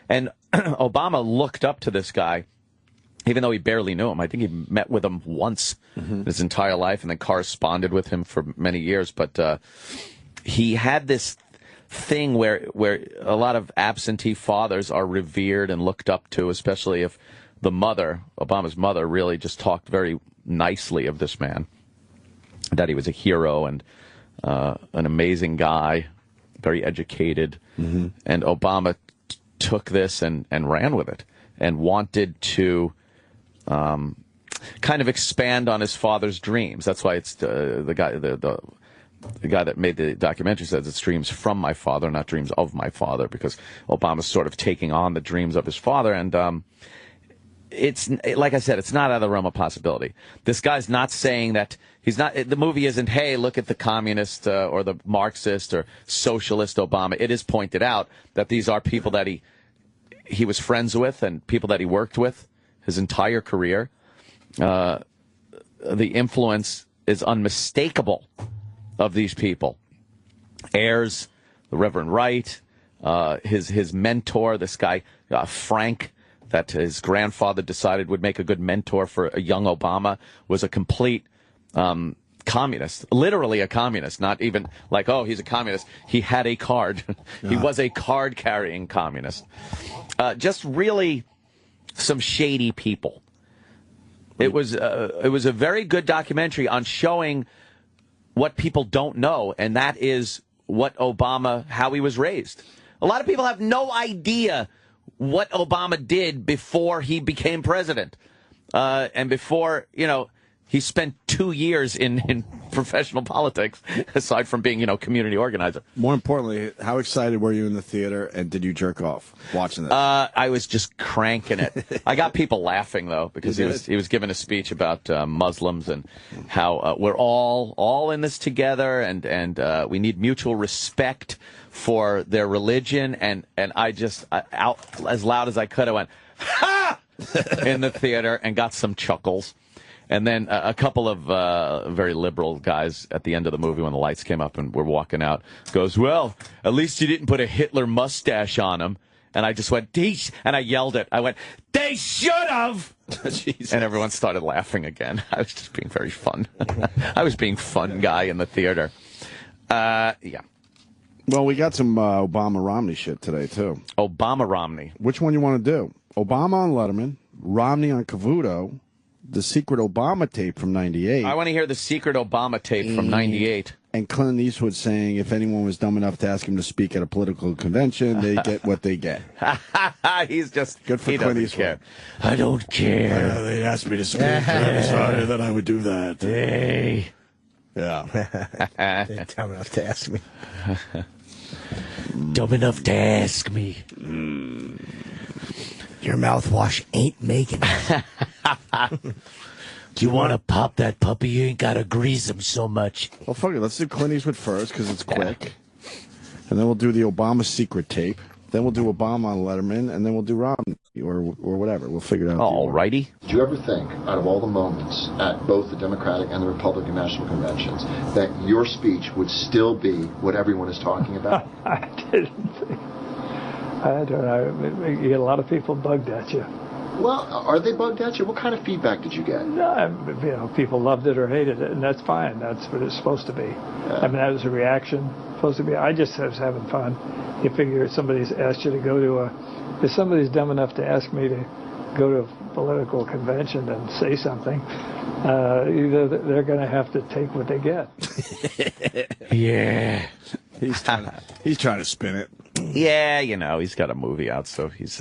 And Obama looked up to this guy, even though he barely knew him. I think he met with him once his entire life and then corresponded with him for many years. But he had this thing where a lot of absentee fathers are revered and looked up to, especially if the mother, Obama's mother, really just talked very nicely of this man, that he was a hero and an amazing guy, very educated. And Obama took this and ran with it and wanted to kind of expand on his father's dreams. That's why it's the guy that made the documentary says it's dreams from my father, not dreams of my father, because Obama's sort of taking on the dreams of his father. And it's, like I said, it's not out of the realm of possibility. This guy's not saying that the movie isn't, hey, look at the communist or the Marxist or socialist Obama. It is pointed out that these are people that he was friends with and people that he worked with his entire career. The influence is unmistakable of these people. Ayers, the Reverend Wright, his mentor, this guy, Frank, that his grandfather decided would make a good mentor for a young Obama, was a complete communist, literally a communist, not even like, oh, he's a communist. He had a card. He was a card-carrying communist. Just really some shady people. It was a very good documentary on showing what people don't know, and that is how he was raised. A lot of people have no idea what Obama did before he became president, and before, he spent 2 years in professional politics, aside from being, community organizer. More importantly, how excited were you in the theater, and did you jerk off watching this? I was just cranking it. I got people laughing, though, because he was giving a speech about Muslims and how we're all in this together, and we need mutual respect for their religion. And I just, out as loud as I could, I went, ha! in the theater and got some chuckles. And then a couple of very liberal guys at the end of the movie, when the lights came up and we're walking out, goes, well, at least you didn't put a Hitler mustache on him. And I just went, and I yelled it. I went, they should have! And everyone started laughing again. I was just being very fun. I was being fun guy in the theater. Yeah. Well, we got some Obama-Romney shit today, too. Obama-Romney. Which one you want to do? Obama on Letterman, Romney on Cavuto, the secret Obama tape from 98. I want to hear the secret Obama tape from 98. And Clint Eastwood saying if anyone was dumb enough to ask him to speak at a political convention, they get what they get. He's just good for Clint Eastwood. I don't care. They asked me to speak. I decided that I would do that. Hey. Yeah. They're dumb enough to ask me. Dumb enough to ask me. Your mouthwash ain't making it. Do you want to pop that puppy? You ain't got to grease him so much. Well, fuck it. Let's do Clint Eastwood first because it's quick. And then we'll do the Obama secret tape. Then we'll do Obama on Letterman. And then we'll do Romney or whatever. We'll figure it out. All righty. Do you ever think, out of all the moments at both the Democratic and the Republican National Conventions, that your speech would still be what everyone is talking about? I didn't think. I don't know. You get a lot of people bugged at you. Well, are they bugged at you? What kind of feedback did you get? No, people loved it or hated it, and that's fine. That's what it's supposed to be. I mean, that was a reaction. Supposed to be. I just was having fun. You figure if somebody's asked you to go to if somebody's dumb enough to ask me to go to a political convention and say something, they're going to have to take what they get. Yeah. He's trying to spin it. Yeah, he's got a movie out, so he's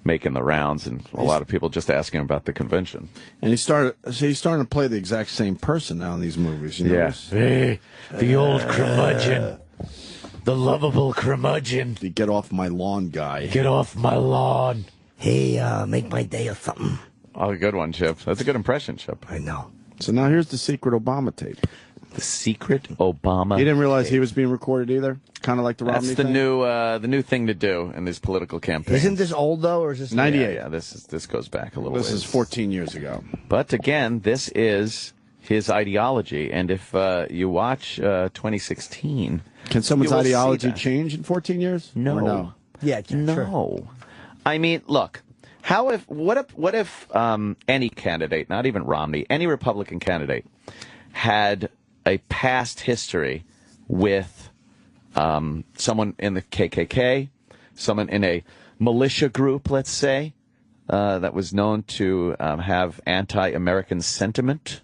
making the rounds, and a lot of people just asking about the convention. And he's starting to play the exact same person now in these movies. Yeah. Hey, the old curmudgeon. The lovable curmudgeon. The get off my lawn guy. Get off my lawn. Hey, make my day or something. Oh, a good one, Chip. That's a good impression, Chip. I know. So now here's the secret Obama tape. The secret Obama. You didn't realize he was being recorded either? Kind of like the Romney thing? That's the new thing to do in these political campaigns. Isn't this old, though, or is this... 98. Yeah, this goes back a little This ways. is 14 years ago. But again, this is his ideology. And if you watch 2016... Can someone's ideology change in 14 years? No. Or no? Yeah, no. Sure. I mean, look... What if any candidate, not even Romney, any Republican candidate, had a past history with someone in the KKK, someone in a militia group, let's say, that was known to have anti-American sentiment?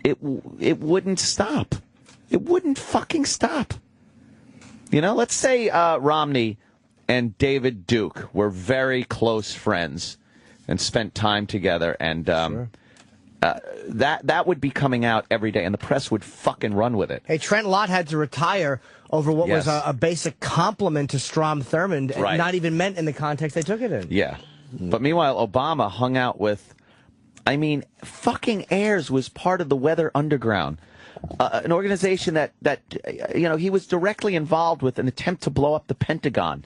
It wouldn't stop. It wouldn't fucking stop. Let's say Romney and David Duke were very close friends and spent time together, and that would be coming out every day, and the press would fucking run with it. Hey, Trent Lott had to retire over what was a basic compliment to Strom Thurmond, Right. not even meant in the context they took it in. Yeah. But meanwhile, Obama hung out with, I mean, fucking Ayers was part of the Weather Underground, an organization that he was directly involved with an attempt to blow up the Pentagon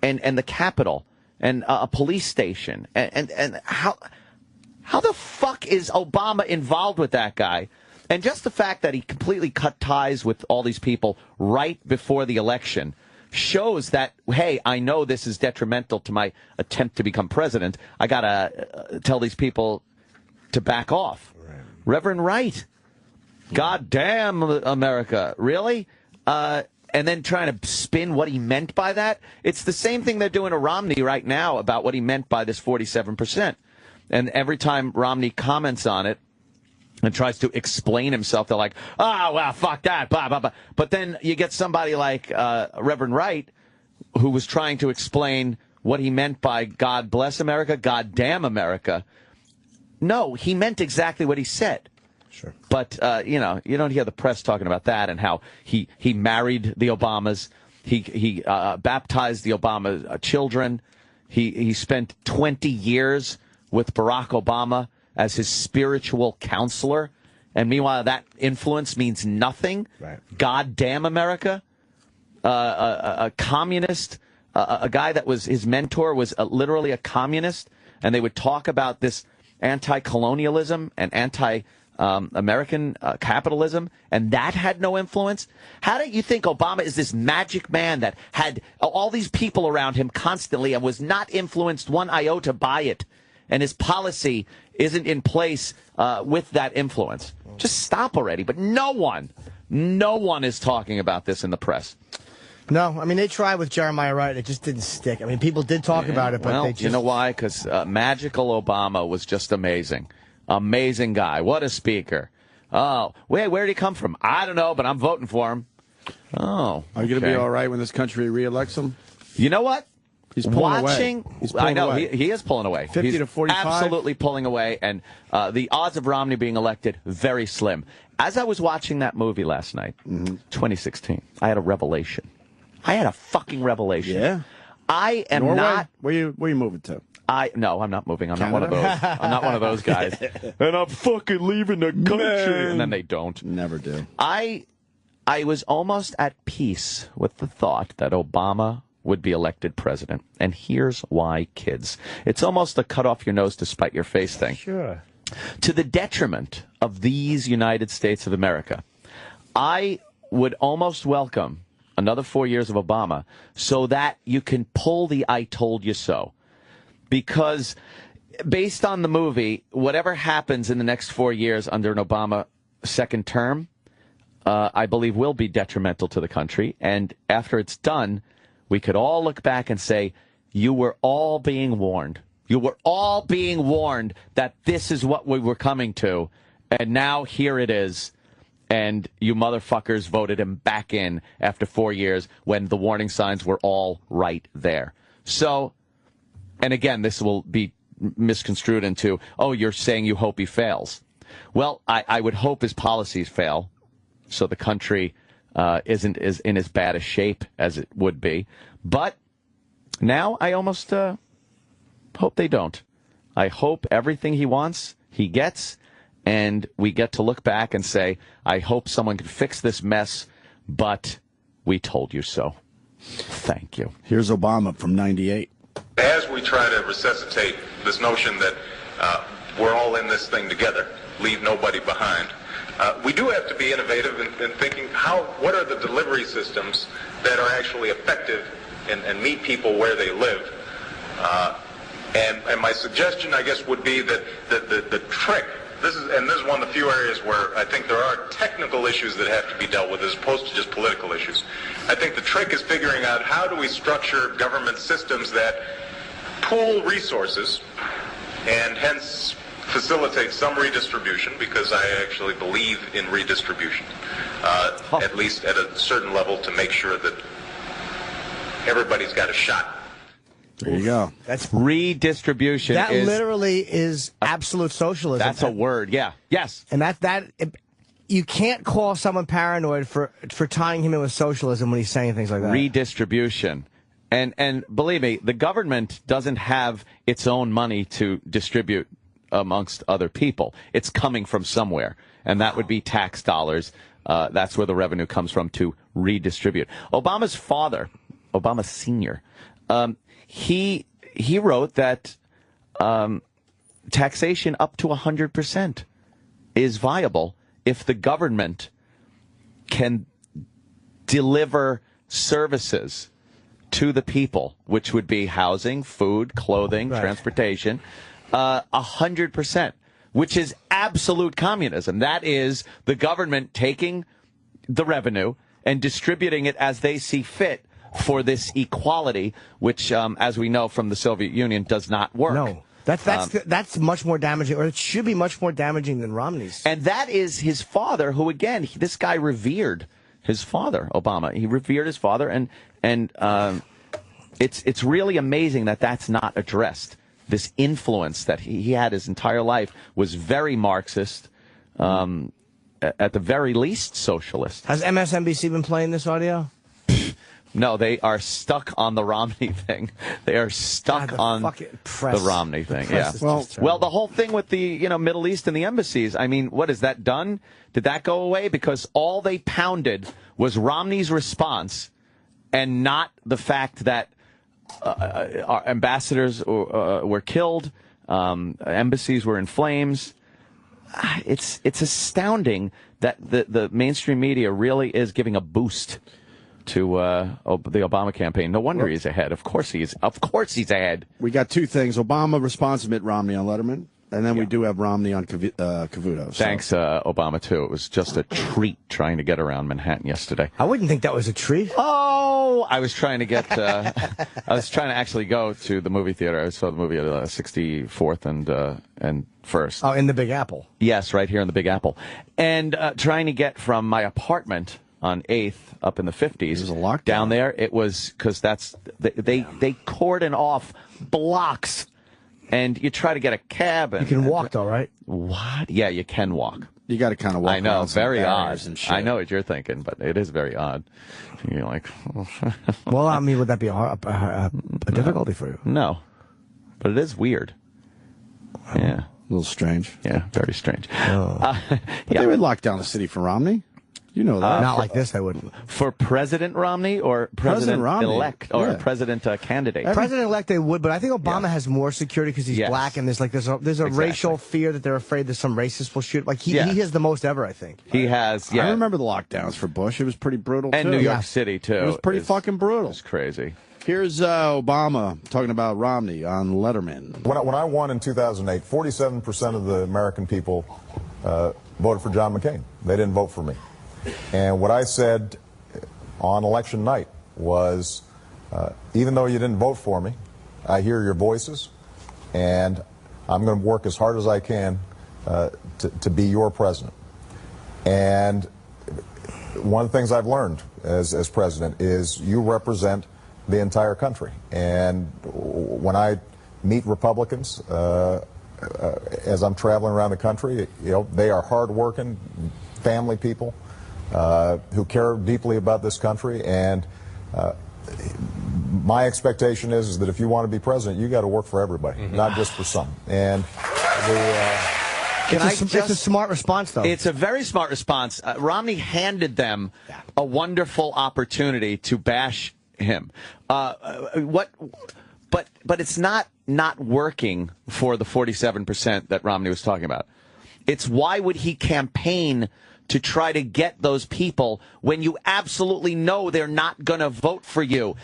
and the Capitol and a police station. And how the fuck is Obama involved with that guy? And just the fact that he completely cut ties with all these people right before the election shows that, hey, I know this is detrimental to my attempt to become president. I got to tell these people to back off. Right. Reverend Wright. God damn America. Really? And then trying to spin what he meant by that. It's the same thing they're doing to Romney right now about what he meant by this 47%. And every time Romney comments on it and tries to explain himself, they're like, oh, well, fuck that, blah, blah, blah. But then you get somebody like Reverend Wright, who was trying to explain what he meant by God bless America, God damn America. No, he meant exactly what he said. Sure. But, you don't hear the press talking about that and how he married the Obamas. He baptized the Obama children. He spent 20 years with Barack Obama as his spiritual counselor. And meanwhile, that influence means nothing. Right. God damn America. A communist, a guy that was his mentor was literally a communist. And they would talk about this anti-colonialism and anti-American capitalism. And that had no influence. How do you think Obama is this magic man that had all these people around him constantly and was not influenced one iota by it? And his policy isn't in place with that influence. Just stop already. But no one is talking about this in the press. No, I mean, they tried with Jeremiah Wright. It just didn't stick. I mean, people did talk about it, but they just... You know why? Because magical Obama was just amazing. Amazing guy. What a speaker. Oh, wait, where did he come from? I don't know, but I'm voting for him. Oh, Are you going to be all right when this country re-elects him? You know what? He's pulling away. I know, he is pulling away. 50 to 45? Absolutely pulling away, and the odds of Romney being elected, very slim. As I was watching that movie last night, 2016, I had a revelation. I had a fucking revelation. Yeah? I am Norway? not... Where you moving to? No, I'm not moving. I'm Canada? not one of those. I'm not one of those guys. And I'm fucking leaving the country. Man. And then they don't. Never do. I was almost at peace with the thought that Obama would be elected president. And here's why, kids. It's almost a cut off your nose to spite your face thing. Sure. To the detriment of these United States of America, I would almost welcome another 4 years of Obama so that you can pull the I told you so. Because based on the movie, whatever happens in the next 4 years under an Obama second term, I believe will be detrimental to the country. And after it's done, we could all look back and say, you were all being warned. You were all being warned that this is what we were coming to. And now here it is. And you motherfuckers voted him back in after 4 years when the warning signs were all right there. So, and again, this will be misconstrued into, oh, you're saying you hope he fails. Well, I would hope his policies fail so the country isn't in as bad a shape as it would be. But now I almost hope they don't. I hope everything he wants, he gets, and we get to look back and say, I hope someone can fix this mess, but we told you so. Thank you. Here's Obama from 98. As we try to resuscitate this notion that we're all in this thing together, leave nobody behind, we do have to be innovative in thinking what are the delivery systems that are actually effective and meet people where they live. And my suggestion, I guess, would be that the trick, this is one of the few areas where I think there are technical issues that have to be dealt with as opposed to just political issues. I think the trick is figuring out how do we structure government systems that pool resources and hence facilitate some redistribution, because I actually believe in redistribution, at least at a certain level, to make sure that everybody's got a shot. There you go. That's redistribution. That literally is absolute socialism. That's a word. Yeah. Yes. And you can't call someone paranoid for tying him in with socialism when he's saying things like that. Redistribution. And believe me, the government doesn't have its own money to distribute amongst other people. It's coming from somewhere, and that would be tax dollars. That's where the revenue comes from to redistribute. Obama's father, Obama Sr., he wrote that taxation up to 100% is viable if the government can deliver services to the people, which would be housing, food, clothing, transportation, 100%, which is absolute communism. That is the government taking the revenue and distributing it as they see fit for this equality, which, as we know from the Soviet Union, does not work. No. That's much more damaging, or it should be much more damaging than Romney's. And that is his father, who, again, this guy revered his father, Obama. He revered his father, and it's really amazing that that's not addressed. This influence that he had his entire life was very Marxist, at the very least socialist. Has MSNBC been playing this audio? No, they are stuck on the Romney thing. They are stuck on the Romney thing. Yeah. Well, the whole thing with the Middle East and the embassies. I mean, what is that done? Did that go away? Because all they pounded was Romney's response, and not the fact that our ambassadors were killed, embassies were in flames. It's astounding that the mainstream media really is giving a boost to the Obama campaign. No wonder he's ahead. Of course he's ahead. We got two things. Obama responds to Mitt Romney on Letterman, and then we do have Romney on Cavuto. So. Thanks, Obama, too. It was just a treat trying to get around Manhattan yesterday. I wouldn't think that was a treat. Oh, I was trying to get. I was trying to actually go to the movie theater. I saw the movie at 64th and First. Oh, in the Big Apple. Yes, right here in the Big Apple, and trying to get from my apartment on 8th up in the 50s. There's a lockdown. Down there, it was because they cordon off blocks, and you try to get a cab. And, you can walk though, right? What? Yeah, you can walk. You got to kind of walk. I know, very odd. And shit. I know what you're thinking, but it is very odd. You're like, well, I mean, would that be a difficulty for you? No, but it is weird. Yeah, a little strange. Yeah, very strange. Oh. But they would lock down the city for Romney. You know that. Not like this, I wouldn't. For President Romney or President-elect or President candidate? President-elect they would, but I think Obama has more security because he's black, and there's a racial fear that they're afraid that some racist will shoot. Like, he has the most ever, I think. He has, I remember the lockdowns for Bush. It was pretty brutal, and too. New York City, too. It was pretty fucking brutal. It's crazy. Here's Obama talking about Romney on Letterman. When I won in 2008, 47% of the American people voted for John McCain. They didn't vote for me. And what I said on election night was, even though you didn't vote for me, I hear your voices, and I'm going to work as hard as I can to be your president. And one of the things I've learned as president is you represent the entire country. And when I meet Republicans, as I'm traveling around the country, they are hardworking, family people. Who care deeply about this country, and my expectation is that if you want to be president, you got to work for everybody, not just for some. And it's a smart response, though. It's a very smart response. Romney handed them a wonderful opportunity to bash him. But it's not working for the 47% that Romney was talking about. It's why would he campaign to try to get those people when you absolutely know they're not going to vote for you?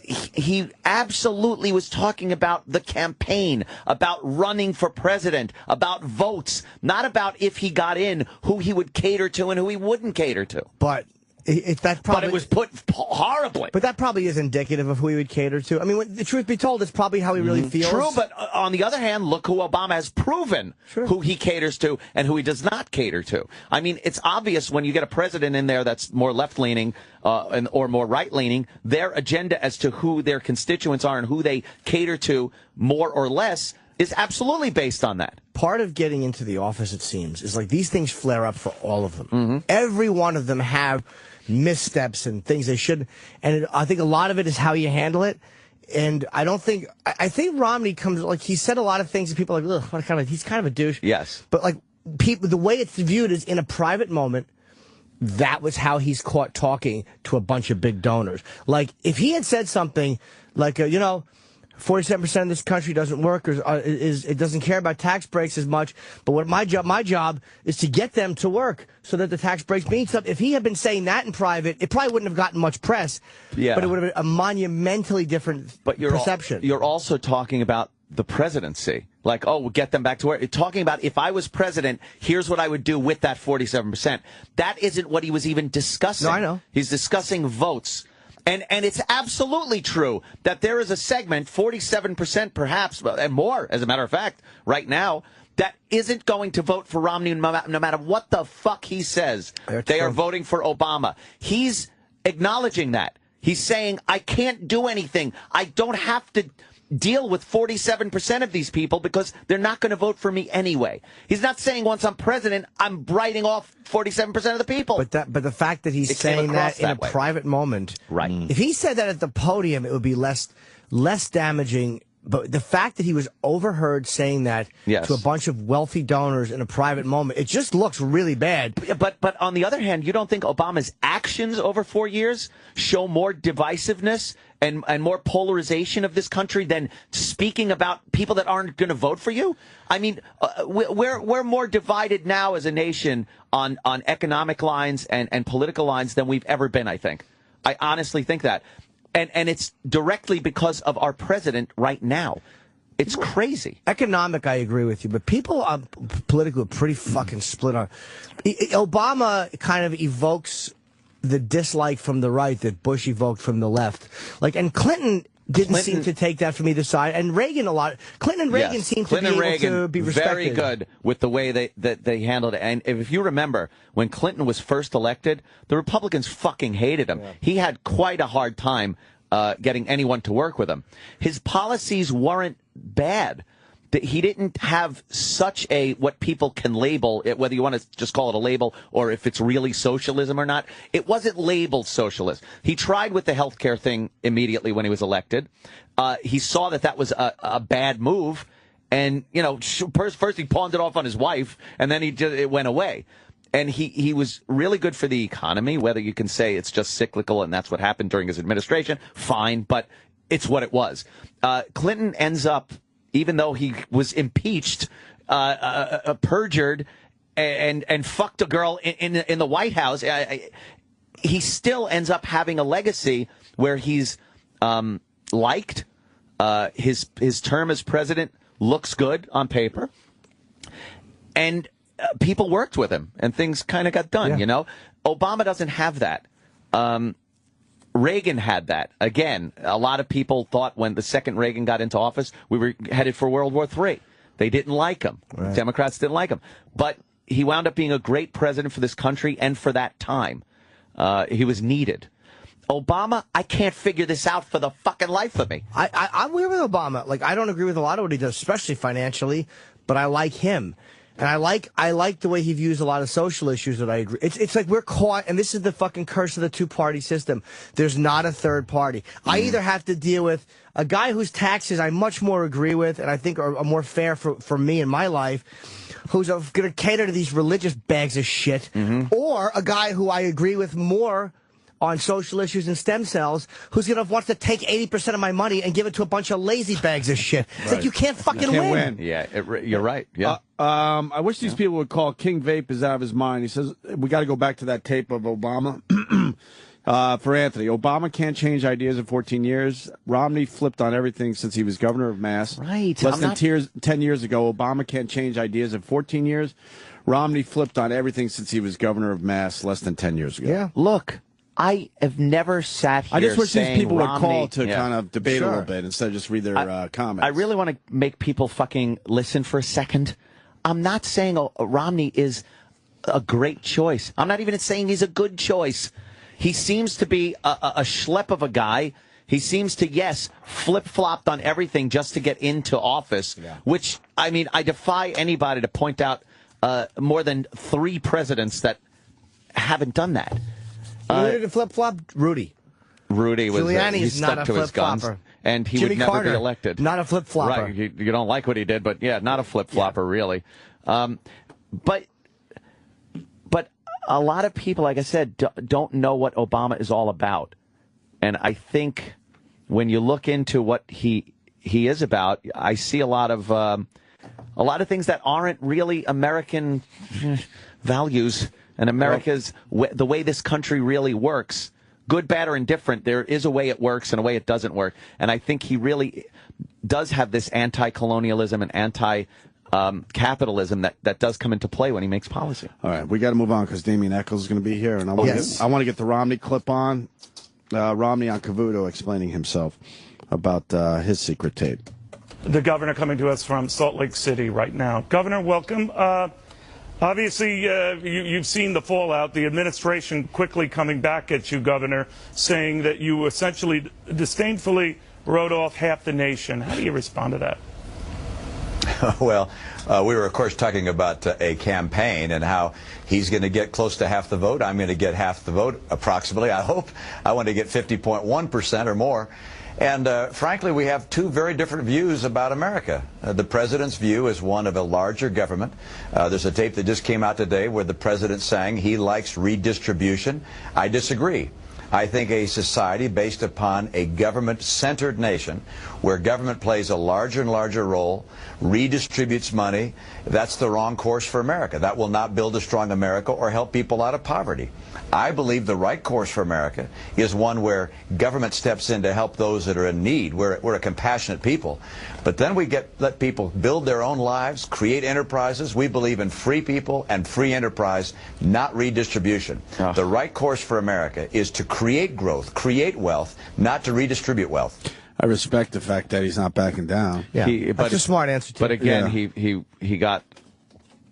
He absolutely was talking about the campaign, about running for president, about votes, not about if he got in, who he would cater to and who he wouldn't cater to. But But it was put horribly. But that probably is indicative of who he would cater to. I mean, the truth be told, it's probably how he really feels. True, but on the other hand, look who Obama has proven who he caters to and who he does not cater to. I mean, it's obvious when you get a president in there that's more left-leaning or more right-leaning, their agenda as to who their constituents are and who they cater to more or less is absolutely based on that. Part of getting into the office, it seems, is like these things flare up for all of them. Every one of them have missteps and things they shouldn't. And I think a lot of it is how you handle it. And I think Romney comes, like, he said a lot of things that people are like, ugh, he's kind of a douche. Yes. But, like, people, the way it's viewed is in a private moment, that was how he's caught talking to a bunch of big donors. Like, if he had said something like, 47% of this country doesn't work, or it doesn't care about tax breaks as much. But what my job is to get them to work so that the tax breaks mean something. If he had been saying that in private, it probably wouldn't have gotten much press. Yeah. But it would have been a monumentally different perception. You're also talking about the presidency. Like, we'll get them back to work. You're talking about, if I was president, here's what I would do with that 47%. That isn't what he was even discussing. No, I know. He's discussing votes. And it's absolutely true that there is a segment, 47% perhaps, and more, as a matter of fact, right now, that isn't going to vote for Romney no matter what the fuck he says. They are voting for Obama. He's acknowledging that. He's saying, I can't do anything. I don't have to deal with 47% of these people because they're not going to vote for me anyway. He's not saying once I'm president, I'm writing off 47% of the people. But the fact that he's saying that in a private moment, right? If he said that at the podium, it would be less damaging. But the fact that he was overheard saying that to a bunch of wealthy donors in a private moment, it just looks really bad. But on the other hand, you don't think Obama's actions over 4 years show more divisiveness and more polarization of this country than speaking about people that aren't going to vote for you? I mean, we're more divided now as a nation on economic lines and political lines than we've ever been, I think. I honestly think that. And it's directly because of our president right now. It's crazy. Economic, I agree with you, but people politically are pretty fucking split on. Obama kind of evokes the dislike from the right that Bush evoked from the left. And Clinton didn't seem to take that from either side, and Reagan a lot. Clinton and Reagan seemed to be able to be respected. Very good with the way they handled it. And if you remember, when Clinton was first elected, the Republicans fucking hated him. Yeah. He had quite a hard time getting anyone to work with him. His policies weren't bad. He didn't have such a, what people can label, whether you want to just call it a label or if it's really socialism or not, it wasn't labeled socialist. He tried with the healthcare thing immediately when he was elected. He saw that was a bad move. And, first he pawned it off on his wife, and then it went away. And he was really good for the economy, whether you can say it's just cyclical and that's what happened during his administration, fine, but it's what it was. Clinton ends up, even though he was impeached, perjured, and fucked a girl in the White House, he still ends up having a legacy where he's liked. His term as president looks good on paper, and people worked with him, and things kind of got done. Yeah. Obama doesn't have that. Reagan had that. Again, a lot of people thought when the second Reagan got into office, we were headed for World War III. They didn't like him. Right. Democrats didn't like him. But he wound up being a great president for this country and for that time. He was needed. Obama, I can't figure this out for the fucking life of me. I'm weird with Obama. I don't agree with a lot of what he does, especially financially, but I like him. And I like the way he views a lot of social issues that I agree. It's like we're caught, and this is the fucking curse of the two-party system. There's not a third party. I either have to deal with a guy whose taxes I much more agree with and I think are more fair for me in my life, who's going to cater to these religious bags of shit, or a guy who I agree with more on social issues and stem cells, who's going to want to take 80% of my money and give it to a bunch of lazy bags of shit. It's like you can't fucking win. Yeah, you're right. Yeah. I wish these people would call King Vape is out of his mind. He says, we got to go back to that tape of Obama. For Anthony, Obama can't change ideas in 14 years. Romney flipped on everything since he was governor of Mass. Right. Less than 10 years ago, Obama can't change ideas in 14 years. Romney flipped on everything since he was governor of Mass less than 10 years ago. Yeah. Look, I have never sat here. I just wish these people Romney, would call to kind of debate a little bit instead of just read their comments. I really want to make people fucking listen for a second. I'm not saying Romney is a great choice. I'm not even saying he's a good choice. He seems to be a schlep of a guy. He seems to, yes, flip-flopped on everything just to get into office, which, I mean, I defy anybody to point out more than 3 presidents that haven't done that. Who did flip-flop? Rudy. Rudy was Giuliani he is stuck not a to his guns, flip-flopper. and he Jimmy would never Carter, be elected. not a flip-flopper. Right, you don't like what he did, but yeah, not a flip-flopper, really. But a lot of people, like I said, don't know what Obama is all about. And I think when you look into what he is about, I see a lot of things that aren't really American values and America's the way this country really works. Good, bad, or indifferent, there is a way it works and a way it doesn't work. And I think he really does have this anti-colonialism and anti-capitalism that does come into play when he makes policy. All right, we got to move on because Damian Echols is going to be here, and I want to get the Romney clip on. Romney on Cavuto explaining himself about his secret tape. The governor coming to us from Salt Lake City right now. Governor, welcome. Obviously, you've seen the fallout. The administration quickly coming back at you, Governor, saying that you essentially disdainfully wrote off half the nation. How do you respond to that? Well, we were, of course, talking about a campaign and how he's going to get close to half the vote. I'm going to get half the vote, approximately, I hope. I want to get 50.1% or more. And frankly, we have 2 very different views about America. The president's view is one of a larger government. There's a tape that just came out today where the president's saying he likes redistribution. I disagree. I think a society based upon a government-centered nation where government plays a larger and larger role, redistributes money, that's the wrong course for America. That will not build a strong America or help people out of poverty. I believe the right course for America is one where government steps in to help those that are in need. We're a compassionate people. But then we let people build their own lives, create enterprises. We believe in free people and free enterprise, not redistribution. The right course for America is to create growth, create wealth, not to redistribute wealth. I respect the fact that he's not backing down. Yeah, that's a smart answer, too. But again, he got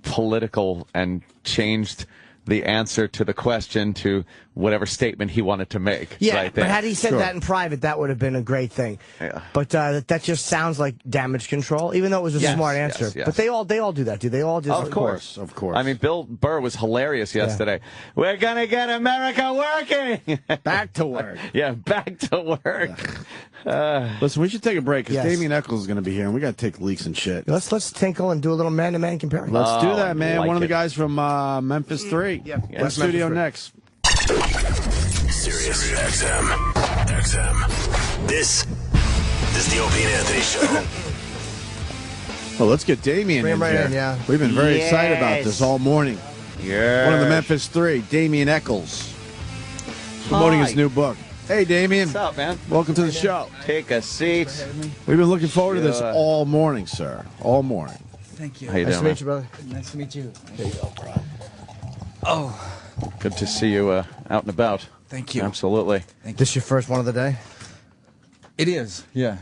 political and changed the answer to the question to whatever statement he wanted to make. Yeah, right there. but had he said that in private, that would have been a great thing. Yeah. But that just sounds like damage control, even though it was a smart answer. Yes. But they all do that, do they? All just Of course. I mean, Bill Burr was hilarious yesterday. We're gonna get America working. Back to work. Yeah, back to work. Listen, we should take a break because Damian Echols is going to be here, and we got to take leaks and shit. Let's tinkle and do a little man-to-man comparison. Let's do that, man. One of the guys from Memphis 3. In the studio next. Sirius XM. This is the Opie and Anthony Show. Well, let's get Damien in here. We've been very excited about this all morning. Yeah. One of the Memphis 3, Damian Echols, promoting his new book. Hey, Damien. What's up, man? Welcome to the show. Take a seat. We've been looking forward to this all morning, sir. All morning. Thank you. How you doing, Nice to meet you, brother. Nice to meet you. There you go, bro. Oh. Good to see you out and about. Thank you. Absolutely. This your first one of the day? It is, yeah.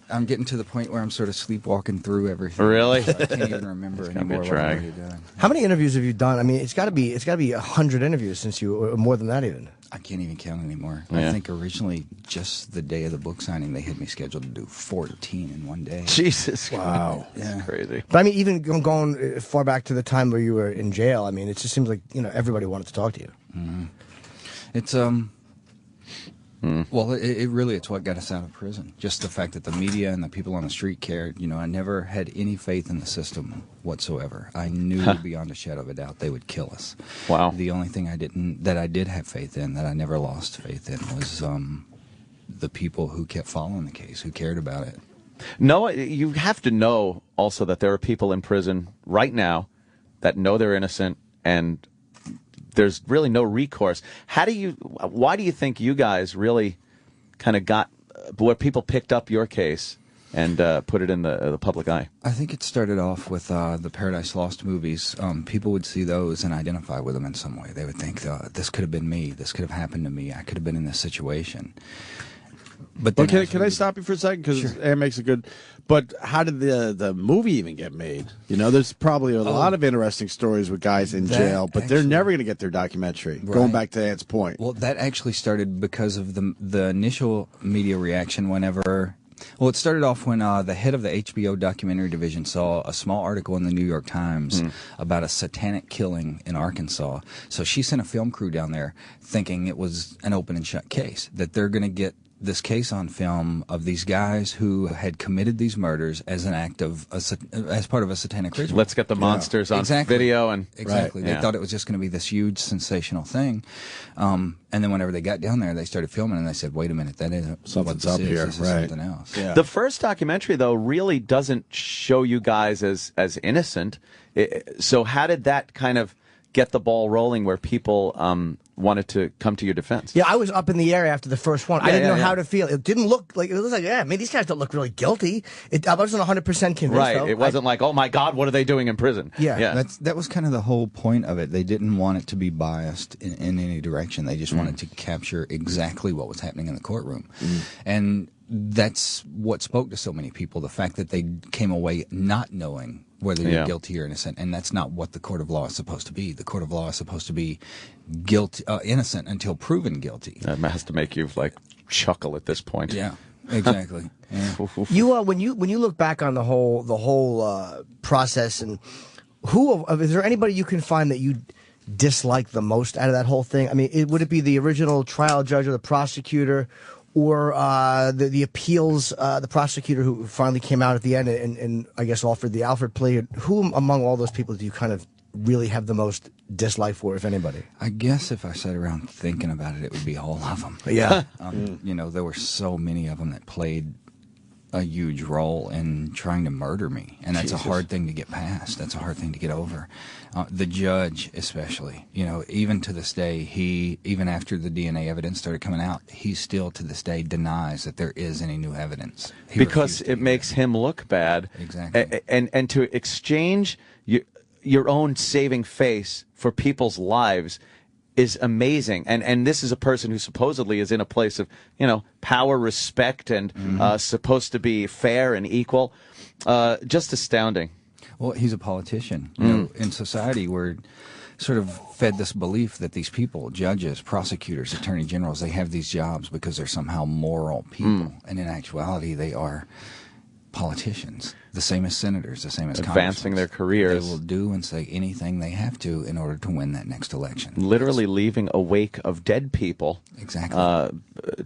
I'm getting to the point where I'm sort of sleepwalking through everything. Really? So I can't even remember anymore what I'm already doing. How many interviews have you done? I mean, it's got to be 100 interviews since you, or more than that even. I can't even count anymore. Yeah. I think originally, just the day of the book signing, they had me scheduled to do 14 in one day. Jesus. Wow. That's crazy. But I mean, even going far back to the time where you were in jail, I mean, it just seems like, everybody wanted to talk to you. Mm-hmm. It's, well, it's what got us out of prison. Just the fact that the media and the people on the street cared. I never had any faith in the system whatsoever. I knew beyond a shadow of a doubt they would kill us. Wow. The only thing that I did have faith in, that I never lost faith in, was the people who kept following the case, who cared about it. No, you have to know also that there are people in prison right now that know they're innocent and there's really no recourse. Why do you think you guys really kind of got, where people picked up your case and put it in the public eye. I think it started off with the Paradise Lost movies. People would see those and identify with them in some way. They would think, this could have been me. This could have happened to me. I could have been in this situation. But then can I stop you for a second? Because Aaron makes a good. But how did the movie even get made? You know, there's probably a lot of interesting stories with guys in jail, but they're never going to get their documentary. Right. Going back to Ant's point. Well, that actually started because of the initial media reaction whenever. Well, it started off when the head of the HBO documentary division saw a small article in the New York Times about a satanic killing in Arkansas. So she sent a film crew down there thinking it was an open and shut case, that they're going to get this case on film of these guys who had committed these murders as an act of as part of a satanic ritual. Let's get the monsters on video and exactly. They thought it was just going to be this huge sensational thing, and then whenever they got down there, they started filming and they said, "Wait a minute, that isn't something's what up this here, is. This is something else." Yeah. The first documentary, though, really doesn't show you guys as innocent. So how did that kind of get the ball rolling where people wanted to come to your defense? Yeah, I was up in the air after the first one. I didn't know how to feel. It didn't look like, it was like, yeah, these guys don't look really guilty. I wasn't 100% convinced, right. though. It wasn't like, oh my God, what are they doing in prison? Yeah. That was kind of the whole point of it. They didn't want it to be biased in any direction. They just wanted to capture exactly what was happening in the courtroom. And that's what spoke to so many people, the fact that they came away not knowing whether you're guilty or innocent, and that's not what the court of law is supposed to be. The court of law is supposed to be innocent until proven guilty. That has to make you like chuckle at this point. Yeah, exactly. You when you look back on the whole process, and is there anybody you can find that you dislike the most out of that whole thing? I mean, would it be the original trial judge or the prosecutor? Or the appeals, the prosecutor who finally came out at the end and I guess offered the Alfred plea. Who among all those people do you kind of really have the most dislike for, if anybody? I guess if I sat around thinking about it, it would be all of them. Yeah. You know, there were so many of them that played a huge role in trying to murder me, and that's a hard thing to get past. That's a hard thing to get over. The judge, especially, you know, even to this day, even after the DNA evidence started coming out, he still to this day denies that there is any new evidence. Because it makes him look bad. Exactly. And to exchange your own saving face for people's lives is amazing. And this is a person who supposedly is in a place of, you know, power, respect, and supposed to be fair and equal. Just astounding. Well, he's a politician. You know, in society, we're sort of fed this belief that these people, judges, prosecutors, attorney generals, they have these jobs because they're somehow moral people. And in actuality, they are politicians, the same as senators, the same as advancing their careers. They will do and say anything they have to in order to win that next election. Literally leaving a wake of dead people. Exactly.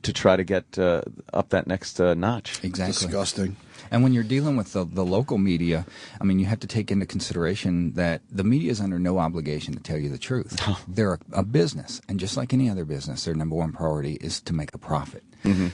To try to get up that next notch. Exactly. Disgusting. And when you're dealing with the local media, I mean, you have to take into consideration that the media is under no obligation to tell you the truth. They're a business, and just like any other business, their number one priority is to make a profit.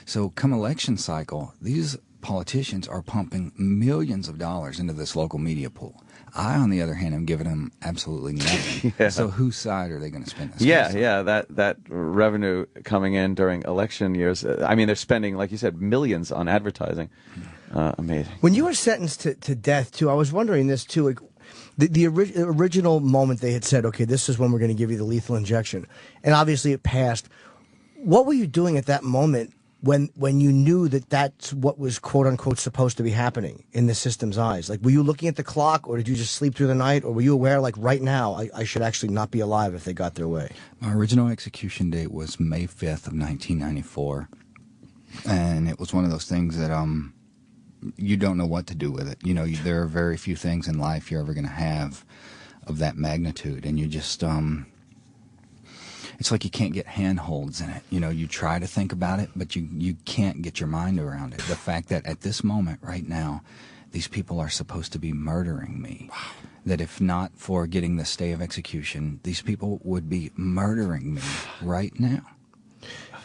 So come election cycle, these politicians are pumping millions of dollars into this local media pool. I, on the other hand, am giving them absolutely nothing. So whose side are they going to spend this case on? That revenue coming in during election years, I mean, they're spending, like you said, millions on advertising. Amazing. When you were sentenced to death, too, I was wondering this, too. Like, the original moment they had said, okay, this is when we're going to give you the lethal injection, and obviously it passed. What were you doing at that moment when you knew that that's what was quote-unquote supposed to be happening in the system's eyes? Like, were you looking at the clock, or did you just sleep through the night, or were you aware, like, right now, I should actually not be alive if they got their way? My original execution date was May 5th of 1994, and it was one of those things that you don't know what to do with it. You know, there are very few things in life you're ever going to have of that magnitude, and you just it's like you can't get handholds in it. You know, you try to think about it, but you can't get your mind around it. The fact that at this moment, right now, these people are supposed to be murdering me. That if not for getting the stay of execution, these people would be murdering me right now.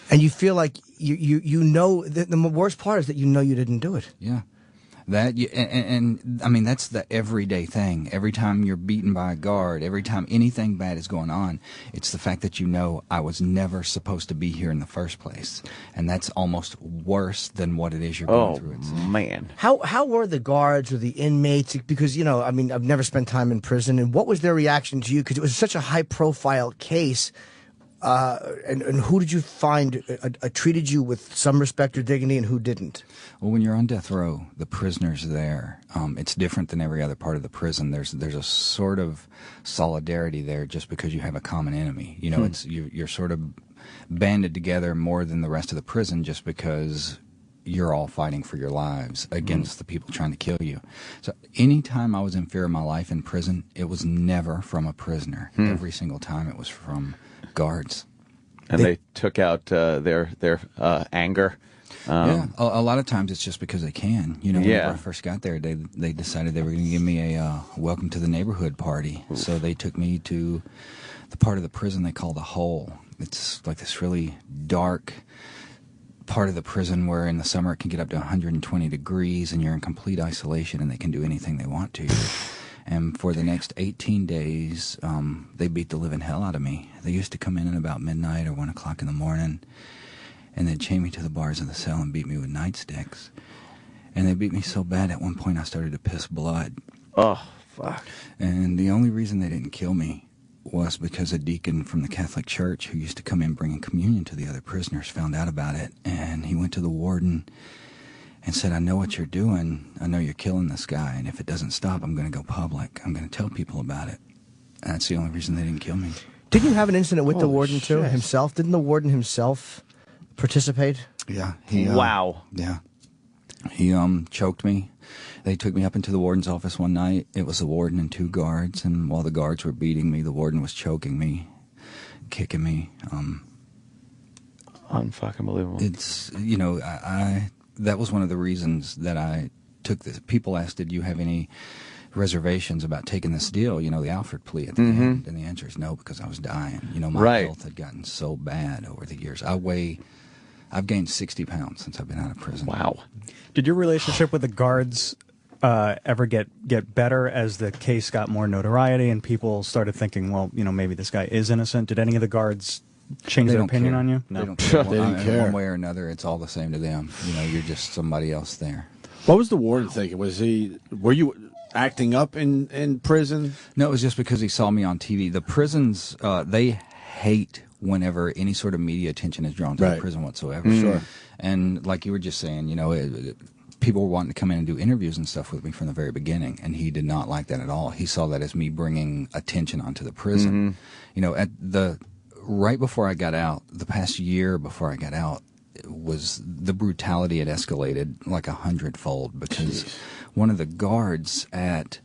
And you feel like you know, the worst part is that you know you didn't do it. Yeah. And I mean, that's the everyday thing. Every time you're beaten by a guard, every time anything bad is going on, it's the fact that I was never supposed to be here in the first place. And that's almost worse than what it is you're going through. Oh, man. How were the guards or the inmates? Because, I mean, I've never spent time in prison. And what was their reaction to you? Because it was such a high-profile case. And who did you find treated you with some respect or dignity, and who didn't? Well, when you're on death row, the prisoners there, it's different than every other part of the prison. There's a sort of solidarity there just because you have a common enemy. You're sort of banded together more than the rest of the prison just because you're all fighting for your lives against the people trying to kill you. So anytime I was in fear of my life in prison, it was never from a prisoner. Every single time it was from guards. And they took out their anger. Yeah, a lot of times it's just because they can. Whenever I first got there, they decided they were going to give me a welcome to the neighborhood party. Oof. So they took me to the part of the prison they call the hole. It's like this really dark part of the prison where in the summer it can get up to 120 degrees and you're in complete isolation and they can do anything they want to you. And for the next 18 days, they beat the living hell out of me. They used to come in at about midnight or 1 o'clock in the morning, and they'd chain me to the bars of the cell and beat me with nightsticks. And they beat me so bad at one point I started to piss blood. Oh, fuck. And the only reason they didn't kill me was because a deacon from the Catholic Church who used to come in bringing communion to the other prisoners found out about it, and he went to the warden and said, I know what you're doing. I know you're killing this guy, and if it doesn't stop, I'm going to go public. I'm going to tell people about it. And that's the only reason they didn't kill me. Didn't you have an incident with the warden, too, himself? Didn't the warden himself participate? Yeah. Wow. Yeah. He choked me. They took me up into the warden's office one night. It was the warden and 2 guards, and while the guards were beating me, the warden was choking me, kicking me. Unfucking believable. It's, that was one of the reasons that I took this. People asked, did you have any reservations about taking this deal, the Alfred plea at the end? And the answer is no, because I was dying. My health had gotten so bad over the years. I've gained 60 pounds since I've been out of prison. Wow. Did your relationship with the guards ever get better as the case got more notoriety and people started thinking, well, maybe this guy is innocent? Did any of the guards change their opinion on you? No. They don't care. They didn't care. One way or another, it's all the same to them. You're just somebody else there. What was the warden thinking? Were you acting up in prison? No, it was just because he saw me on TV. The prisons, they hate whenever any sort of media attention is drawn to the prison whatsoever. Sure. And like you were just saying, people were wanting to come in and do interviews and stuff with me from the very beginning, and he did not like that at all. He saw that as me bringing attention onto the prison. Right before I got out, the past year before I got out, was the brutality had escalated like 100-fold because one of the guards at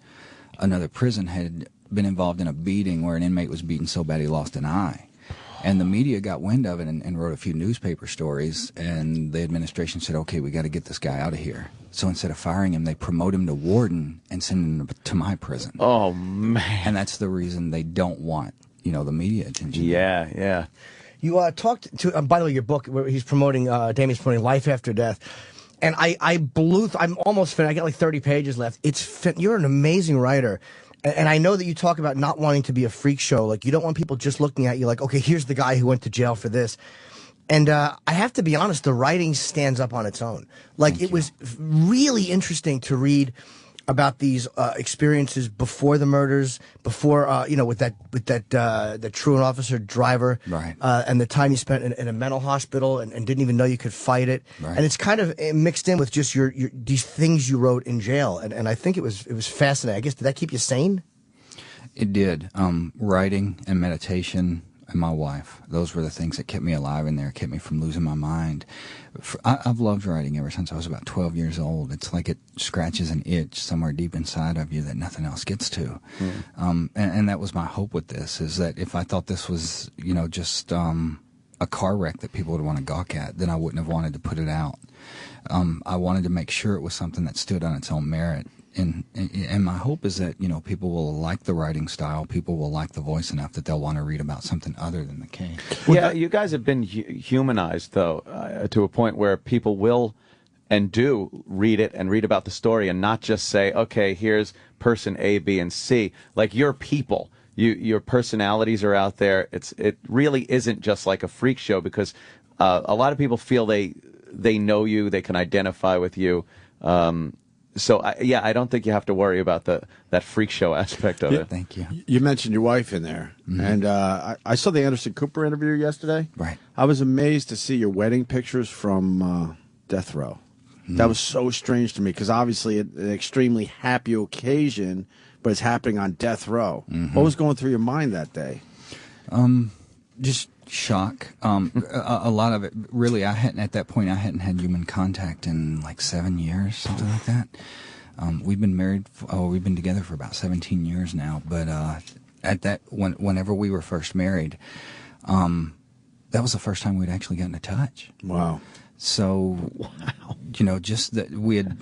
another prison had been involved in a beating where an inmate was beaten so bad he lost an eye. And the media got wind of it and wrote a few newspaper stories, and the administration said, okay, we got to get this guy out of here. So instead of firing him, they promote him to warden and send him to my prison. Oh, man. And that's the reason they don't want the media attention. Yeah. You talked to, by the way, your book, where he's promoting, Damien's promoting Life After Death. And I'm almost finished. I got like 30 pages left. You're an amazing writer. And I know that you talk about not wanting to be a freak show. Like, you don't want people just looking at you like, okay, here's the guy who went to jail for this. And I have to be honest, the writing stands up on its own. Like, it was really interesting to read about these experiences before the murders, before with that truant officer driver, right? And the time you spent in a mental hospital and didn't even know you could fight it, right. And it's kind of mixed in with just your these things you wrote in jail, and I think it was fascinating. I guess, did that keep you sane? It did. Writing and meditation and my wife, those were the things that kept me alive in there, kept me from losing my mind. I've loved writing ever since I was about 12 years old. It's like it scratches an itch somewhere deep inside of you that nothing else gets to. And that was my hope with this, is that if I thought this was, just a car wreck that people would want to gawk at, then I wouldn't have wanted to put it out. I wanted to make sure it was something that stood on its own merit. And my hope is that, people will like the writing style, people will like the voice enough that they'll want to read about something other than the case. Yeah, you guys have been humanized, though, to a point where people will do read it and read about the story and not just say, okay, here's person A, B, and C. Like, you're people. Your personalities are out there. It really isn't just like a freak show, because a lot of people feel they know you, they can identify with you. So I don't think you have to worry about that freak show aspect of it. Thank you. You mentioned your wife in there, and I saw the Anderson Cooper interview yesterday. Right. I was amazed to see your wedding pictures from death row. That was so strange to me, because obviously an extremely happy occasion, but it's happening on death row. What was going through your mind that day? Just shock. A lot of it, really, at that point, I hadn't had human contact in like 7 years, something like that. We've been married, we've been together for about 17 years now, but whenever we were first married, that was the first time we'd actually gotten a touch. Wow. So, just that we had,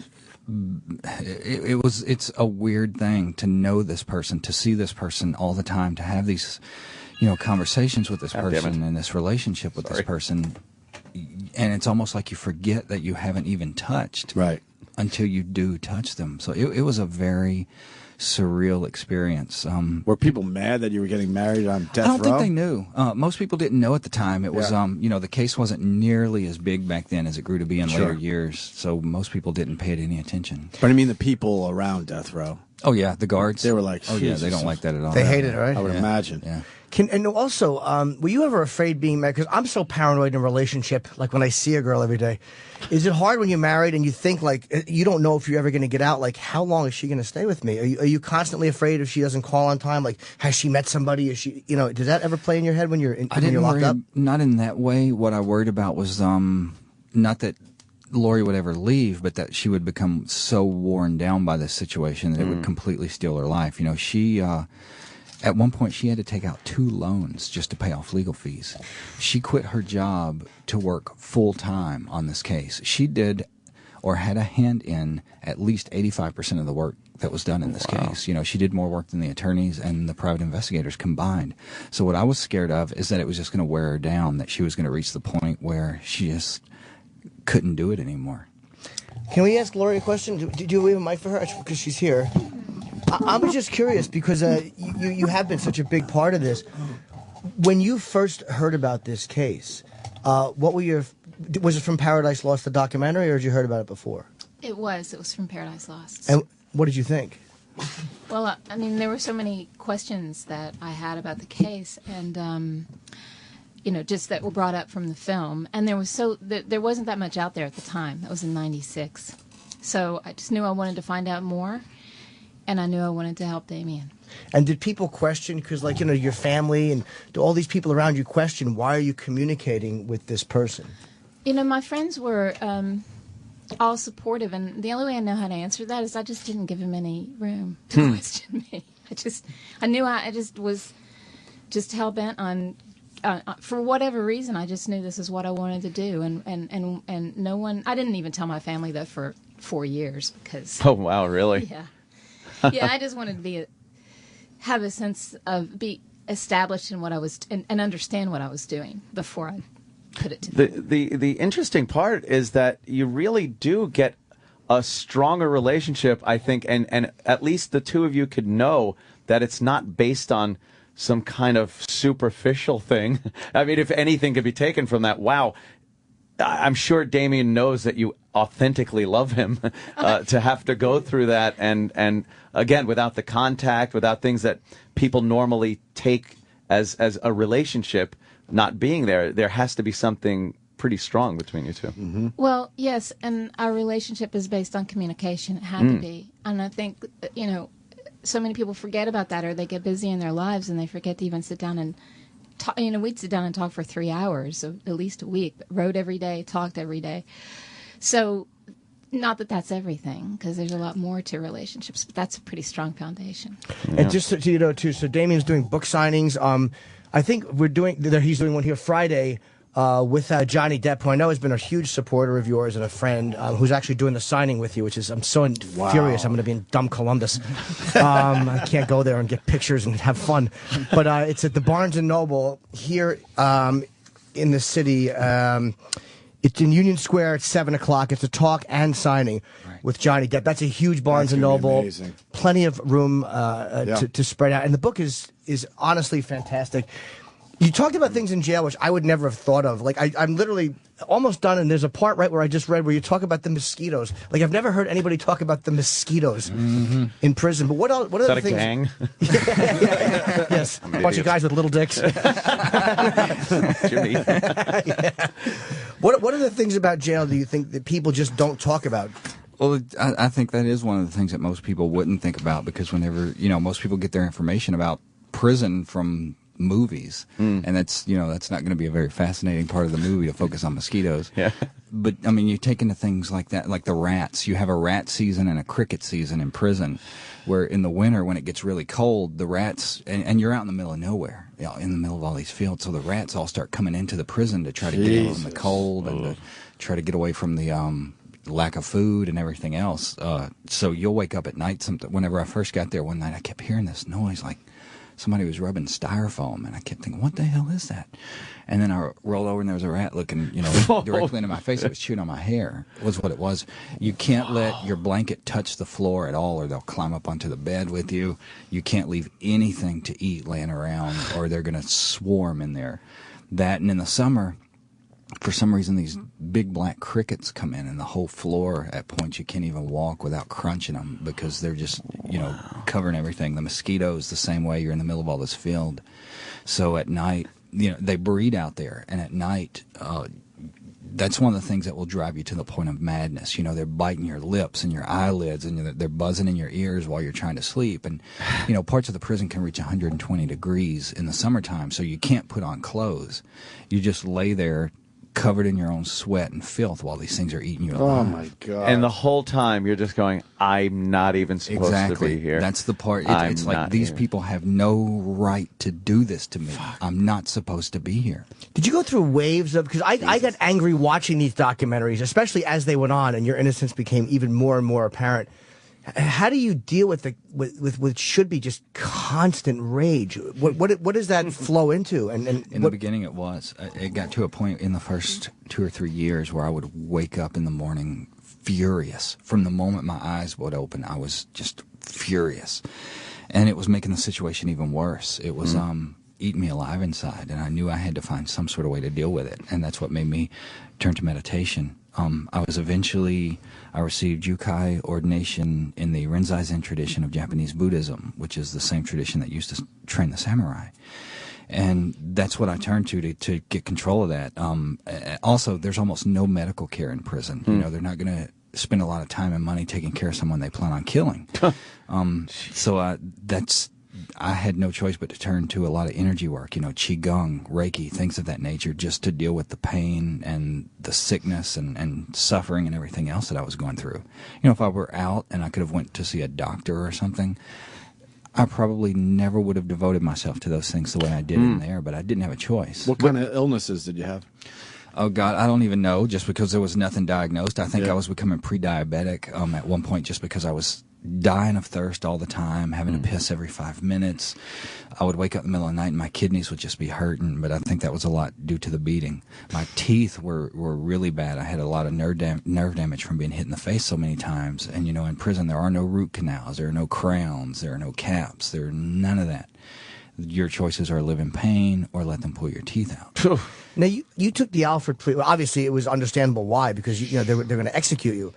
it's a weird thing to know this person, to see this person all the time, to have these, conversations with this person and this relationship with this person. And it's almost like you forget that you haven't even touched until you do touch them. So it was a very surreal experience. Were people mad that you were getting married on death row? I don't think they knew. Most people didn't know at the time. It was, the case wasn't nearly as big back then as it grew to be in later years. So most people didn't pay it any attention. But I mean the people around death row. Oh, yeah, the guards. They were like, oh, yeah, they don't like that at all. They hate it, right? I would imagine. Yeah. And also, were you ever afraid being married? Because I'm so paranoid in a relationship, like when I see a girl every day. Is it hard when you're married and you think, like, you don't know if you're ever going to get out? Like, how long is she going to stay with me? Are you constantly afraid if she doesn't call on time? Like, has she met somebody? Is she, does that ever play in your head when you're locked up? Not in that way. What I worried about was not that Lorri would ever leave, but that she would become so worn down by this situation that it would completely steal her life. She... At one point, she had to take out 2 loans just to pay off legal fees. She quit her job to work full-time on this case. She did, or had a hand in, at least 85% of the work that was done in this case. She did more work than the attorneys and the private investigators combined. So what I was scared of is that it was just going to wear her down, that she was going to reach the point where she just couldn't do it anymore. Can we ask Lorri a question? Do we have a mic for her? Because she's here. I was just curious because you have been such a big part of this. When you first heard about this case, what were was it from Paradise Lost, the documentary, or had you heard about it before? It was from Paradise Lost. And what did you think? Well, there were so many questions that I had about the case, and just that were brought up from the film, and there wasn't that much out there at the time. That was in '96, so I just knew I wanted to find out more. And I knew I wanted to help Damien. And did people question, because your family and all these people around you question, why are you communicating with this person? My friends were all supportive, and the only way I know how to answer that is I just didn't give him any room to question me. I knew I was just hell-bent on, for whatever reason, I just knew this is what I wanted to do. And no one, I didn't even tell my family that for 4 years because... Oh, wow, really? Yeah. Yeah, I just wanted to have a sense of be established in what I was and understand what I was doing before I put it to them. The interesting part is that you really do get a stronger relationship, I think, and at least the two of you could know that it's not based on some kind of superficial thing. I mean, if anything could be taken from that, wow. I'm sure Damien knows that you authentically love him to have to go through that. And again, without the contact, without things that people normally take as a relationship not being there, there has to be something pretty strong between you two. Mm-hmm. Well, yes, and our relationship is based on communication. It had to be. And I think, so many people forget about that, or they get busy in their lives and they forget to even sit down and we'd sit down and talk for 3 hours, at least a week, but wrote every day, talked every day. So, not that that's everything, because there's a lot more to relationships, but that's a pretty strong foundation. Yeah. And just so you know, too, so Damien's doing book signings. I think he's doing one here Friday with Johnny Depp, who I know has been a huge supporter of yours and a friend, who's actually doing the signing with you, which is, I'm so furious. I'm going to be in dumb Columbus. I can't go there and get pictures and have fun. But it's at the Barnes & Noble here in the city. It's in Union Square at 7 o'clock. It's a talk and signing with Johnny Depp. That's a huge Barnes & Noble. Plenty of room to spread out. And the book is honestly fantastic. You talked about things in jail which I would never have thought of. Like, I'm literally almost done, and there's a part right where I just read where you talk about the mosquitoes. Like, I've never heard anybody talk about the mosquitoes in prison. But what else? What Is are that the a things? gang? Yes, a bunch of guys with little dicks. Jimmy. What are the things about jail do you think that people just don't talk about? Well, I think that is one of the things that most people wouldn't think about, because whenever, most people get their information about prison from movies, and that's not going to be a very fascinating part of the movie to focus on mosquitoes. Yeah. But I mean, you take into things like that, like the rats. You have a rat season and a cricket season in prison, where in the winter when it gets really cold, the rats, and you're out in the middle of nowhere, in the middle of all these fields, so the rats all start coming into the prison to try to get away from the cold and to try to get away from the lack of food and everything else. So you'll wake up at night. Whenever I first got there one night, I kept hearing this noise like somebody was rubbing styrofoam, and I kept thinking, what the hell is that? And then I rolled over, and there was a rat looking, directly into my face. It was chewing on my hair, was what it was. You can't let your blanket touch the floor at all, or they'll climb up onto the bed with you. You can't leave anything to eat laying around, or they're going to swarm in there. That, and in the summer, for some reason, these big black crickets come in, and the whole floor at points you can't even walk without crunching them, because they're just, covering everything. The mosquitoes, the same way. You're in the middle of all this field. So at night, they breed out there, and at night, that's one of the things that will drive you to the point of madness. They're biting your lips and your eyelids, and they're buzzing in your ears while you're trying to sleep. And, parts of the prison can reach 120 degrees in the summertime, so you can't put on clothes. You just lay there covered in your own sweat and filth while these things are eating you alive. Oh, my God. And the whole time you're just going, I'm not even supposed to be here. That's the part. It's like these people have no right to do this to me. I'm not supposed to be here. Did you go through waves of, because I got angry watching these documentaries, especially as they went on and your innocence became even more and more apparent. How do you deal with what should be just constant rage? What does that flow into? And in the beginning, it got to a point in the first 2 or 3 years where I would wake up in the morning furious. From the moment my eyes would open, I was just furious, and it was making the situation even worse. It was eating me alive inside, and I knew I had to find some sort of way to deal with it, and that's what made me turn to meditation. I received Jukai ordination in the Rinzai Zen tradition of Japanese Buddhism, which is the same tradition that used to train the samurai. And that's what I turned to get control of that. Also, there's almost no medical care in prison. They're not going to spend a lot of time and money taking care of someone they plan on killing. I had no choice but to turn to a lot of energy work, Qigong, Reiki, things of that nature, just to deal with the pain and the sickness and suffering and everything else that I was going through. If I were out and I could have went to see a doctor or something, I probably never would have devoted myself to those things the way I did in there, but I didn't have a choice. What kind of illnesses did you have? Oh, God, I don't even know, just because there was nothing diagnosed. I think I was becoming pre-diabetic at one point, just because I was dying of thirst all the time, having to piss every 5 minutes. I would wake up in the middle of the night and my kidneys would just be hurting, but I think that was a lot due to the beating. My teeth were really bad. I had a lot of nerve damage from being hit in the face so many times. And, in prison there are no root canals, there are no crowns, there are no caps, there are none of that. Your choices are live in pain or let them pull your teeth out. Now, you took the Alford plea. Well, obviously, it was understandable why, because they're going to execute you.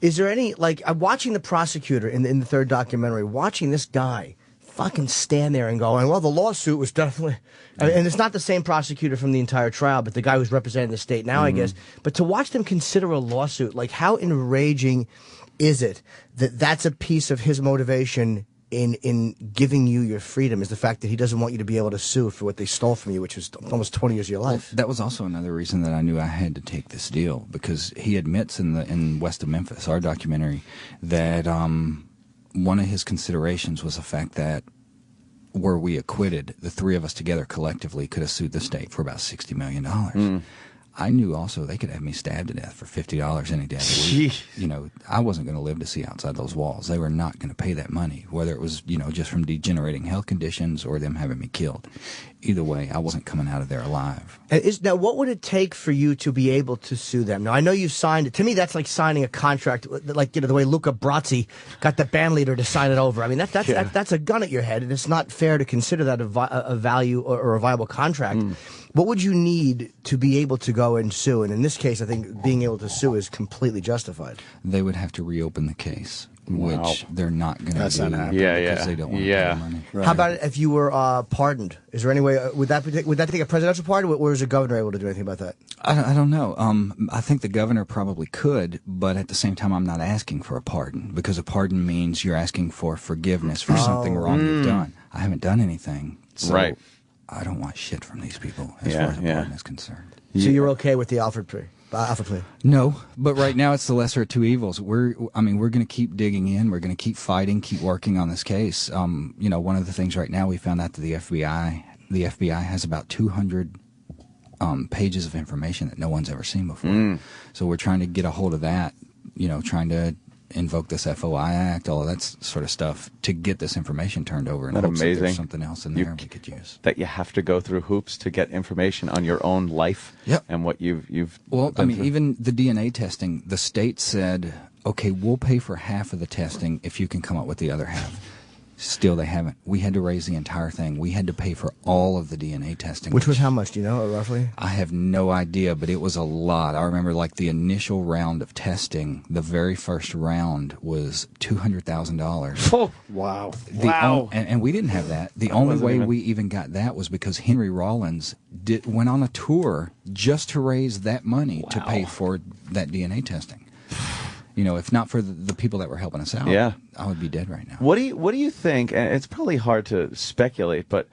Is there any, I'm watching the prosecutor in the third documentary, watching this guy fucking stand there and going, well, the lawsuit was definitely, and it's not the same prosecutor from the entire trial, but the guy who's representing the state now, I guess. But to watch them consider a lawsuit, how enraging is it that that's a piece of his motivation in giving you your freedom, is the fact that he doesn't want you to be able to sue for what they stole from you, which was almost 20 years of your life. Well, that was also another reason that I knew I had to take this deal, because he admits in West of Memphis, our documentary, that one of his considerations was the fact that were we acquitted, the three of us together collectively could have sued the state for about $60 million. I knew also they could have me stabbed to death for $50 any day of the week. You know, I wasn't going to live to see outside those walls. They were not going to pay that money, whether it was, you know, just from degenerating health conditions or them having me killed. Either way, I wasn't coming out of there alive. Now, what would it take for you to be able to sue them? Now, I know you've signed it. To me, that's like signing a contract, like, you know, the way Luca Brasi got the band leader to sign it over. I mean, that's a gun at your head, and it's not fair to consider that a value or a viable contract. What would you need to be able to go and sue? And in this case, I think being able to sue is completely justified. They would have to reopen the case, which they're not going to do. Because they don't want to pay the money. Right. How about if you were pardoned? Is there any way, would that take a presidential pardon, or is the governor able to do anything about that? I don't know. I think the governor probably could, but at the same time, I'm not asking for a pardon, because a pardon means you're asking for forgiveness for something wrong you've done. I haven't done anything. So I don't want shit from these people as far as a pardon is concerned. So you're okay with the Alfred plea? No, but right now it's the lesser of two evils. We're going to keep digging in. We're going to keep fighting, keep working on this case. You know, one of the things right now, we found out that the FBI has about 200 pages of information that no one's ever seen before. So we're trying to get a hold of that, you know, trying to invoke this FOI Act, all of that sort of stuff, to get this information turned over. And hopes that there's something else in there we could use. That you have to go through hoops to get information on your own life and what you've Well, I mean, even the DNA testing, the state said, okay, we'll pay for half of the testing if you can come up with the other half. Still, they haven't. We had to raise the entire thing. We had to pay for all of the DNA testing. Which was how much, do you know, roughly? I have no idea, but it was a lot. I remember, like, the initial round of testing, the very first round was $200,000. Oh, wow. And we didn't have that. The only way we even got that was because Henry Rollins went on a tour just to raise that money to pay for that DNA testing. You know, if not for the people that were helping us out, I would be dead right now. What do you think? And it's probably hard to speculate, but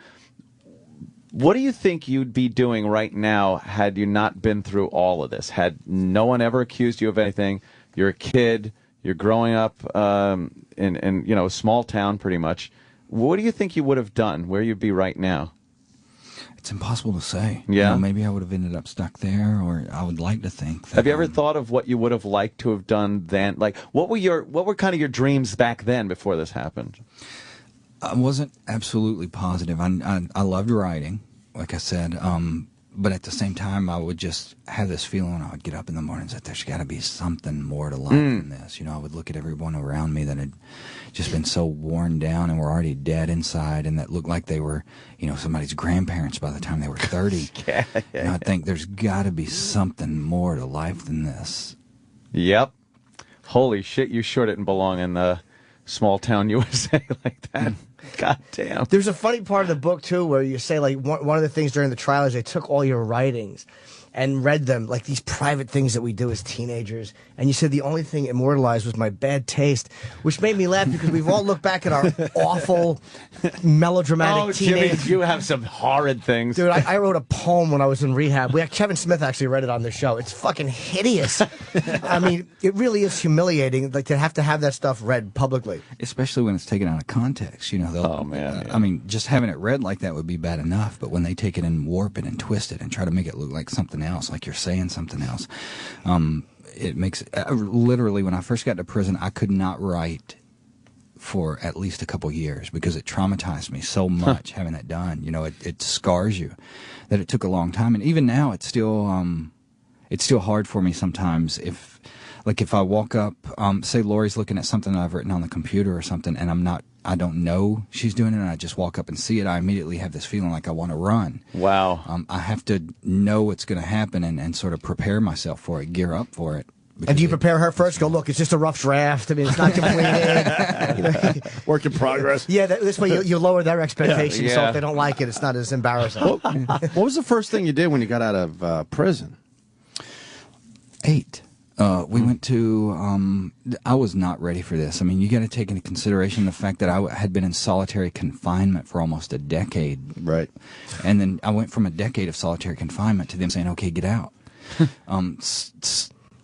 what do you think you'd be doing right now had you not been through all of this? Had no one ever accused you of anything? You're a kid. You're growing up in you know, a small town, pretty much. What do you think you would have done? Where you'd be right now? It's impossible to say. Yeah. You know, maybe I would have ended up stuck there, or I would like to think that. Have you ever thought of what you would have liked to have done then? Like, what were kind of your dreams back then before this happened? I wasn't absolutely positive. I loved writing, like I said, but at the same time, I would just have this feeling when I would get up in the mornings that there's got to be something more to life than this. You know, I would look at everyone around me that had just been so worn down and were already dead inside, and that looked like they were, you know, somebody's grandparents by the time they were 30. And I think there's got to be something more to life than this. Yep. Holy shit, you sure didn't belong in the small town USA like that. God damn. There's a funny part of the book, too, where you say, like, one of the things during the trial is they took all your writings and read them, like these private things that we do as teenagers. And you said the only thing immortalized was my bad taste, which made me laugh because we've all looked back at our awful, melodramatic teenage... Jimmy, you have some horrid things. Dude, I wrote a poem when I was in rehab. Kevin Smith actually read it on the show. It's fucking hideous. I mean, it really is humiliating, like, to have that stuff read publicly. Especially when it's taken out of context, you know. Oh, man. I mean, just having it read like that would be bad enough, but when they take it and warp it and twist it and try to make it look like something else, like you're saying something else, it makes literally, when I first got to prison, I could not write for at least a couple years because it traumatized me so much having that done. You know, it scars you, that it took a long time. And even now, it's still hard for me sometimes if I walk up, say Lori's looking at something I've written on the computer or something, and I don't know she's doing it, and I just walk up and see it, I immediately have this feeling like I want to run. Wow. I have to know what's going to happen and sort of prepare myself for it, gear up for it. And do you prepare her first? Go, look, it's just a rough draft. I mean, it's not completed. Work in progress. Yeah, this way you lower their expectations, so if they don't like it, it's not as embarrassing. What was the first thing you did when you got out of prison? Ate. We went to, I was not ready for this. I mean, you got to take into consideration the fact that I had been in solitary confinement for almost a decade. Right. And then I went from a decade of solitary confinement to them saying, okay, get out.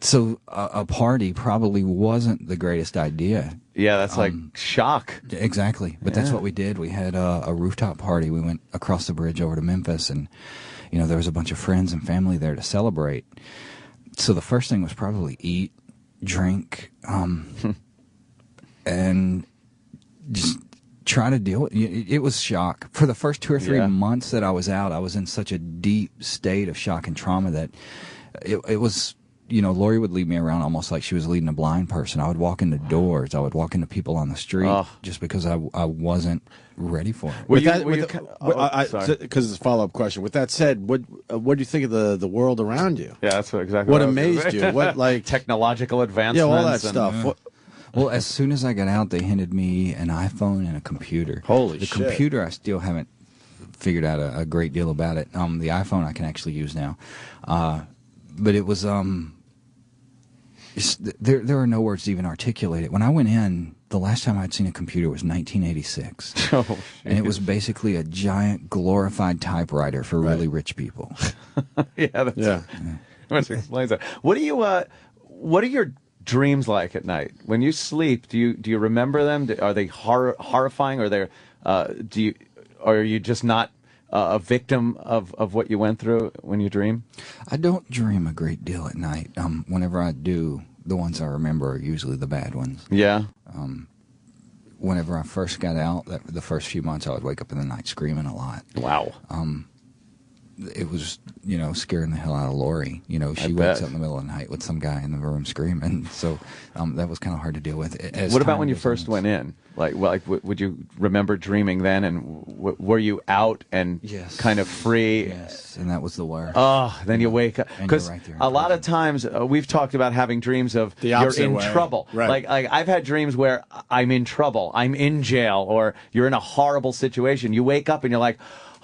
So a party probably wasn't the greatest idea. Yeah, that's like shock. Exactly. But that's what we did. We had a rooftop party. We went across the bridge over to Memphis, and there was a bunch of friends and family there to celebrate. So the first thing was probably eat, drink, and just try to deal with it. It was shock. For the first 2 or 3 months that I was out, I was in such a deep state of shock and trauma that it was, Lorri would lead me around almost like she was leading a blind person. I would walk into doors. I would walk into people on the street just because I wasn't ready for it. Because it's a follow-up question. With that said, what do you think of the world around you? Yeah, that's exactly what amazed you. What technological advancements? Yeah, all that stuff. Well, as soon as I got out, they handed me an iPhone and a computer. Holy shit. The computer, I still haven't figured out a great deal about it. The iPhone I can actually use now. But it was, there are no words to even articulate it. When I went in, the last time I'd seen a computer was 1986. Oh, and it was basically a giant glorified typewriter for really rich people. Which explains that. What are your dreams like at night? When you sleep, do you remember them? Are they horrifying? Or are you just not a victim of what you went through when you dream? I don't dream a great deal at night. Whenever I do, the ones I remember are usually the bad ones. Yeah. Whenever I first got out, the first few months, I would wake up in the night screaming a lot. Wow. It was, scaring the hell out of Lorri. She wakes up in the middle of the night with some guy in the room screaming. So that was kind of hard to deal with. What about when you first went in? Would you remember dreaming then? And were you out and kind of free? Yes, and that was the worst. Oh, then you wake up. Because right a lot of times we've talked about having dreams of you're in trouble. Right. Like I've had dreams where I'm in trouble, I'm in jail, or you're in a horrible situation. You wake up and you're like,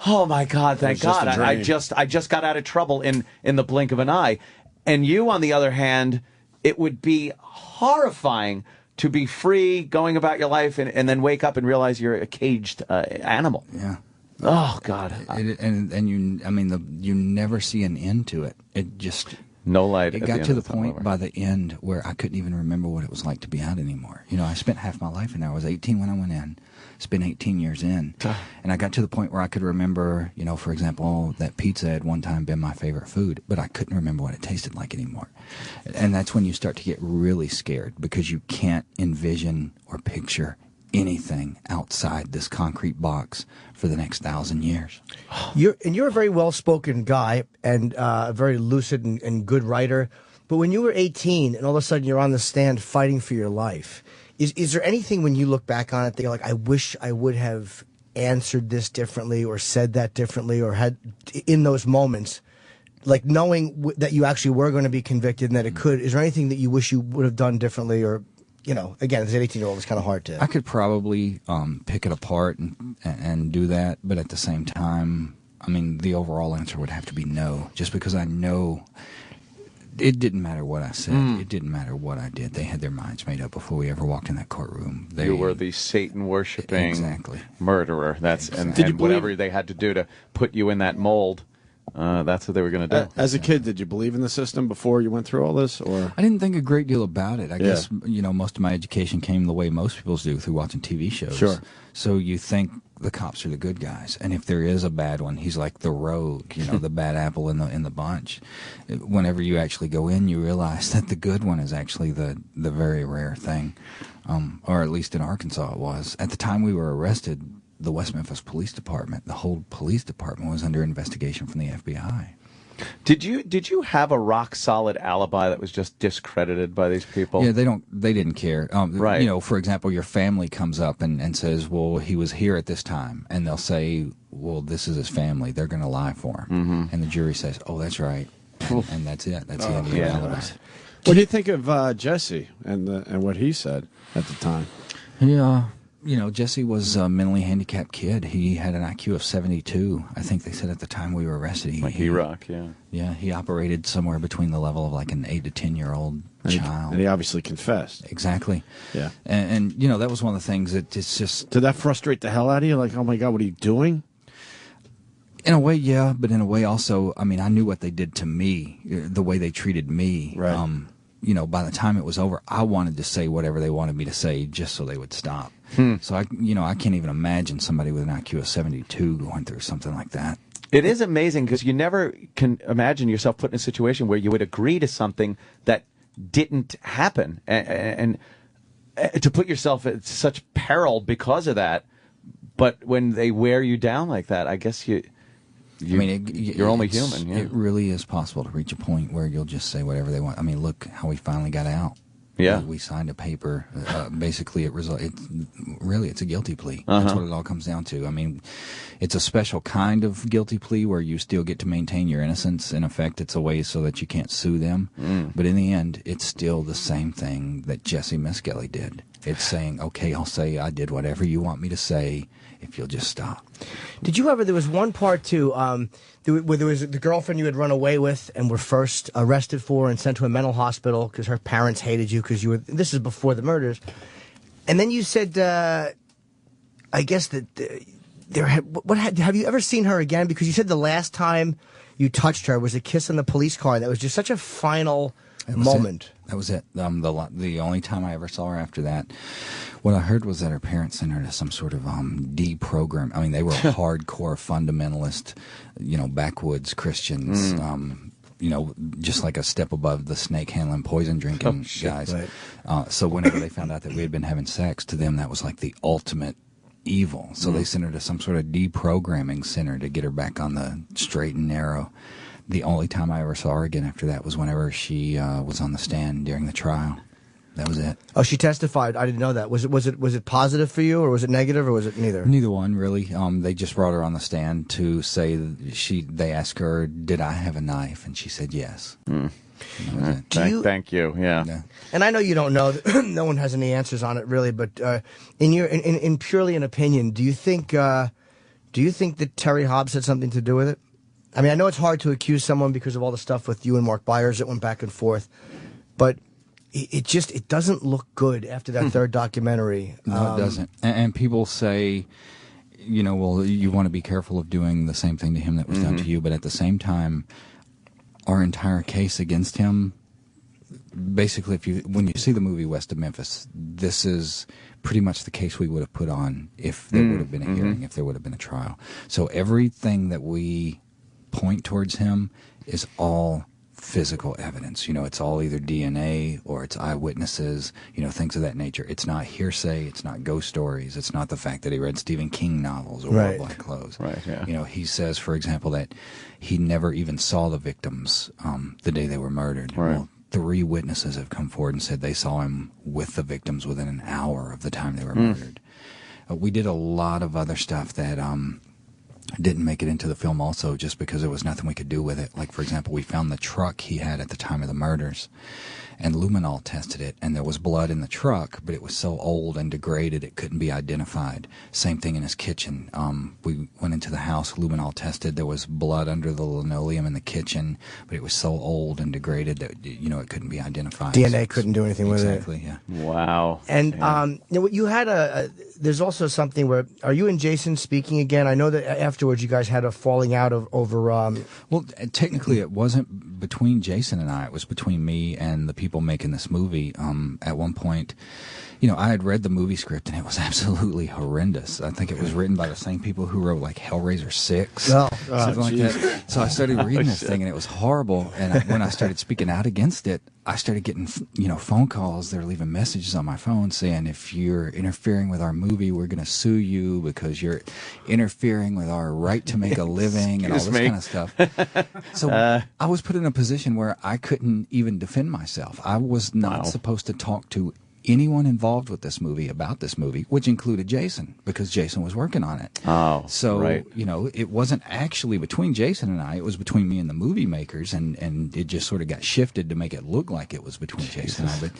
oh my God! Thank God! I just got out of trouble in the blink of an eye. And you, on the other hand, it would be horrifying to be free, going about your life, and then wake up and realize you're a caged animal. Yeah. Oh God! You never see an end to it. It just no light. It got to the point by the end where I couldn't even remember what it was like to be out anymore. I spent half my life in there. I was 18 when I went in. Spent 18 years in, and I got to the point where I could remember, for example, that pizza had one time been my favorite food, but I couldn't remember what it tasted like anymore. And that's when you start to get really scared because you can't envision or picture anything outside this concrete box for the next 1,000 years. You're a very well-spoken guy and a very lucid and good writer, but when you were 18 and all of a sudden you're on the stand fighting for your life, Is there anything when you look back on it that you're like, I wish I would have answered this differently or said that differently or had in those moments, like knowing that you actually were going to be convicted and that it could, is there anything that you wish you would have done differently or, again, as an 18-year-old, it's kind of hard to. I could probably pick it apart and do that, but at the same time, the overall answer would have to be no, just because I know. It didn't matter what I said. It didn't matter what I did. They had their minds made up before we ever walked in that courtroom. You were the Satan-worshipping murderer. And believe, whatever they had to do to put you in that mold, that's what they were going to do. As a kid, did you believe in the system before you went through all this? Or I didn't think a great deal about it. I guess, most of my education came the way most people's do, through watching TV shows. Sure. So you think the cops are the good guys, and if there is a bad one, he's like the rogue, the bad apple in the bunch. Whenever you actually go in, you realize that the good one is actually the very rare thing, or at least in Arkansas it was. At the time we were arrested, the West Memphis Police Department, the whole police department, was under investigation from the FBI. Did you have a rock solid alibi that was just discredited by these people? Yeah, they didn't care. Right. For example, your family comes up and says, well, he was here at this time, and they'll say, well, this is his family. They're going to lie for him. And the jury says, oh, that's right. And that's it. That's the end of your alibi. What do you think of Jesse and what he said at the time? Yeah. Jesse was a mentally handicapped kid. He had an IQ of 72. I think they said at the time we were arrested. He-Rock, yeah. Yeah, he operated somewhere between the level of like an 8 to 10-year-old child. And he obviously confessed. Exactly. Yeah. And that was one of the things that it's just... Did that frustrate the hell out of you? Like, oh my God, what are you doing? In a way, yeah, but in a way also, I knew what they did to me, the way they treated me. Right. By the time it was over, I wanted to say whatever they wanted me to say just so they would stop. So I can't even imagine somebody with an IQ of 72 going through something like that. It is amazing because you never can imagine yourself put in a situation where you would agree to something that didn't happen, and to put yourself at such peril because of that. But when they wear you down like that, I guess you're only human. Yeah. It really is possible to reach a point where you'll just say whatever they want. I mean, look how we finally got out. Yeah, we signed a paper. Basically, it's a guilty plea. That's what it all comes down to. I mean, it's a special kind of guilty plea where you still get to maintain your innocence. In effect, it's a way so that you can't sue them. But in the end, it's still the same thing that Jesse Miskelly did. It's saying, okay, I'll say I did whatever you want me to say if you'll just stop. Did you ever, there was one part too, where there was the girlfriend you had run away with and were first arrested for and sent to a mental hospital because her parents hated you because you were, this is before the murders. And then you said, I guess that have you ever seen her again? Because you said the last time you touched her was a kiss in the police car. That was just such a final moment. That was it. The only time I ever saw her after that, what I heard was that her parents sent her to some sort of deprogram. I mean, they were hardcore fundamentalist, backwoods Christians. Just like a step above the snake handling, poison drinking guys. Right. So whenever they found out that we had been having sex, to them that was like the ultimate evil. So they sent her to some sort of deprogramming center to get her back on the straight and narrow. The only time I ever saw her again after that was whenever she was on the stand during the trial. That was it. Oh, she testified. I didn't know that. Was it positive for you, or was it negative, or was it neither? Neither one, really. They just brought her on the stand to say they asked her, "Did I have a knife?" And she said yes. Thank you. Yeah. And I know you don't know. No one has any answers on it, really. But in purely an opinion, do you think that Terry Hobbs had something to do with it? I mean, I know it's hard to accuse someone because of all the stuff with you and Mark Byers that went back and forth, but it doesn't look good after that third documentary. No, it doesn't. And people say, well, you want to be careful of doing the same thing to him that was done to you, but at the same time, our entire case against him, basically, when you see the movie West of Memphis, this is pretty much the case we would have put on if there would have been a hearing, if there would have been a trial. So everything that we point towards him is all physical evidence. It's all either DNA or it's eyewitnesses, things of that nature. It's not hearsay. It's not ghost stories. It's not the fact that he read Stephen King novels or wore black clothes. Right, yeah. He says, for example, that he never even saw the victims the day they were murdered. Right. Well, 3 witnesses have come forward and said they saw him with the victims within an hour of the time they were murdered. We did a lot of other stuff that didn't make it into the film also just because there was nothing we could do with it. Like, for example, we found the truck he had at the time of the murders, and luminol tested it, and there was blood in the truck, but it was so old and degraded it couldn't be identified. Same thing in his kitchen. We went into the house, luminol tested, there was blood under the linoleum in the kitchen, but it was so old and degraded that, it couldn't be identified. DNA couldn't do anything with it. Exactly, yeah. Wow. And you had there's also something where, are you and Jason speaking again? I know that afterwards you guys had a falling out over... Well, technically it wasn't between Jason and I, it was between me and the people making this movie. At one point, I had read the movie script and it was absolutely horrendous. I think it was written by the same people who wrote like Hellraiser 6, something like that. So I started reading this thing and it was horrible. And when I started speaking out against it, I started getting, phone calls. They're leaving messages on my phone saying, if you're interfering with our movie, we're going to sue you because you're interfering with our right to make a living and all this kind of stuff. So I was put in a position where I couldn't even defend myself. I was not supposed to talk to anyone involved with this movie about this movie, which included Jason, because Jason was working on it. Oh, so right. It wasn't actually between Jason and I, it was between me and the movie makers, and it just sort of got shifted to make it look like it was between Jason and I. But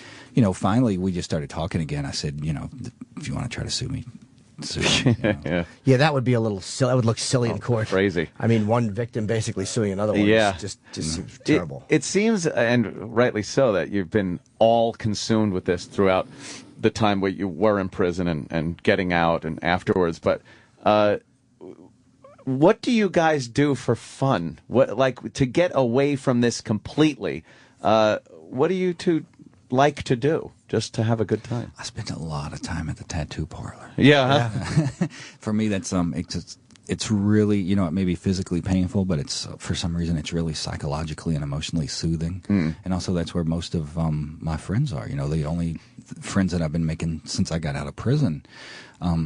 finally we just started talking again. I said, if you want to try to sue me, yeah, that would be a little silly. That would look silly in court. Crazy. I mean, one victim basically suing another one. Yeah, just seems terrible. It seems, and rightly so, that you've been all consumed with this throughout the time where you were in prison and getting out and afterwards. But what do you guys do for fun? What, to get away from this completely? What do you two like to do? Just to have a good time. I spent a lot of time at the tattoo parlor. Yeah. For me, that's it's really, you know, it may be physically painful, but it's for some reason it's really psychologically and emotionally soothing. And also that's where most of my friends are. You know, the only friends that I've been making since I got out of prison.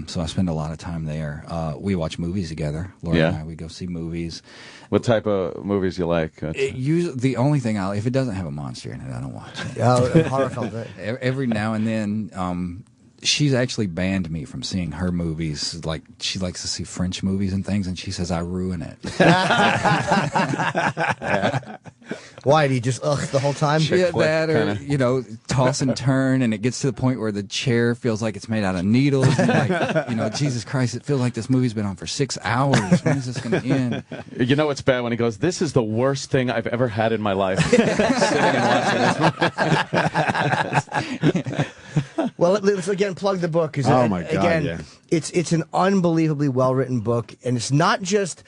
So I spend a lot of time there. We watch movies together. Lorri and I, we go see movies. What type of movies you like? Usually, the only thing if it doesn't have a monster in it, I don't watch it. Oh, horror films, right? Every now and then, she's actually banned me from seeing her movies. Like, she likes to see French movies and things, and she says I ruin it. Why? Do you just the whole time? Yeah, that or, you know, toss and turn, and it gets to the point where the chair feels like it's made out of needles. And like, you know, Jesus Christ, it feels like this movie's been on for 6 hours. When is this going to end? You know what's bad when he goes, this is the worst thing I've ever had in my life. Sitting and watching this. Well, let's again plug the book. Oh my God! Again, it's an unbelievably well written book, and it's not just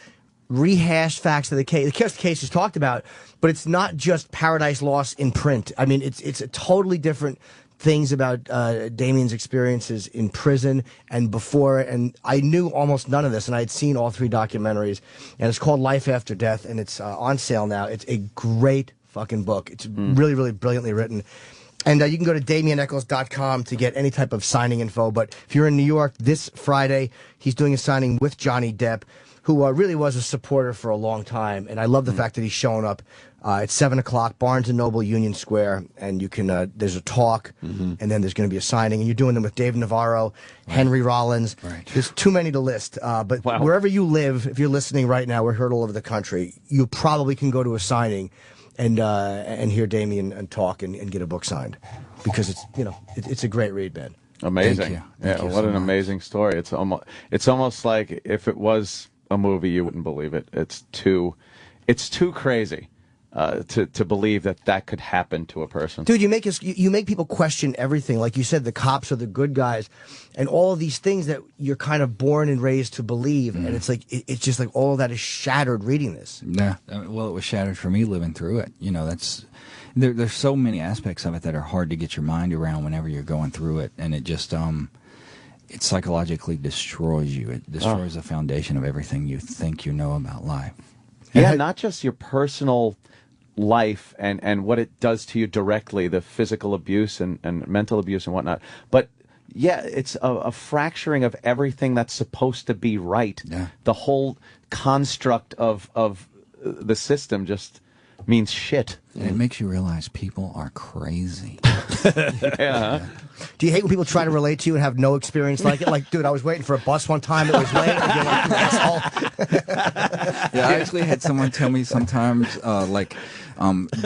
rehashed facts of the case. The case is talked about, but it's not just Paradise Lost in print. I mean, it's a totally different things about Damien's experiences in prison and before. And I knew almost none of this, and I had seen all 3 documentaries. And it's called Life After Death, and it's on sale now. It's a great fucking book. It's really, really brilliantly written. And you can go to DamianEchols.com to get any type of signing info. But if you're in New York this Friday, he's doing a signing with Johnny Depp, who really was a supporter for a long time. And I love the fact that he's showing up. It's 7 o'clock, Barnes & Noble, Union Square. And you can there's a talk, and then there's going to be a signing. And you're doing them with Dave Navarro, Henry Rollins. There's too many to list. But wherever you live, if you're listening right now, we're heard all over the country, you probably can go to a signing and hear Damien and talk and get a book signed, because it's a great read, man. Amazing. Thank you What so an much. amazing story. It's almost like if it was a movie, you wouldn't believe it. It's too crazy to believe that could happen to a person. Dude, you make people question everything. Like you said, the cops are the good guys, and all of these things that you're kind of born and raised to believe. And it's like it's just like all of that is shattered reading this. Yeah, well, it was shattered for me living through it. You know, there's so many aspects of it that are hard to get your mind around whenever you're going through it, and it just it psychologically destroys you. It destroys the foundation of everything you think you know about life. Yeah, not just your personal life and what it does to you directly, the physical abuse and mental abuse and whatnot, but yeah, it's a fracturing of everything that's supposed to be right. Yeah. The whole construct of the system just means shit. And it makes you realize people are crazy. Yeah. Do you hate when people try to relate to you and have no experience like it? Like, dude, I was waiting for a bus one time, it was late, and you're like, you asshole. Yeah, I actually had someone tell me sometimes,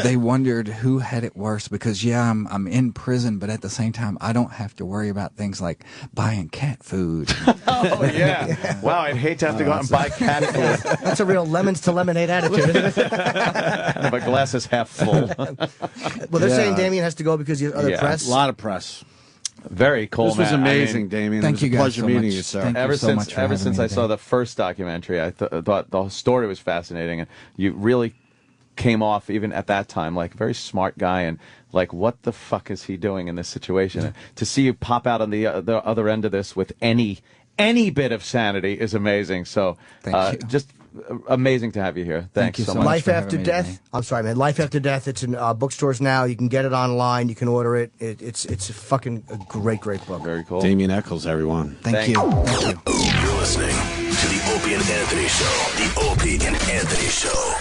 they wondered who had it worse, because I'm in prison, but at the same time I don't have to worry about things like buying cat food. Oh yeah. Wow, I'd hate to have to go out and buy cat food. That's a real lemons to lemonade attitude, isn't it? My glass is half full. Well, they're saying Damien has to go because you have other press. A lot of press. Very cool. This was man. amazing, Damien. Thank you it was guys a pleasure so meeting much. you, sir. Thank you so much for Ever having since me I saw today. the first documentary, I thought the story was fascinating, and you really came off, even at that time, like a very smart guy, and like, what the fuck is he doing in this situation? And to see you pop out on the other end of this with any bit of sanity is amazing. So just amazing to have you here. Thanks so much. Life After Death. I'm sorry, man. Life After Death. It's in bookstores now. You can get it online. You can order it. It's a fucking great book. Very cool. Damian Echols, everyone. Thank you. You're listening to the Opie and Anthony Show. The Opie and Anthony Show.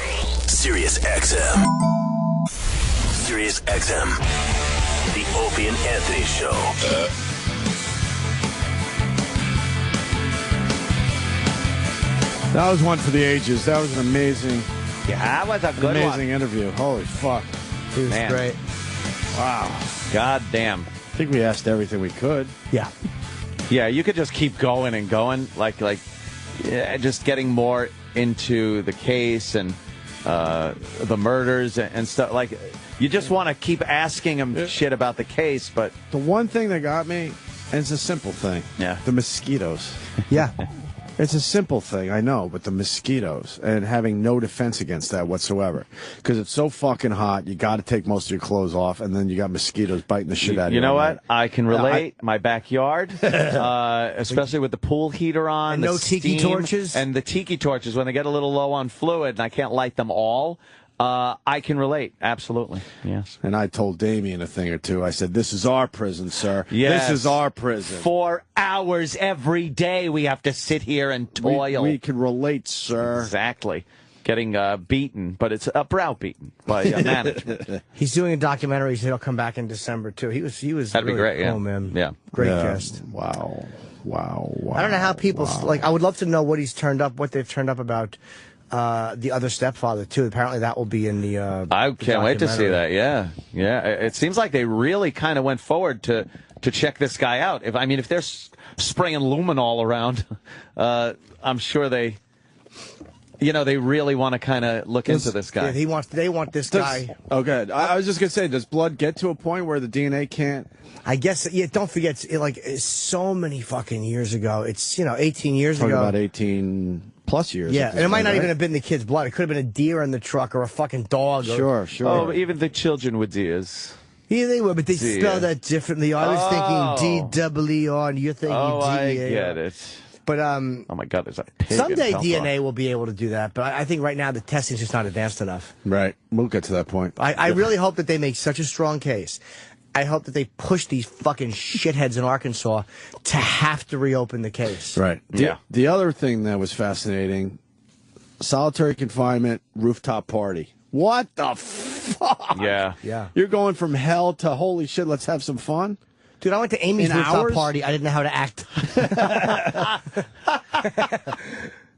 Sirius XM. Sirius XM. The Opie and Anthony Show. That was one for the ages. That was an amazing, that was a good amazing interview. Holy fuck. It was Man. great. Wow. God damn. I think we asked everything we could. Yeah. Yeah, you could just keep going and going, just getting more into the case and the murders and stuff. Like, you just want to keep asking him shit about the case, but The one thing that got me, and it's a simple thing. Yeah. The mosquitoes. Yeah. It's a simple thing, I know, but the mosquitoes and having no defense against that whatsoever. Because it's so fucking hot, you got to take most of your clothes off, and then you got mosquitoes biting the shit out of you. You know what? I can relate. My backyard, especially with the pool heater on. And the no tiki steam, torches? And the tiki torches, when they get a little low on fluid and I can't light them all, I can relate. Absolutely. Yes. And I told Damien a thing or two. I said, this is our prison, sir. Yes. This is our prison. 4 hours every day we have to sit here and toil. We can relate, sir. Exactly. Getting beaten, but it's browbeaten by management. He's doing a documentary. He'll come back in December, too. He was That'd really be great, yeah. cool, man. Yeah. Great guest. Wow. I don't know how people, like, I would love to know what they've turned up about the other stepfather, too. Apparently that will be in the I can't wait to see that, yeah. Yeah, it seems like they really kind of went forward to check this guy out. If they're spraying luminol around, I'm sure they really want to kind of look into this guy. Yeah, they want this guy. Oh, good. I was just going to say, does blood get to a point where the DNA can't? I guess, yeah, don't forget, it's so many fucking years ago. It's, 18 years Talking ago. about 18 plus years. Yeah, and it might not even have been the kid's blood. It could have been a deer in the truck or a fucking dog. Sure. Oh, even the children were deers. Yeah, they were, but they spell that differently. I was thinking D-double-E-R, and you're thinking D-A-R. I get it. But oh my God, there's a pig. Someday DNA will be able to do that, but I think right now the testing's just not advanced enough. Right, we'll get to that point. I really hope that they make such a strong case. I hope that they push these fucking shitheads in Arkansas to have to reopen the case. Right. The other thing that was fascinating, solitary confinement, rooftop party. What the fuck? Yeah. You're going from hell to holy shit, let's have some fun? Dude, I went to Amy's rooftop party. I didn't know how to act.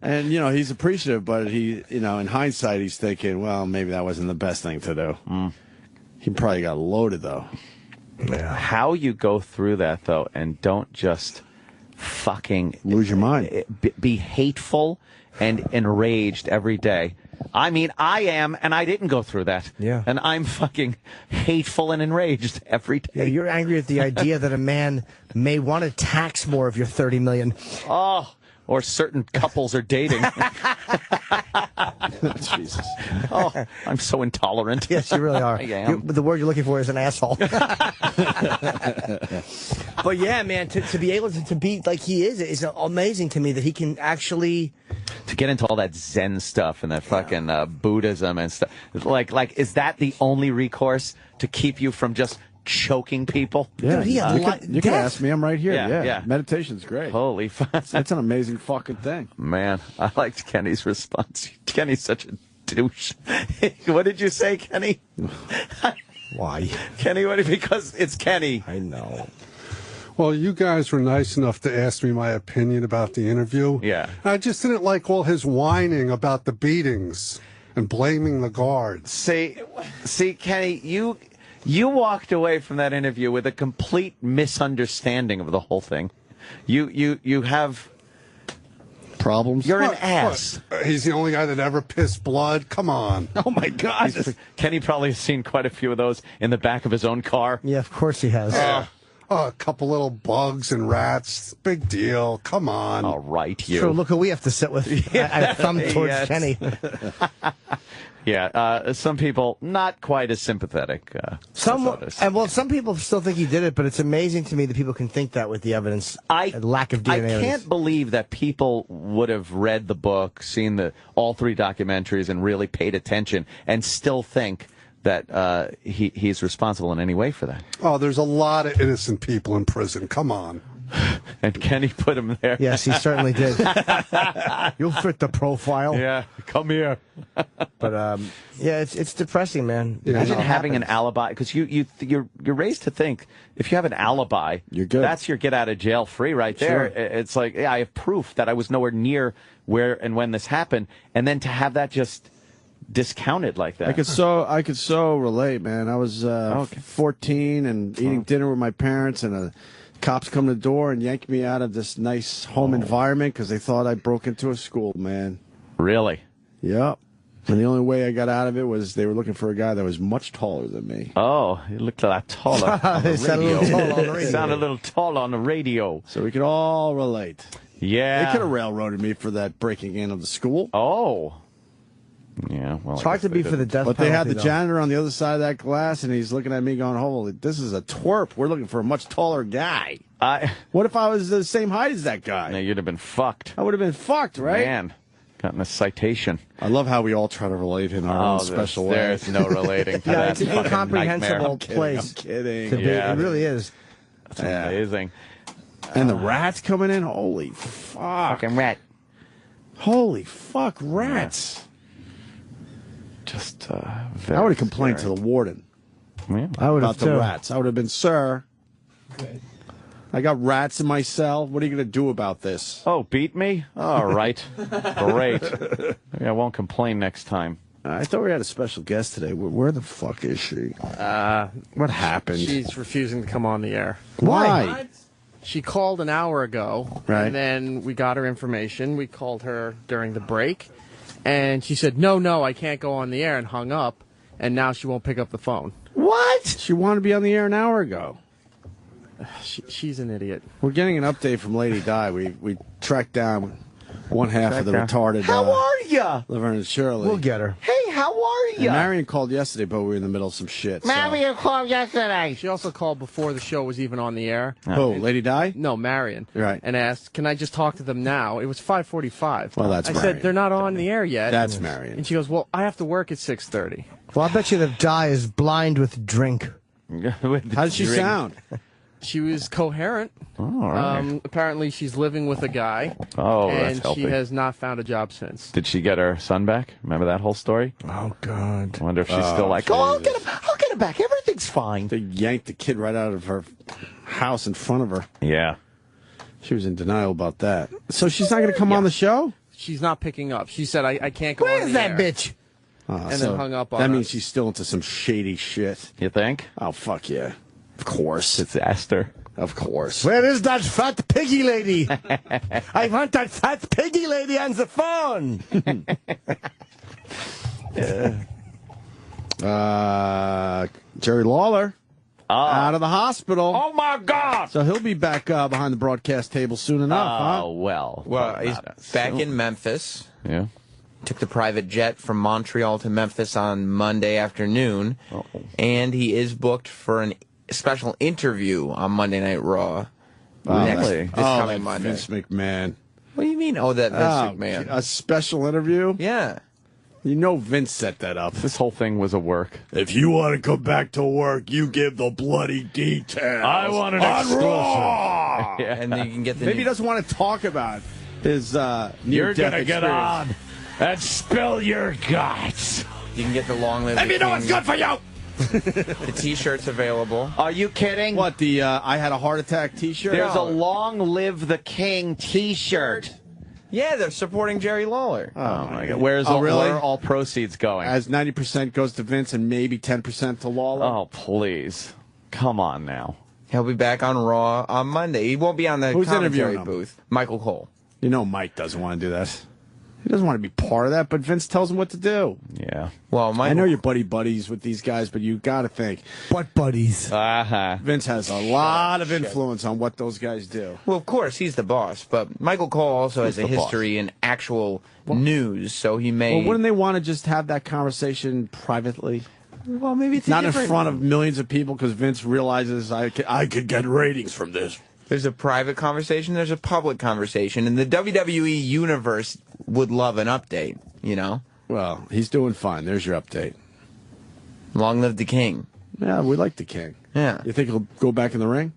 And, he's appreciative, but he, in hindsight, he's thinking, well, maybe that wasn't the best thing to do. He probably got loaded, though. Yeah. How you go through that, though, and don't just fucking lose your mind, be hateful and enraged every day. I am, and I didn't go through that. Yeah. And I'm fucking hateful and enraged every day. Yeah, you're angry at the idea that a man may want to tax more of your $30 million. Oh, or certain couples are dating. Jesus. Oh, I'm so intolerant. Yes, you really are. I am. The word you're looking for is an asshole. But yeah, man, to be able to be like he is amazing to me that he can actually... To get into all that Zen stuff and that fucking Buddhism and stuff. Like, is that the only recourse to keep you from just choking people? Yeah, you can ask me. I'm right here. Yeah. Meditation's great. Holy fuck. That's an amazing fucking thing. Man, I liked Kenny's response. Kenny's such a douche. What did you say, Kenny? Why? Kenny, because it's Kenny. I know. Well, you guys were nice enough to ask me my opinion about the interview. Yeah. I just didn't like all his whining about the beatings and blaming the guards. See, Kenny, you walked away from that interview with a complete misunderstanding of the whole thing. You have problems. You're an ass. He's the only guy that ever pissed blood. Come on. Oh my God. Kenny probably has seen quite a few of those in the back of his own car. Yeah, of course he has. A couple little bugs and rats. Big deal. Come on. All right, you. Sure, look who we have to sit with. I thumb towards Kenny. Yeah, some people not quite as sympathetic. Some people still think he did it, but it's amazing to me that people can think that with the evidence. Lack of DNA. I can't believe that people would have read the book, seen all 3 documentaries, and really paid attention, and still think that he's responsible in any way for that. Oh, there's a lot of innocent people in prison. Come on. And Kenny put him there. Yes, he certainly did. You'll fit the profile. Yeah, come here. But yeah, it's depressing, man. Imagine having an alibi, because you're raised to think if you have an alibi, you're good. That's your get out of jail free right there. Sure. It's like, yeah, I have proof that I was nowhere near where and when this happened, and then to have that just discounted like that. I could so relate, man. I was 14 and eating dinner with my parents, and cops come to the door and yank me out of this nice home environment because they thought I broke into a school, man. Really? Yep. And the only way I got out of it was they were looking for a guy that was much taller than me. Oh, he looked a lot taller on the radio. Sounded a little tall on the radio. So we could all relate. Yeah. They could have railroaded me for that breaking in of the school. Oh. Yeah, well. It's hard to be for the death But penalty, they had the though. janitor on the other side of that glass, and he's looking at me going, holy, this is a twerp. We're looking for a much taller guy. What if I was the same height as that guy? No, you'd have been fucked. I would have been fucked, right? Man, gotten a citation. I love how we all try to relate in our own special way. There's no relating to Yeah, that it's an fucking incomprehensible nightmare. place. I'm kidding. To be. Yeah. It really is. That's amazing. And the rats coming in, holy fuck. Fucking rat. Holy fuck, rats. Just, I would have complained to the warden I would about have the too. rats. I would have been, sir, I got rats in my cell. What are you going to do about this? Oh, beat me? All right. Great. Maybe I won't complain next time. I thought we had a special guest today. Where the fuck is she? What happened? She's refusing to come on the air. Why? She called an hour ago, Right. and then we got her information. We called her during the break, and she said, no, I can't go on the air, and hung up, and now she won't pick up the phone. What? She wanted to be on the air an hour ago. She's an idiot. We're getting an update from Lady Dye. We tracked down one half of the Tracked retarded. How are ya? Laverne and Shirley. We'll get her. Hey, how are And ya? Marion called yesterday, but we were in the middle of some shit. so- Marion called yesterday. She also called before the show was even on the air. Who, Lady Di? No, Marion. Right. And asked, can I just talk to them now? It was 5:45. Well, that's I Marion. said, they're not on the air yet. That's Marion. And she goes, well, I have to work at 6:30. Well, I bet you that Di is blind with drink. How does she sound? She was coherent. Oh, all right. Apparently, she's living with a guy. Oh, and that's healthy. she has not found a job since. Did she get her son back? Remember that whole story? Oh, God. I wonder if she's still like, oh, I'll get him back. Everything's fine. They yanked the kid right out of her house in front of her. Yeah. She was in denial about that. So she's not going to come on the show? She's not picking up. She said, I can't go Where's on the that air. bitch? And then hung up on That us. means she's still into some shady shit. You think? Oh, fuck yeah. Of course. It's Esther. Of course. Where is that fat piggy lady? I want that fat piggy lady on the phone. Jerry Lawler out of the hospital. Oh, my God. So he'll be back behind the broadcast table soon enough, huh? Oh, well. Well, he's back in Memphis. Yeah. Took the private jet from Montreal to Memphis on Monday afternoon. And he is booked for a special interview on Monday Night Raw. This coming Monday. Vince McMahon. What do you mean? Oh, that Vince McMahon. A special interview? Yeah. You know Vince set that up. This whole thing was a work. If you want to come back to work, you give the bloody details. I want an on exclusive. Raw! Yeah. And then you can get the Maybe he doesn't want to talk about his You're near-death going to get experience. on and spill your guts. You can get the Long Live If the you know King. what's good for you! The T-shirt's available. Are you kidding? What, the I had a heart attack t-shirt? There's a Long Live the King t-shirt. Yeah, they're supporting Jerry Lawler. Oh, my God. Where are all proceeds going? As 90% goes to Vince and maybe 10% to Lawler. Oh, please. Come on now. He'll be back on Raw on Monday. He won't be on the Who's commentary interviewing him? booth. Michael Cole. You know Mike doesn't want to do that. He doesn't want to be part of that, but Vince tells him what to do. Yeah. Well, I know you're buddies with these guys, but you got to think. What buddies? Vince has a lot of influence on what those guys do. Well, of course, he's the boss, but Michael Cole also has a the boss? history in actual news, so he may... Well, wouldn't they want to just have that conversation privately? Well, maybe it's not a in different... front of millions of people, because Vince realizes I could get ratings from this. There's a private conversation, there's a public conversation, and the WWE universe would love an update, you know? Well, he's doing fine. There's your update. Long live the King. Yeah, we like the King. Yeah. You think he'll go back in the ring?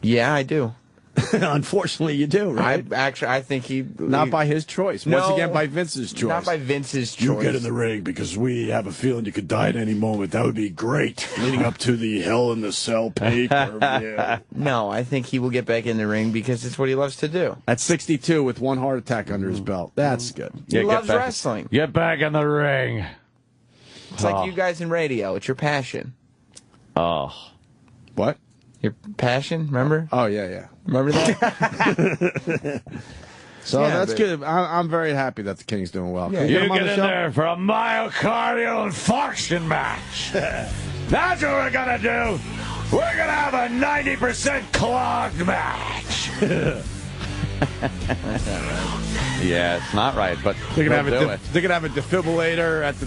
Yeah, I do. Unfortunately, you do, right? I think he... Not by his choice. Once again, by Vince's choice. Not by Vince's choice. You get in the ring because we have a feeling you could die at any moment. That would be great. Leading up to the Hell in the Cell pay-per-view. No, I think he will get back in the ring because it's what he loves to do. At 62 with one heart attack under his belt. That's good. He loves wrestling. Get back in the ring. It's like you guys in radio. It's your passion. Oh. What? Your passion, remember? Oh, yeah. Remember that? So Yeah, that's but- good. I'm very happy that the King's doing well. Can we You get him on get the in show? there for a myocardial infarction match. That's what we're going to do. We're going to have a 90% clogged match. Yeah, it's not right, but They're gonna they'll do have it. they're gonna have a defibrillator at the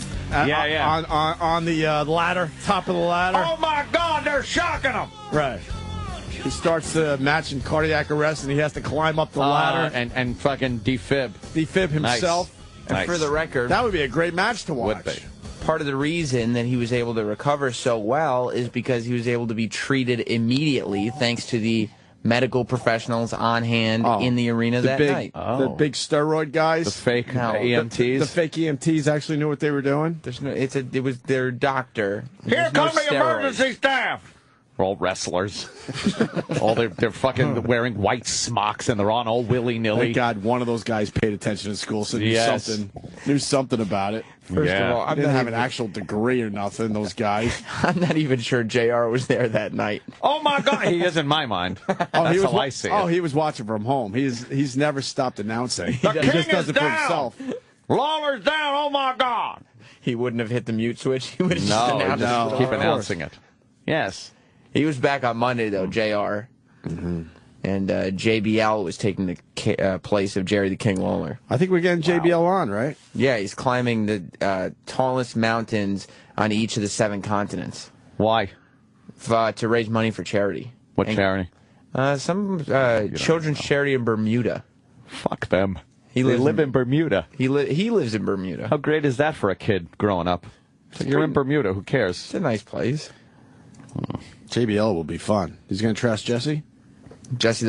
on the ladder, top of the ladder. Oh my God, they're shocking him! Right. He starts the match in cardiac arrest, and he has to climb up the ladder and fucking defib himself. And for the record, that would be a great match to watch. Would be. Part of the reason that he was able to recover so well is because he was able to be treated immediately thanks to the medical professionals on hand in the arena that night. The big steroid guys. The fake EMTs. The fake EMTs actually knew what they were doing. There's no. It was their doctor. Here There's no come the steroids. emergency staff. We're all wrestlers. They're fucking wearing white smocks and they're on all willy-nilly. Thank God one of those guys paid attention in school, so knew something about it. First of all, I didn't have an actual degree or nothing, those guys. I'm not even sure JR was there that night. Oh my God, he is in my mind. That's how I see it. Oh, he was watching from home. He's never stopped announcing. The He just king does is it for down. himself. Lawler's down. Oh my God. He wouldn't have hit the mute switch. He would have just announced it. Keep announcing it. Yes. He was back on Monday, though, JR. Mm-hmm. And JBL was taking the place of Jerry the King Lawler. I think we're getting JBL on, right? Yeah, he's climbing the tallest mountains on each of the 7 continents. Why? To raise money for charity. What charity? Some children's charity in Bermuda. Fuck them. They live in Bermuda. He lives in Bermuda. How great is that for a kid growing up? You're in Bermuda. Who cares? It's a nice place. JBL will be fun. He's going to trust Jesse?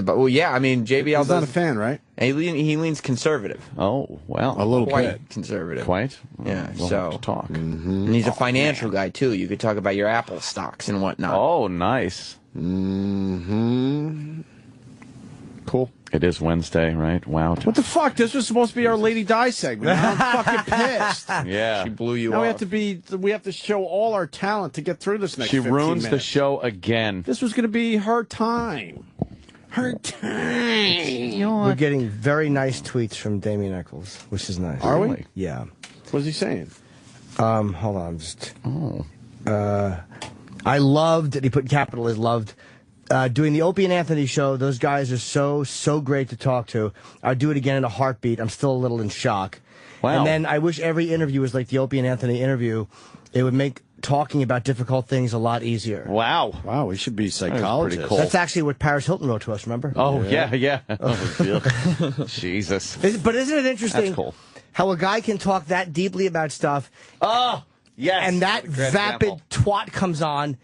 Well, yeah, I mean, JBL He's not a fan, right? And he leans conservative. Oh, well. A little Quite bit. conservative. Quite? Yeah, We'll so. have to talk. And he's a financial guy, too. You could talk about your Apple stocks and whatnot. Oh, nice. Mm-hmm. Cool. It is Wednesday, right? Wow. What the fuck? This was supposed to be our Lady Dye segment. I'm fucking pissed. Yeah. She blew you Now off. we have to show all our talent to get through this next She 15 ruins minutes. the show again. This was going to be her time. Her time. We're getting very nice tweets from Damian Echols, which is nice. Are we? Yeah. What's he saying? Hold on. I loved, and he put capital as loved, doing the Opie and Anthony show. Those guys are so great to talk to. I'd do it again in a heartbeat. I'm still a little in shock. Wow. And then I wish every interview was like the Opie and Anthony interview. It would make talking about difficult things a lot easier. Wow. Wow, we should be psychologists. Pretty cool. That's actually what Paris Hilton wrote to us, remember? Oh, yeah. Oh, Jesus. But isn't it interesting That's cool. how a guy can talk that deeply about stuff? Oh, yes. And that Great vapid example. twat comes on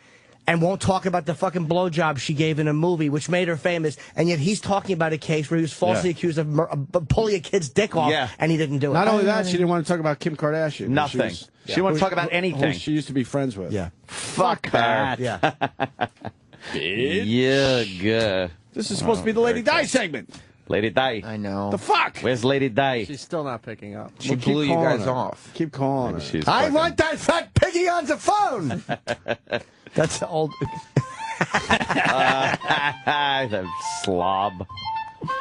and won't talk about the fucking blowjob she gave in a movie, which made her famous, and yet he's talking about a case where he was falsely accused of pulling a kid's dick off, and he didn't do it. Not only that, she didn't want to talk about Kim Kardashian. Nothing. She didn't want to talk about anything. Who she used to be friends with. Yeah. Fuck that. Yeah. Yeah. This is supposed to be the Lady Di segment. Lady Di. I know. The fuck? Where's Lady Di? She's still not picking up. She blew you guys off. Keep calling her. She's I fucking- want that fat piggy on the phone! That's the old... the slob.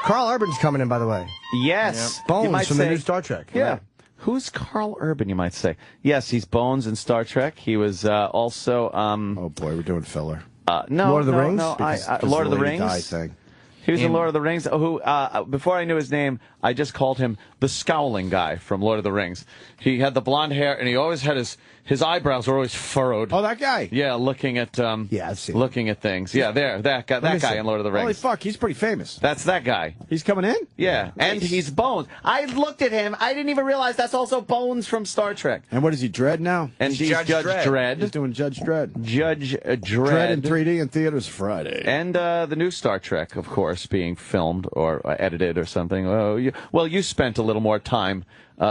Karl Urban's coming in, by the way. Yes. You Bones might from the say- new Star Trek. Yeah. Right. Who's Karl Urban, you might say? Yes, he's Bones in Star Trek. He was also... oh, boy, we're doing filler. No, Lord of the Rings? No, Because Lord of the Lady Di Rings. thing. He was in Lord of the Rings. Who, before I knew his name, I just called him the scowling guy from Lord of the Rings. He had the blonde hair, and he always had his eyebrows were always furrowed. Oh, that guy? Yeah, looking at I've seen looking at things. Yeah, that guy in Lord of the Rings. Holy fuck, he's pretty famous. That's that guy. He's coming in? Yeah, and he's Bones. I looked at him. I didn't even realize that's also Bones from Star Trek. And what is he, Dredd now? And he's Judge Dredd. He's doing Judge Dredd. Judge Dredd. Dredd in 3D in theaters Friday. And the new Star Trek, of course, being filmed or edited or something. Oh, you spent a little more time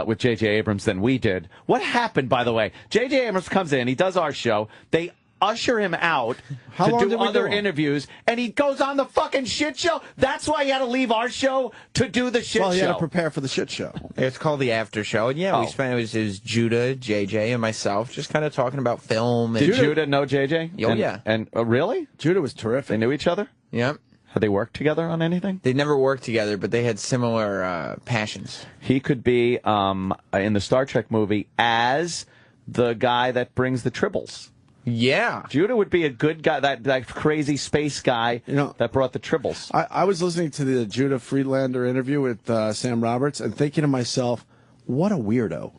with J.J. Abrams than we did. What happened, by the way? J.J. Abrams comes in, he does our show, they usher him out to do other interviews, and he goes on the fucking shit show? That's why he had to leave our show to do the shit show. Well, he had to prepare for the shit show. It's called the after show, and we spent it was Judah, JJ, and myself just kind of talking about film. And Did Judah know JJ? Oh, yeah. And really? Judah was terrific. They knew each other? Yep. Had they worked together on anything? They never worked together, but they had similar passions. He could be in the Star Trek movie as the guy that brings the tribbles. Yeah. Judah would be a good guy, that crazy space guy that brought the tribbles. I was listening to the Judah Friedlander interview with Sam Roberts and thinking to myself, what a weirdo.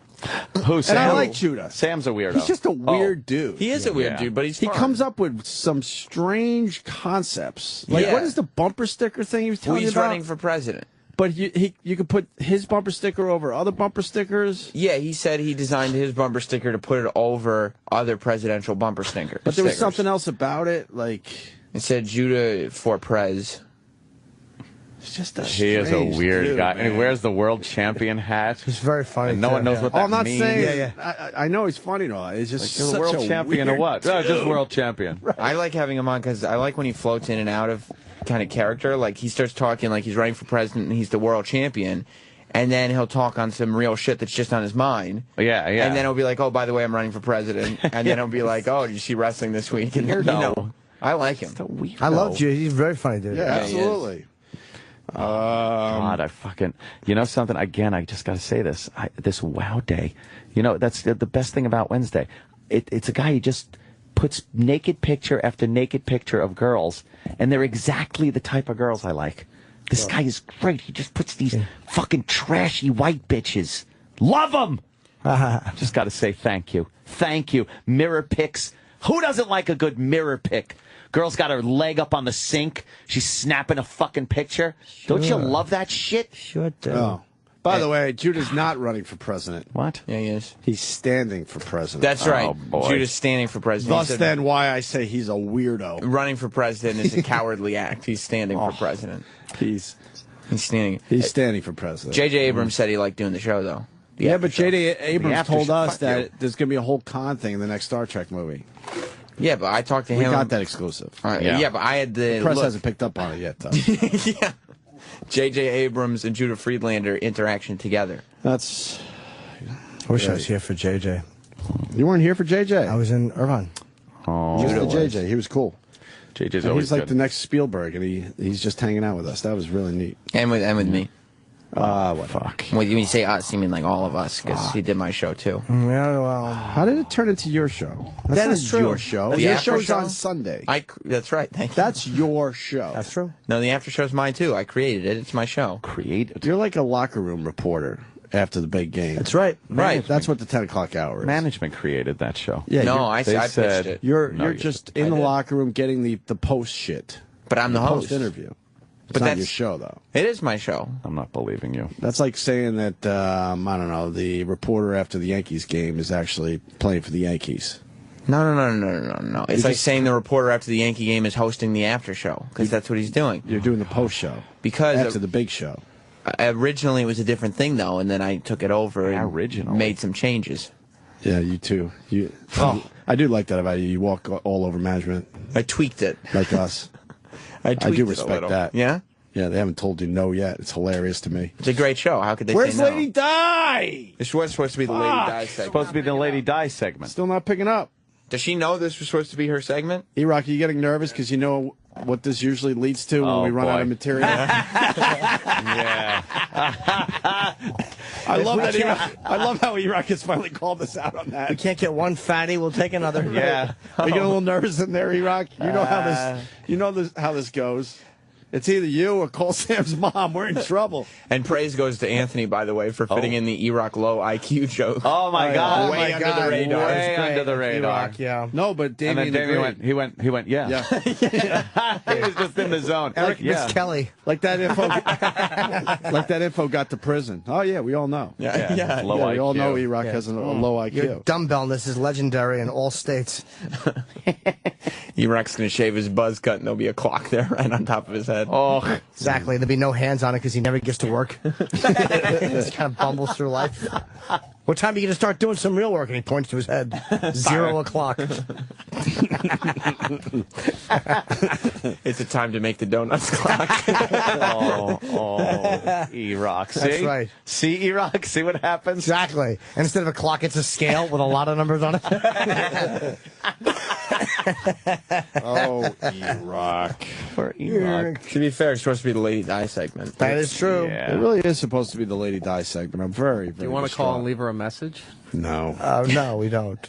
Who, Sam? And I like Judah. Sam's a weirdo. He's just a weird dude. He is a weird dude, but he comes up with some strange concepts. Like, what is the bumper sticker thing he was telling you He's about? running for president. But you could put his bumper sticker over other bumper stickers. Yeah, he said he designed his bumper sticker to put it over other presidential bumper stickers. But there was something else about it, like it said Judah for prez. It's just a He is a weird dude, guy, man. and he wears the world champion hat. He's very funny. And no one knows what that I'm not means. saying. I know he's funny and all. It's just Like, you're the such world a champion weird or what? dude. Just world champion. Right. I like having him on because I like when he floats in and out of kind of character. Like he starts talking like he's running for president and he's the world champion, and then he'll talk on some real shit that's just on his mind. Yeah. And then he'll be like, "Oh, by the way, I'm running for president," and then he'll be like, "Oh, did you see wrestling this week?" And I like him. I love Judah. He's very funny, dude. Yeah, absolutely. God, I fucking, you know something, again, I just got to say this, this Wow Day, you know, that's the best thing about Wednesday. It's a guy who just puts naked picture after naked picture of girls, and they're exactly the type of girls I like. This guy is great. He just puts these fucking trashy white bitches. Love them! Just got to say thank you. Thank you. Mirror pics. Who doesn't like a good mirror pic? Girl's got her leg up on the sink. She's snapping a fucking picture. Sure. Don't you love that shit? Sure do. Oh. By the way, Judah's not running for president. What? Yeah, he is. He's standing for president. That's right. Oh, boy. Judah's standing for president. Thus, then, why I say he's a weirdo. Running for president is a cowardly act. He's standing for president. He's standing. He's standing for president. J.J. Abrams said he liked doing the show, though. Yeah, but J.J. Abrams after told show. us Fuck that you. there's going to be a whole con thing in the next Star Trek movie. Yeah, but I talked to We him. got that exclusive. Yeah, but I had The press hasn't picked up on it yet, though. Yeah. J.J. Abrams and Judah Friedlander interaction together. That's. I wish I was here for JJ. You weren't here for JJ? I was in Irvine. Oh, He was the JJ. He was cool. JJ's And always he's like good. the next Spielberg, and he's just hanging out with us. That was really neat. And with me. What? Fuck. When you say us, you mean like all of us, because he did my show, too. Yeah, well. How did it turn into your show? That's That not is true. your show. The Your after show's show? on Sunday. That's right. Thank you. That's your show. That's true. No, the after show's mine, too. I created it. It's my show. Created. You're like a locker room reporter after the big game. That's right. Right. That's what the 10 o'clock hour is. Management created that show. Yeah, No, you're- I said- pitched it. You're No, you just didn't. in the I did. locker room getting the post shit. But I'm the host. Post interview. It's But not that's- your show though. It is my show. I'm not believing you. That's like saying that I don't know, the reporter after the Yankees game is actually playing for the Yankees. No. It's like saying the reporter after the Yankee game is hosting the after show, because that's what he's doing. You're doing the post show Because after the big show. Originally it was a different thing, though, and then I took it over and made some changes. Yeah, you too. Oh. I do like that about you. You walk all over management. I tweaked it. Like us. I tweaked do it a respect little. that. Yeah? Yeah, they haven't told you no yet. It's hilarious to me. It's a great show. How could they Where's say no? Lady Di? This was supposed to be the Lady Di segment. Supposed to be the Lady Di segment. Still not picking up. Does she know this was supposed to be her segment? E-Rock, are you getting nervous because you know what this usually leads to when we run out of material? Yeah. I love that. I love how E-Rock has finally called us out on that. We can't get one fatty. We'll take another. Yeah. Are you getting a little nervous in there, E-Rock? You know how this. You know how this goes. It's either you or call Sam's mom. We're in trouble. And praise goes to Anthony, by the way, for fitting in the E-Rock low IQ joke. Oh my God! Way under the radar. Way under the radar. E-Rock, yeah. No, but Damien, And then Damien went, yeah. Yeah. He was just in the zone. Eric yeah. Miss Kelly. Like that info. Like that info got to prison. Oh yeah, we all know. Yeah. Low we all IQ. know E-Rock has a low IQ. Your dumbbellness is legendary in all states. E-Rock's going to shave his buzz cut, and there'll be a clock there right on top of his head. Oh, Exactly. There'll be no hands on it because he never gets to work. Just kind of bumbles through life. What time are you going to start doing some real work? And he points to his head. 0 o'clock. It's a time to make the donuts clock. E-Rock. See? That's right. See, E-Rock? See what happens? Exactly. And instead of a clock, it's a scale with a lot of numbers on it. Oh, E-Rock. For E-Rock. To be fair, it's supposed to be the Lady Di segment. That is true. It really is supposed to be the Lady Di segment. I'm very, very Do you want to call and leave her a message? No. No, we don't.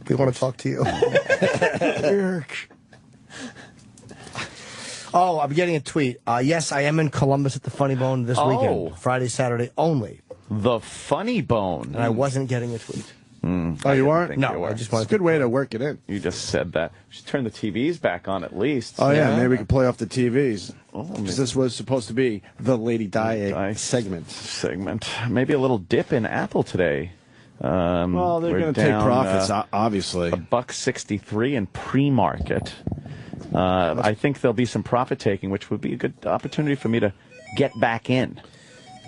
We want to talk to you. Oh, I'm getting a tweet. Yes, I am in Columbus at the Funny Bone this weekend. Friday, Saturday only. The Funny Bone. And I wasn't getting a tweet. Oh, you weren't? No, I just wanted It's a good way to work it in. You just said that. You should turn the TVs back on at least. Oh, yeah, maybe we can play off the TVs. Because this was supposed to be the Lady Dye segment. Maybe a little dip in Apple today. Well, they're going to take profits, obviously. $1.63 in pre-market. I think there'll be some profit taking, which would be a good opportunity for me to get back in.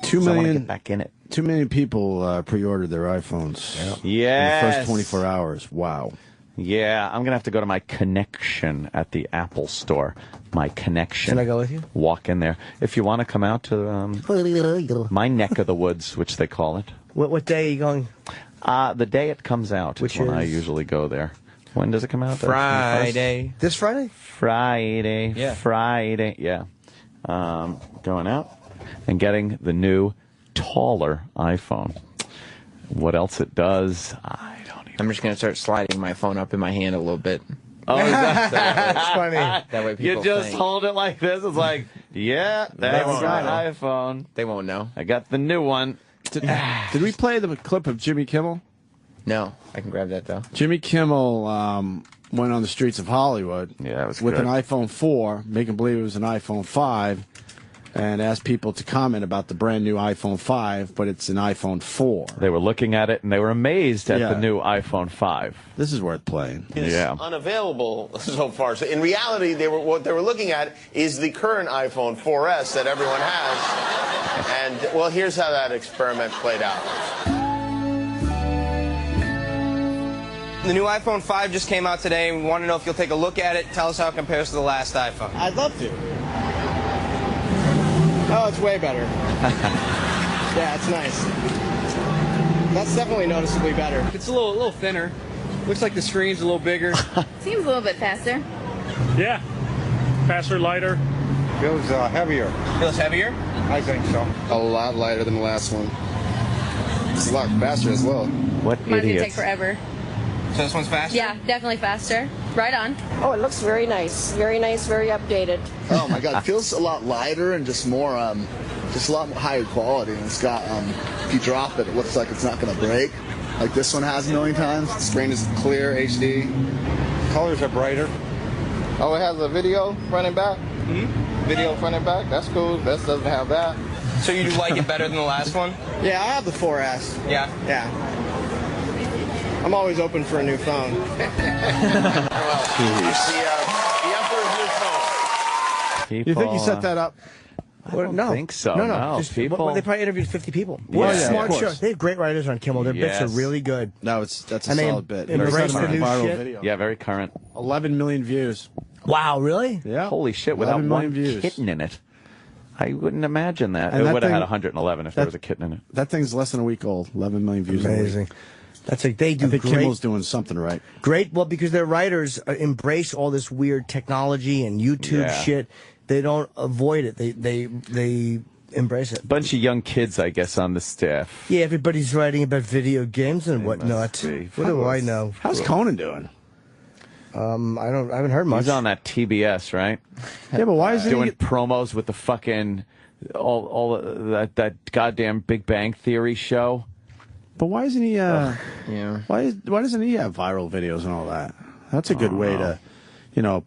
2 So I wanna million. get back in it. 2 million people pre-ordered their iPhones. Yes. In the first 24 hours. Wow. Yeah, I'm going to have to go to my connection at the Apple store. My connection. Can I go with you? Walk in there. If you want to come out to my neck of the woods, which they call it. What day are you going? The day it comes out Which is when I is? usually go there. When does it come out? Friday. This Friday? Friday. Yeah. Friday. Yeah. Going out and getting the new, taller iPhone. What else it does, I don't even. I'm just going to start sliding my phone up in my hand a little bit. Oh, that's funny. That way people You just think. hold it like this. It's like, yeah, that's my iPhone. They won't know. I got the new one. Did we play the clip of Jimmy Kimmel? No, I can grab that though. Jimmy Kimmel went on the streets of Hollywood with good. an iPhone 4, making believe it was an iPhone 5, and asked people to comment about the brand new iPhone 5, but it's an iPhone 4. They were looking at it and they were amazed at Yeah. the new iPhone 5. This is worth playing. Is unavailable so far. So in reality, what they were looking at is the current iPhone 4S that everyone has. And well, here's how that experiment played out. The new iPhone 5 just came out today, and we want to know if you'll take a look at it, tell us how it compares to the last iPhone. I'd love to. Oh, it's way better. Yeah, it's nice. That's definitely noticeably better. It's a little thinner. Looks like the screen's a little bigger. Seems a little bit faster. Yeah. Faster, lighter. Feels heavier. Feels heavier? I think so. A lot lighter than the last one. It's a lot faster as well. What Mine's gonna take forever. So this one's faster? Yeah, definitely faster. Right on. Oh, it looks very nice, very updated. Oh my God, it feels a lot lighter and just more, just a lot more higher quality. And it's got, if you drop it, it looks like it's not going to break, like this one has a million times. The screen is clear, HD. Colors are brighter. Oh, it has a video front and back. Video front and back. That's cool. This doesn't have that. So you do like it better than the last one? Yeah, I have the 4S. Yeah? Yeah. I'm always open for a new phone. The Emperor's new phone. You think you set that up? I don't think so. No. Just people. Well, they probably interviewed 50 people. Yeah. What a Yeah, smart of show. course. They have great writers on Kimmel. Their bits are really good. No, that's a And they solid bit. embrace the new viral shit. video. Yeah, very current. 11 million views. Wow, really? Yeah. Holy shit, without 11 one million views. kitten in it. I wouldn't imagine that. And It that would have had thing- 111 if there was a kitten in it. That thing's less than a week old. 11 million views. in a week. Amazing. That's like they do I think great. Kimmel's doing something right. Great. Well, because their writers embrace all this weird technology and YouTube Yeah. shit. They don't avoid it. They embrace it. Bunch of young kids, I guess, on the staff. Yeah, everybody's writing about video games and whatnot. What do I know? How's Conan doing? I haven't heard much. He's on that TBS, right? Yeah, but why is he doing promos with the fucking all that goddamn Big Bang Theory show? But why isn't he? Yeah. Why doesn't he have viral videos and all that? That's a good way to,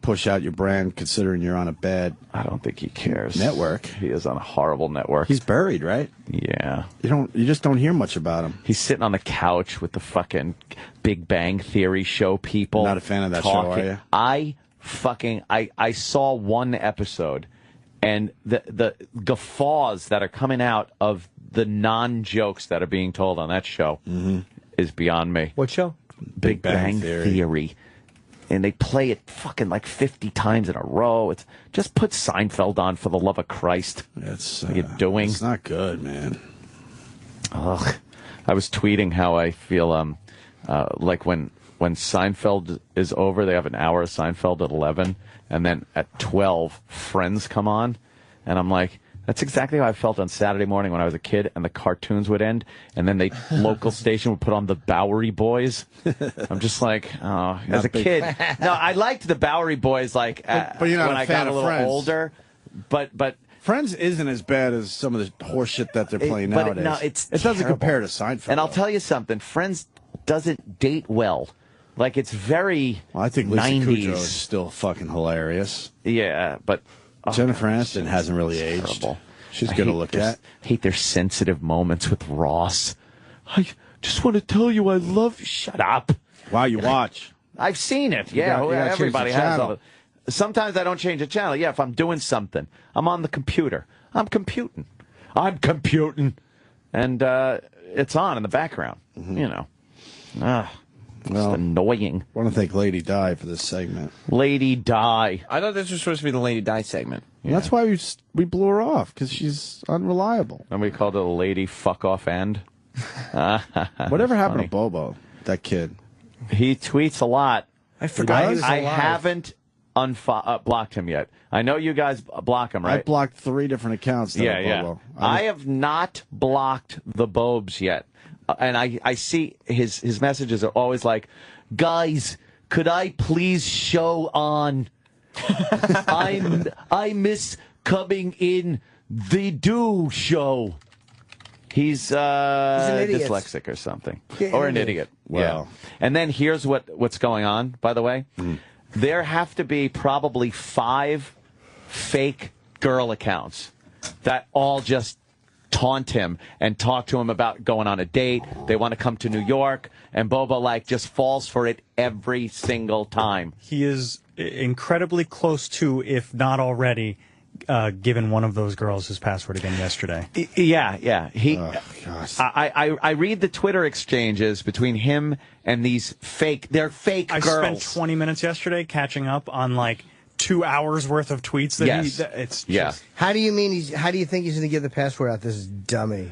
push out your brand. Considering you're on a bad. I don't think he cares. Network. He is on a horrible network. He's buried, right? Yeah. You just don't hear much about him. He's sitting on the couch with the fucking Big Bang Theory show people. Not a fan of that show, talking. are you? I saw one episode, and the guffaws that are coming out of the non-jokes that are being told on that show is beyond me. What show? Big Bang Theory. And they play it fucking like 50 times in a row. It's just put Seinfeld on, for the love of Christ. That's what are you doing? It's not good, man. Ugh. I was tweeting how I feel like when Seinfeld is over, they have an hour of Seinfeld at 11, and then at 12, Friends come on, and I'm like, That's exactly how I felt on Saturday morning when I was a kid and the cartoons would end and then the local station would put on the Bowery Boys. I'm just like, oh, as a kid. No, I liked the Bowery Boys like but you're not when a I fan got a of little Friends. older. But Friends isn't as bad as some of the horse shit that they're playing but nowadays. no, it doesn't terrible. compare to Seinfeld. And I'll tell you something, Friends doesn't date well. Like, it's very I think Lisa 90s. Kudrow is still fucking hilarious. Yeah, but Jennifer Aniston hasn't really aged. Terrible. She's I good to hate look their- at. Hate their sensitive moments with Ross. I just want to tell you I love. Shut up. Wow, you watch. I've seen it. You Yeah, gotta change everybody the has. channel. All the, sometimes I don't change the channel. Yeah, if I'm doing something, I'm on the computer. I'm computing, and it's on in the background. You know. Just annoying. I want to thank Lady Dye for this segment. Lady Dye. I thought this was supposed to be the Lady Dye segment. And that's why we blew her off, because she's unreliable. And we called it a lady fuck off end. Whatever happened to Bobo, that kid? He tweets a lot. I forgot he was I alive. haven't blocked him yet. I know you guys block him, right? I blocked 3 different accounts. That Yeah, were yeah. Bobo. I have not blocked the Bobes yet. And I see his messages are always like, guys, could I please show on? I miss coming in the do show. He's an idiot. dyslexic or something. Yeah, Or an idiot. idiot. Wow. Yeah. And then here's what's going on, by the way. There have to be probably 5 fake girl accounts that all just taunt him and talk to him about going on a date. They want to come to New York, and Bobo just falls for it every single time. He is incredibly close to, if not already, given one of those girls his password again yesterday. Yeah. I read the Twitter exchanges between him and these they're fake I girls. spent 20 minutes yesterday catching up on 2 hours worth of tweets. How do you mean how do you think he's going to give the password out? This is dummy.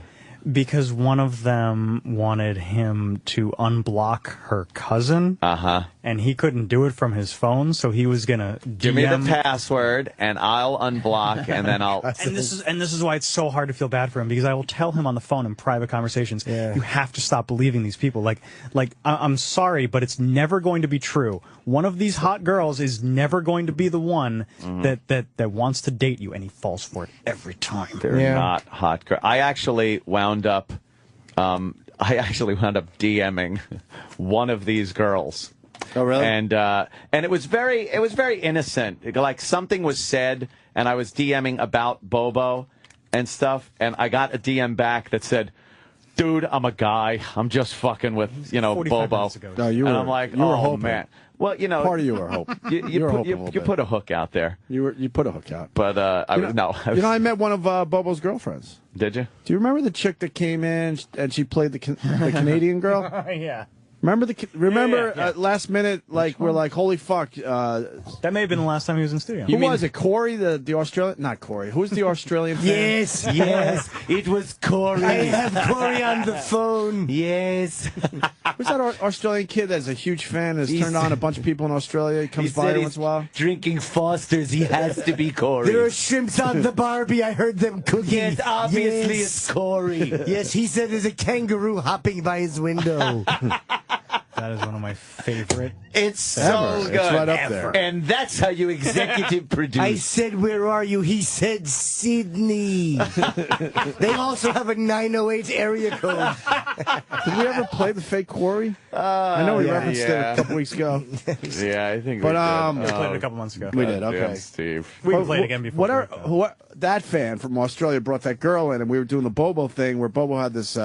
Because one of them wanted him to unblock her cousin. And he couldn't do it from his phone, so he was going to Give me the password, and I'll unblock, and then I'll... And this is why it's so hard to feel bad for him, because I will tell him on the phone in private conversations, you have to stop believing these people. I'm sorry, but it's never going to be true. One of these hot girls is never going to be the one that wants to date you, and he falls for it every time. They're not hot girls. I actually wound up DMing one of these girls. Oh, really? And it was very innocent. Like, something was said, and I was DMing about Bobo and stuff, and I got a DM back that said, "Dude, I'm a guy. I'm just fucking with, 45 Bobo." minutes ago. No, you and were, I'm like, you were oh, hoping. man. Well, part of you were hoping. You put a hook out there. You put a hook out. But I met one of Bobo's girlfriends. Did you? Do you remember the chick that came in and she played the Canadian girl? Yeah. Remember last minute, we're like, holy fuck. That may have been the last time he was in studio. Who was it? Corey, the Australian? Not Corey. Who's the Australian fan? Yes, it was Corey. I have Corey on the phone. Yes. Who's that Australian kid that's a huge fan, has turned on a bunch of people in Australia? He comes by once in a while. Drinking Foster's. He has to be Corey. There are shrimps on the Barbie. I heard them cooking. Yes, obviously it's Corey. Yes, he said there's a kangaroo hopping by his window. That is one of my favorite. It's so good. It's right up there. And that's how you executive produce. I said, where are you? He said, Sydney. They also have a 908 area code. Did we ever play the fake Corey? I know we referenced it a couple weeks ago. Yeah, I think But, we We did. played it a couple months ago. We did, okay. Steve. We can play it again before. That fan from Australia brought that girl in, and we were doing the Bobo thing where Bobo had this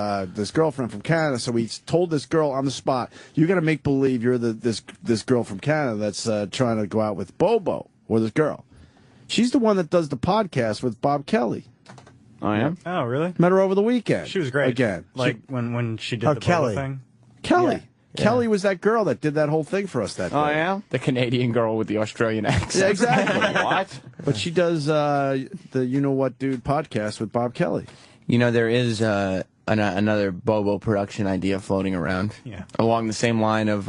girlfriend from Canada. So we told this girl on the spot, "You got to make believe you're this girl from Canada that's trying to go out with Bobo or this girl." She's the one that does the podcast with Bob Kelly. Oh yeah. Oh really? Met her over the weekend. She was great. Again, when she did Oh, the Boba Kelly. thing. Kelly. Yeah. Kelly was that girl that did that whole thing for us that day. Oh yeah. The Canadian girl with the Australian accent. Yeah, exactly. What? But she does the You Know What Dude podcast with Bob Kelly. There is another Bobo production idea floating around. Yeah. Along the same line of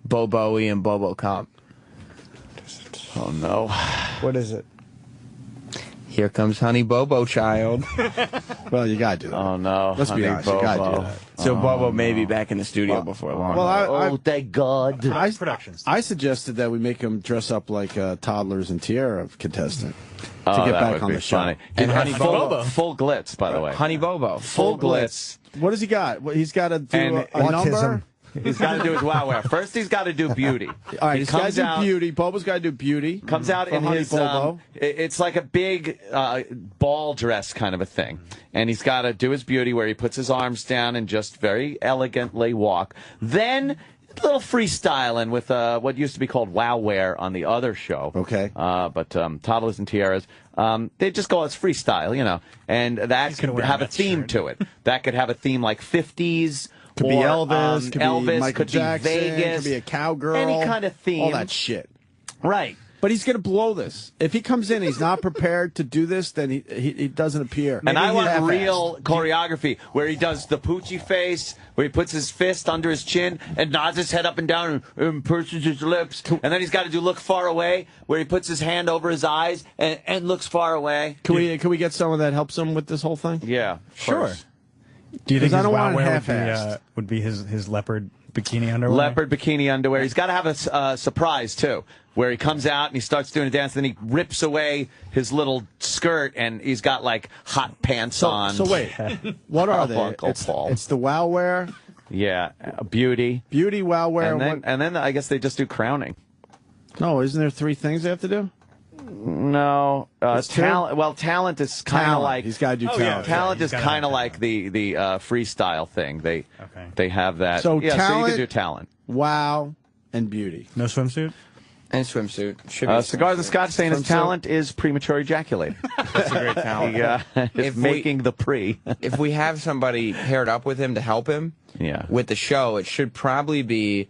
Bobo-y and Bobo Cop. Oh no. What is it? Here comes Honey Bobo Child. Well, you gotta do that. Oh no! Let's be honest, you gotta do that. So Bobo may be back in the studio before long. Well, thank God. I suggested that we make him dress up like toddlers and Tiara contestant to Oh, get that back would on be the show. funny. And Honey Bobo. Full glitz, by the way. Honey Bobo. Full glitz. What does he got? He's got to do And a number. He's got to do his wow. First, he's got to do beauty. All right, he's got to do beauty. Bobo's got to do beauty. Comes out for in Honey his Bobo. it's like a big ball dress kind of a thing, and he's got to do his beauty where he puts his arms down and just very elegantly walk. Then a little freestyling with what used to be called wow wear on the other show. Okay, but toddlers and tiaras. They just go as freestyle, and that could have a theme to it. That could have a theme like 50s. Could be Elvis, could Elvis, be Michael could Jackson, be Vegas, could be a cowgirl, any kind of theme, all that shit. Right. But he's going to blow this. If he comes in, he's not prepared to do this, then he doesn't appear. And I want real choreography where he does the Poochie face, where he puts his fist under his chin and nods his head up and down and purses his lips. And then he's got to do look far away, where he puts his hand over his eyes and looks far away. Can we get someone that helps him with this whole thing? Yeah, sure. Do you think I his don't want it wow half-assed. would be his leopard bikini underwear? Leopard bikini underwear. He's got to have a surprise, too, where he comes out and he starts doing a dance, then he rips away his little skirt, and he's got, like, hot pants on. So wait, what are they? Uncle Paul. It's the wow wear? Yeah, beauty. Beauty, wow wear. And then I guess they just do crowning. No, isn't there 3 things they have to do? No, talent. Well, talent is kind of like he's got to do talent. Yeah, talent is kind of like the freestyle thing. They have that. So yeah, talent, so you can do talent. Wow, and beauty. No swimsuit. And swimsuit. Should be Cigars and Scotch saying his talent is premature ejaculating. That's a great talent. Is making the pre. If we have somebody paired up with him to help him, with the show, it should probably be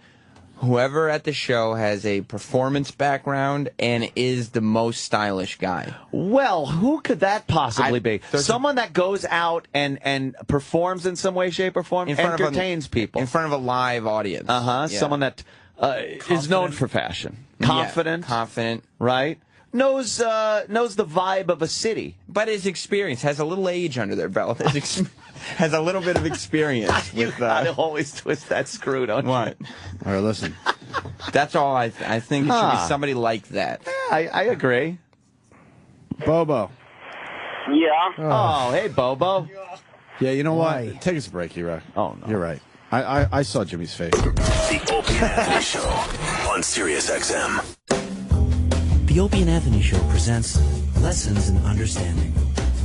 whoever at the show has a performance background and is the most stylish guy. Well, who could that possibly be? Someone that goes out and performs in some way, shape, or form, entertains people. In front of a live audience. Yeah. Someone that is known for fashion. Confident. Yeah, confident. Right? Knows the vibe of a city. But his experience, has a little age under their belt. Has a little bit of experience. You gotta always twist that screw, don't you? What? All right, listen. That's all I think it should be somebody like that. Yeah, I agree. Bobo. Yeah. Oh, hey, Bobo. Yeah, you know what? Take us a break, you're right. Oh, no. You're right. I saw Jimmy's face. The Opie and Anthony Show on Sirius XM. The Opie and Anthony Show presents Lessons in Understanding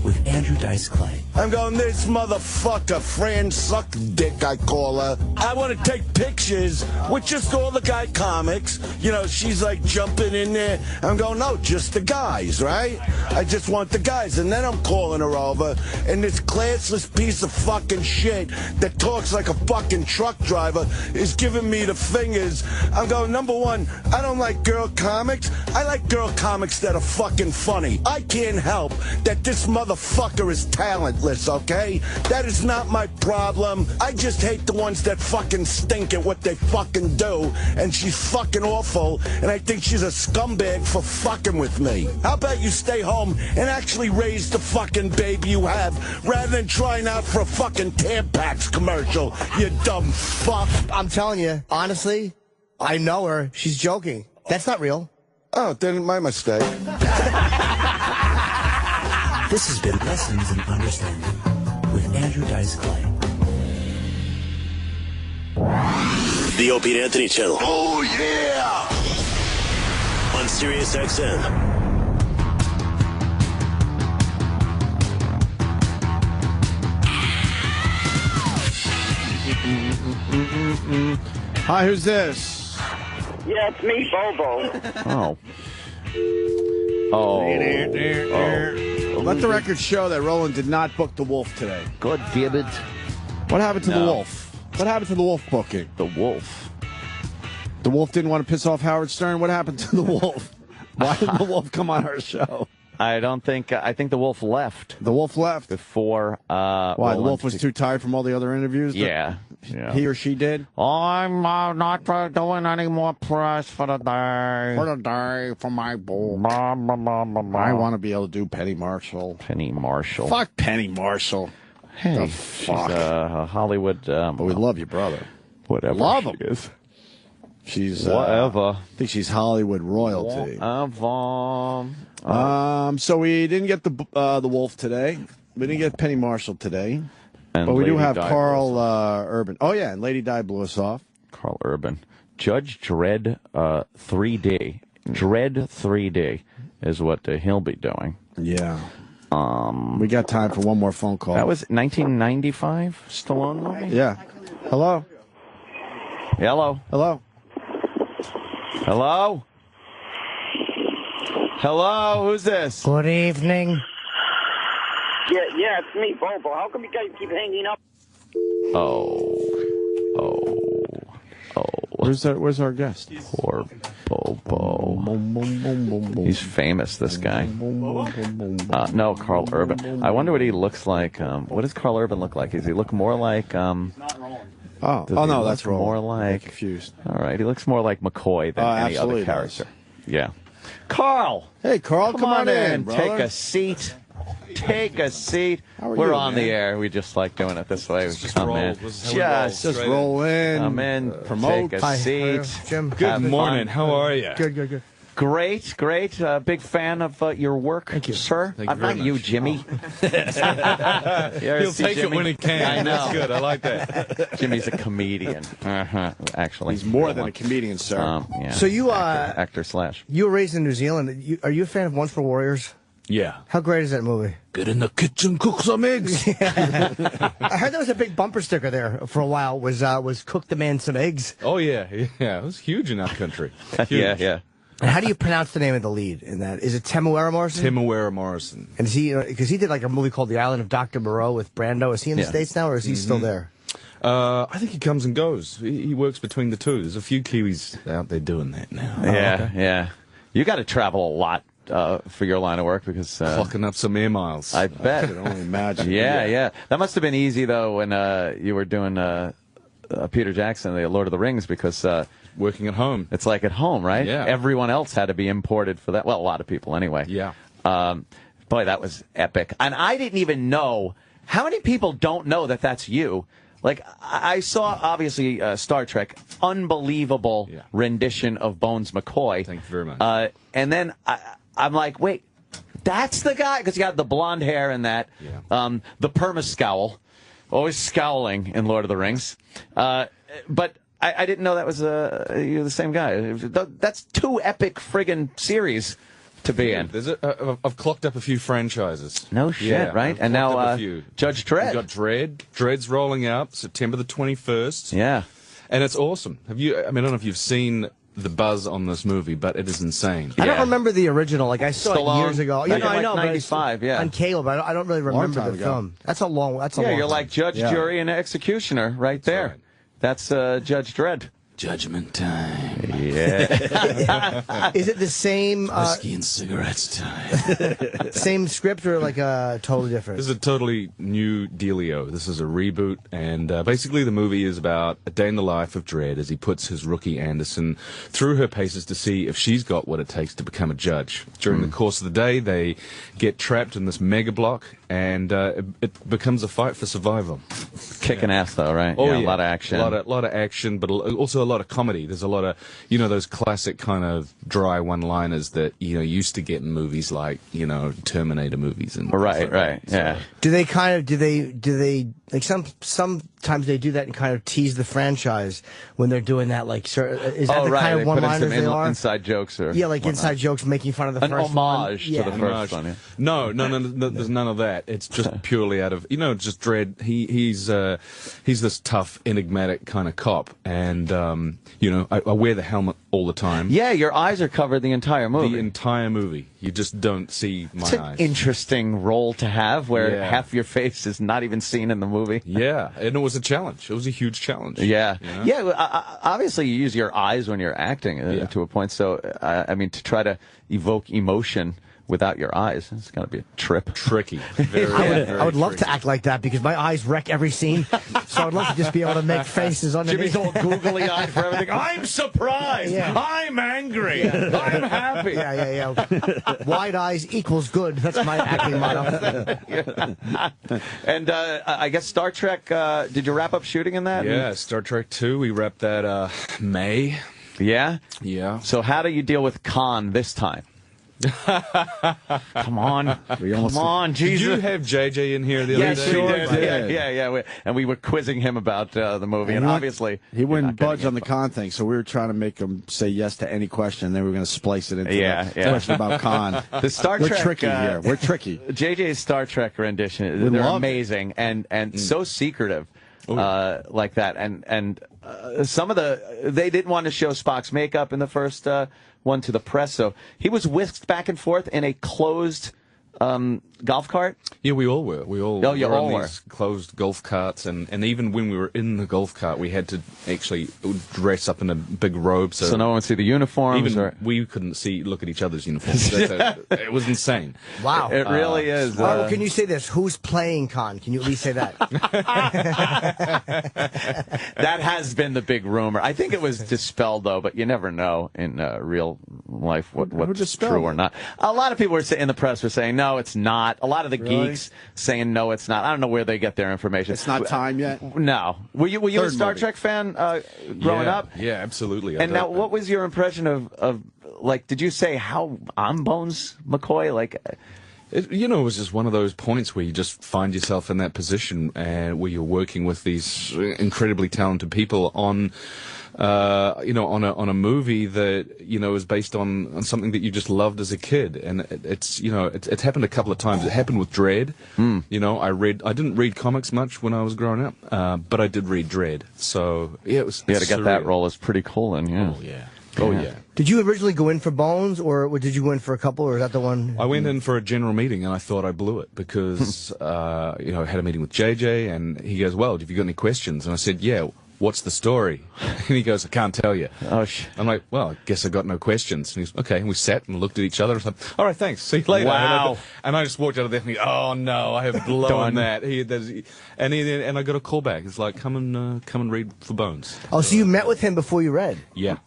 with Andrew Dice Clay. I'm going, this motherfucker, Fran Suck Dick, I call her. I want to take pictures with just all the guy comics. You know, she's like jumping in there. I'm going, no, just the guys, right? I just want the guys. And then I'm calling her over, and this classless piece of fucking shit that talks like a fucking truck driver is giving me the fingers. I'm going, number one, I don't like girl comics. I like girl comics that are fucking funny. I can't help that this motherfucker is talentless, okay? That is not my problem. I just hate the ones that fucking stink at what they fucking do, and she's fucking awful, and I think she's a scumbag for fucking with me. How about you stay home and actually raise the fucking baby you have, rather than trying out for a fucking Tampax commercial, you dumb fuck. I'm telling you, honestly, I know her. She's joking. That's not real. Oh, then my mistake. This has been Lessons in Understanding with Andrew Dice Clay. The Opie and Anthony Channel. Oh, yeah! On Sirius XM. Hi, who's this? Yeah, it's me, Bobo. Oh. Let the record show that Roland did not book the Wolf today. God damn it. What happened to the Wolf? What happened to the Wolf booking? The Wolf. The Wolf didn't want to piss off Howard Stern. What happened to the Wolf? Why didn't the Wolf come on our show? I think the Wolf left. The Wolf left? Before Why, Roland the Wolf was too tired from all the other interviews? Yeah. He or she did? I'm not doing any more press for the day. For the day, for my bull. I want to be able to do Penny Marshall. Penny Marshall. Fuck Penny Marshall. Hey, the she's fuck? a Hollywood. But we love you, brother. Whatever. Love she him. is. She's whatever. I think she's Hollywood royalty. Whatever. So we didn't get the Wolf today. We didn't get Penny Marshall today. And but we do Lady have Di Karl Urban. Oh, yeah, and Lady Di blew us off. Karl Urban. Judge Dredd 3D. Dredd 3D is what he'll be doing. Yeah. We got time for one more phone call. That was 1995 Stallone movie? Yeah. Hello? Hello? Hello? Hello? Hello? Who's this? Good evening. Yeah, it's me, Bobo. How come you guys keep hanging up? Oh. Where's our guest? Poor Bobo. He's famous, this guy. No, Karl Urban. I wonder what he looks like. What does Karl Urban look like? Does he look more like... no, that's wrong. More like... Confused. All right, he looks more like McCoy than any other character. Yeah. Karl! Hey, Karl, come on in. brother. Take a seat. Take a seat. We're on the air. We just like doing it this way. We come in. Just roll in. Come in. Promote. Take a seat. Jim. Good morning. How are you? Good. Great. Big fan of your work, sir. Thank you I'm not very you, much. Jimmy. He'll take it when he can. I know. That's good. I like that. Jimmy's a comedian. Actually, He's more than a comedian, sir. Yeah. So you actor slash. You were raised in New Zealand. Are you a fan of Once for Warriors? Yeah. How great is that movie? Get in the kitchen, cook some eggs. I heard there was a big bumper sticker there for a while. Was cook the man some eggs? Oh yeah. It was huge in our country. Huge. Yeah. And how do you pronounce the name of the lead in that? Is it Temuera Morrison? Temuera Morrison. And is he, because he did like a movie called The Island of Dr. Moreau with Brando. Is he in the States now, or is he still there? I think he comes and goes. He works between the two. There's a few Kiwis out there doing that now. Yeah. You got to travel a lot for your line of work because clocking up some air miles. I bet. I can only imagine. Yeah. That must have been easy though when you were doing Peter Jackson, the Lord of the Rings, because working at home. It's like at home, right? Yeah. Everyone else had to be imported for that. Well, a lot of people anyway. Yeah. Boy, that was epic. And I didn't even know. How many people don't know that that's you? Like, I saw, obviously, Star Trek, unbelievable rendition of Bones McCoy. Thank you very much. And then I'm like, wait, that's the guy? Because he got the blonde hair and that. Yeah. The perma-scowl. Always scowling in Lord of the Rings. But I didn't know that was you're the same guy. That's two epic friggin' series to be in. I've clocked up a few franchises. No shit, right? And now Judge Dredd. We've got Dredd. Dredd's rolling out September the 21st. Yeah. And it's awesome. I don't know if you've seen the buzz on this movie, but it is insane. I don't remember the original. Like, I saw Stallone. it years ago. Back in, I know. 95, on cable, but I don't really remember the film. That's a long. Yeah, you're like Judge, Jury, and Executioner right there. Right. That's Judge Dredd. Judgment time. Yeah. Is it the same whiskey and cigarettes time? Same script or like totally different? This is a totally new dealio. This is a reboot, and basically the movie is about a day in the life of Dredd as he puts his rookie Anderson through her paces to see if she's got what it takes to become a judge. During the course of the day, they get trapped in this mega block, and it becomes a fight for survival. Kicking ass, though, right? Oh, yeah, a lot of action. A lot of action, but also a lot of comedy. There's a lot of, those classic kind of dry one-liners that, used to get in movies like, Terminator movies. And right, yeah. Do they, like, sometimes they do that and kind of tease the franchise when they're doing that, like, is that the kind of one-liners they are? Inside jokes or yeah, like inside jokes making fun of the first homage one. to the first one. Yeah. No, there's none of that. It's just purely out of, just Dredd. He's this tough, enigmatic kind of cop, and I wear the helmet all the time. Yeah, your eyes are covered the entire movie. The entire movie. You just don't see my eyes. It's an interesting role to have where half your face is not even seen in the movie. Yeah, and it was a challenge. It was a huge challenge. Yeah. Obviously, you use your eyes when you're acting to a point. So, to try to evoke emotion without your eyes. It's got to be a trip. Tricky. I would love to act like that because my eyes wreck every scene. So I'd love to just be able to make faces underneath. Jimmy's all googly eyed for everything. I'm surprised. Yeah. I'm angry. I'm happy. Yeah. Wide eyes equals good. That's my acting motto. And I guess Star Trek, did you wrap up shooting in that? Yeah, Star Trek 2, we wrapped that May. Yeah? Yeah. So how do you deal with Khan this time? Come on. Come on, Jesus. Did you have JJ in here the other day? Sure. Yeah. And we were quizzing him about the movie, and obviously he wouldn't budge on the Khan thing, so we were trying to make him say yes to any question, and then we were going to splice it into the question about Khan. The Star Trek, we're tricky here. We're tricky. JJ's Star Trek rendition, they're amazing and so secretive. Like that, and some of they didn't want to show Spock's makeup in the first one to the press, so he was whisked back and forth in a closed golf cart. Yeah, we all were. We all. Oh, you were all on were. these closed golf carts, and even when we were in the golf cart, we had to actually dress up in a big robe, so no one would see the uniforms. Even we couldn't look at each other's uniforms. It was insane. Wow, it really is. Can you say this? Who's playing Khan? Can you at least say that? That has been the big rumor. I think it was dispelled though, but you never know in real life what's true or not. A lot of people were in the press were saying no, it's not. A lot of the geeks saying no, it's not. I don't know where they get their information. It's not time yet. No. Were you a Star Trek fan growing up? Yeah, absolutely. And now, what was your impression of like? Did you say how I'm Bones McCoy? Like, it was just one of those points where you just find yourself in that position where you're working with these incredibly talented people on a movie that is based on something that you just loved as a kid, and it's happened a couple of times. It happened with Dredd. I didn't read comics much when I was growing up, but I did read Dredd. So yeah, to get that role is pretty cool. And Oh yeah. Did you originally go in for Bones, or did you go in for a couple, or is that the one? I went in for a general meeting, and I thought I blew it because I had a meeting with JJ, and he goes, "Well, have you got any questions?" And I said, "Yeah. What's the story?" And he goes, "I can't tell you." I'm like, "Well, I guess I got no questions." And he's okay. And we sat and looked at each other and said, "All right, thanks. See you later." Wow. And I just walked out of there thinking, "Oh no, I have blown that." And I got a call back. It's like, come and read for Bones. Oh, so you met with him before you read? Yeah.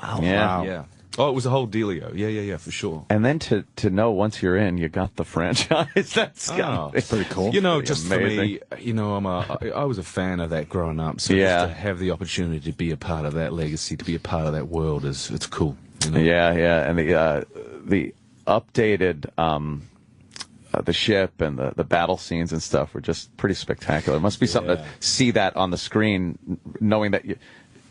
Wow. Yeah. Oh, it was a whole dealio. Yeah, for sure. And then to know once you're in, you got the franchise. That's pretty cool. Just amazing. For me, I was a fan of that growing up. So just to have the opportunity to be a part of that legacy, to be a part of that world, it's cool. Yeah, and the updated the ship and the battle scenes and stuff were just pretty spectacular. It must be something to see that on the screen, knowing that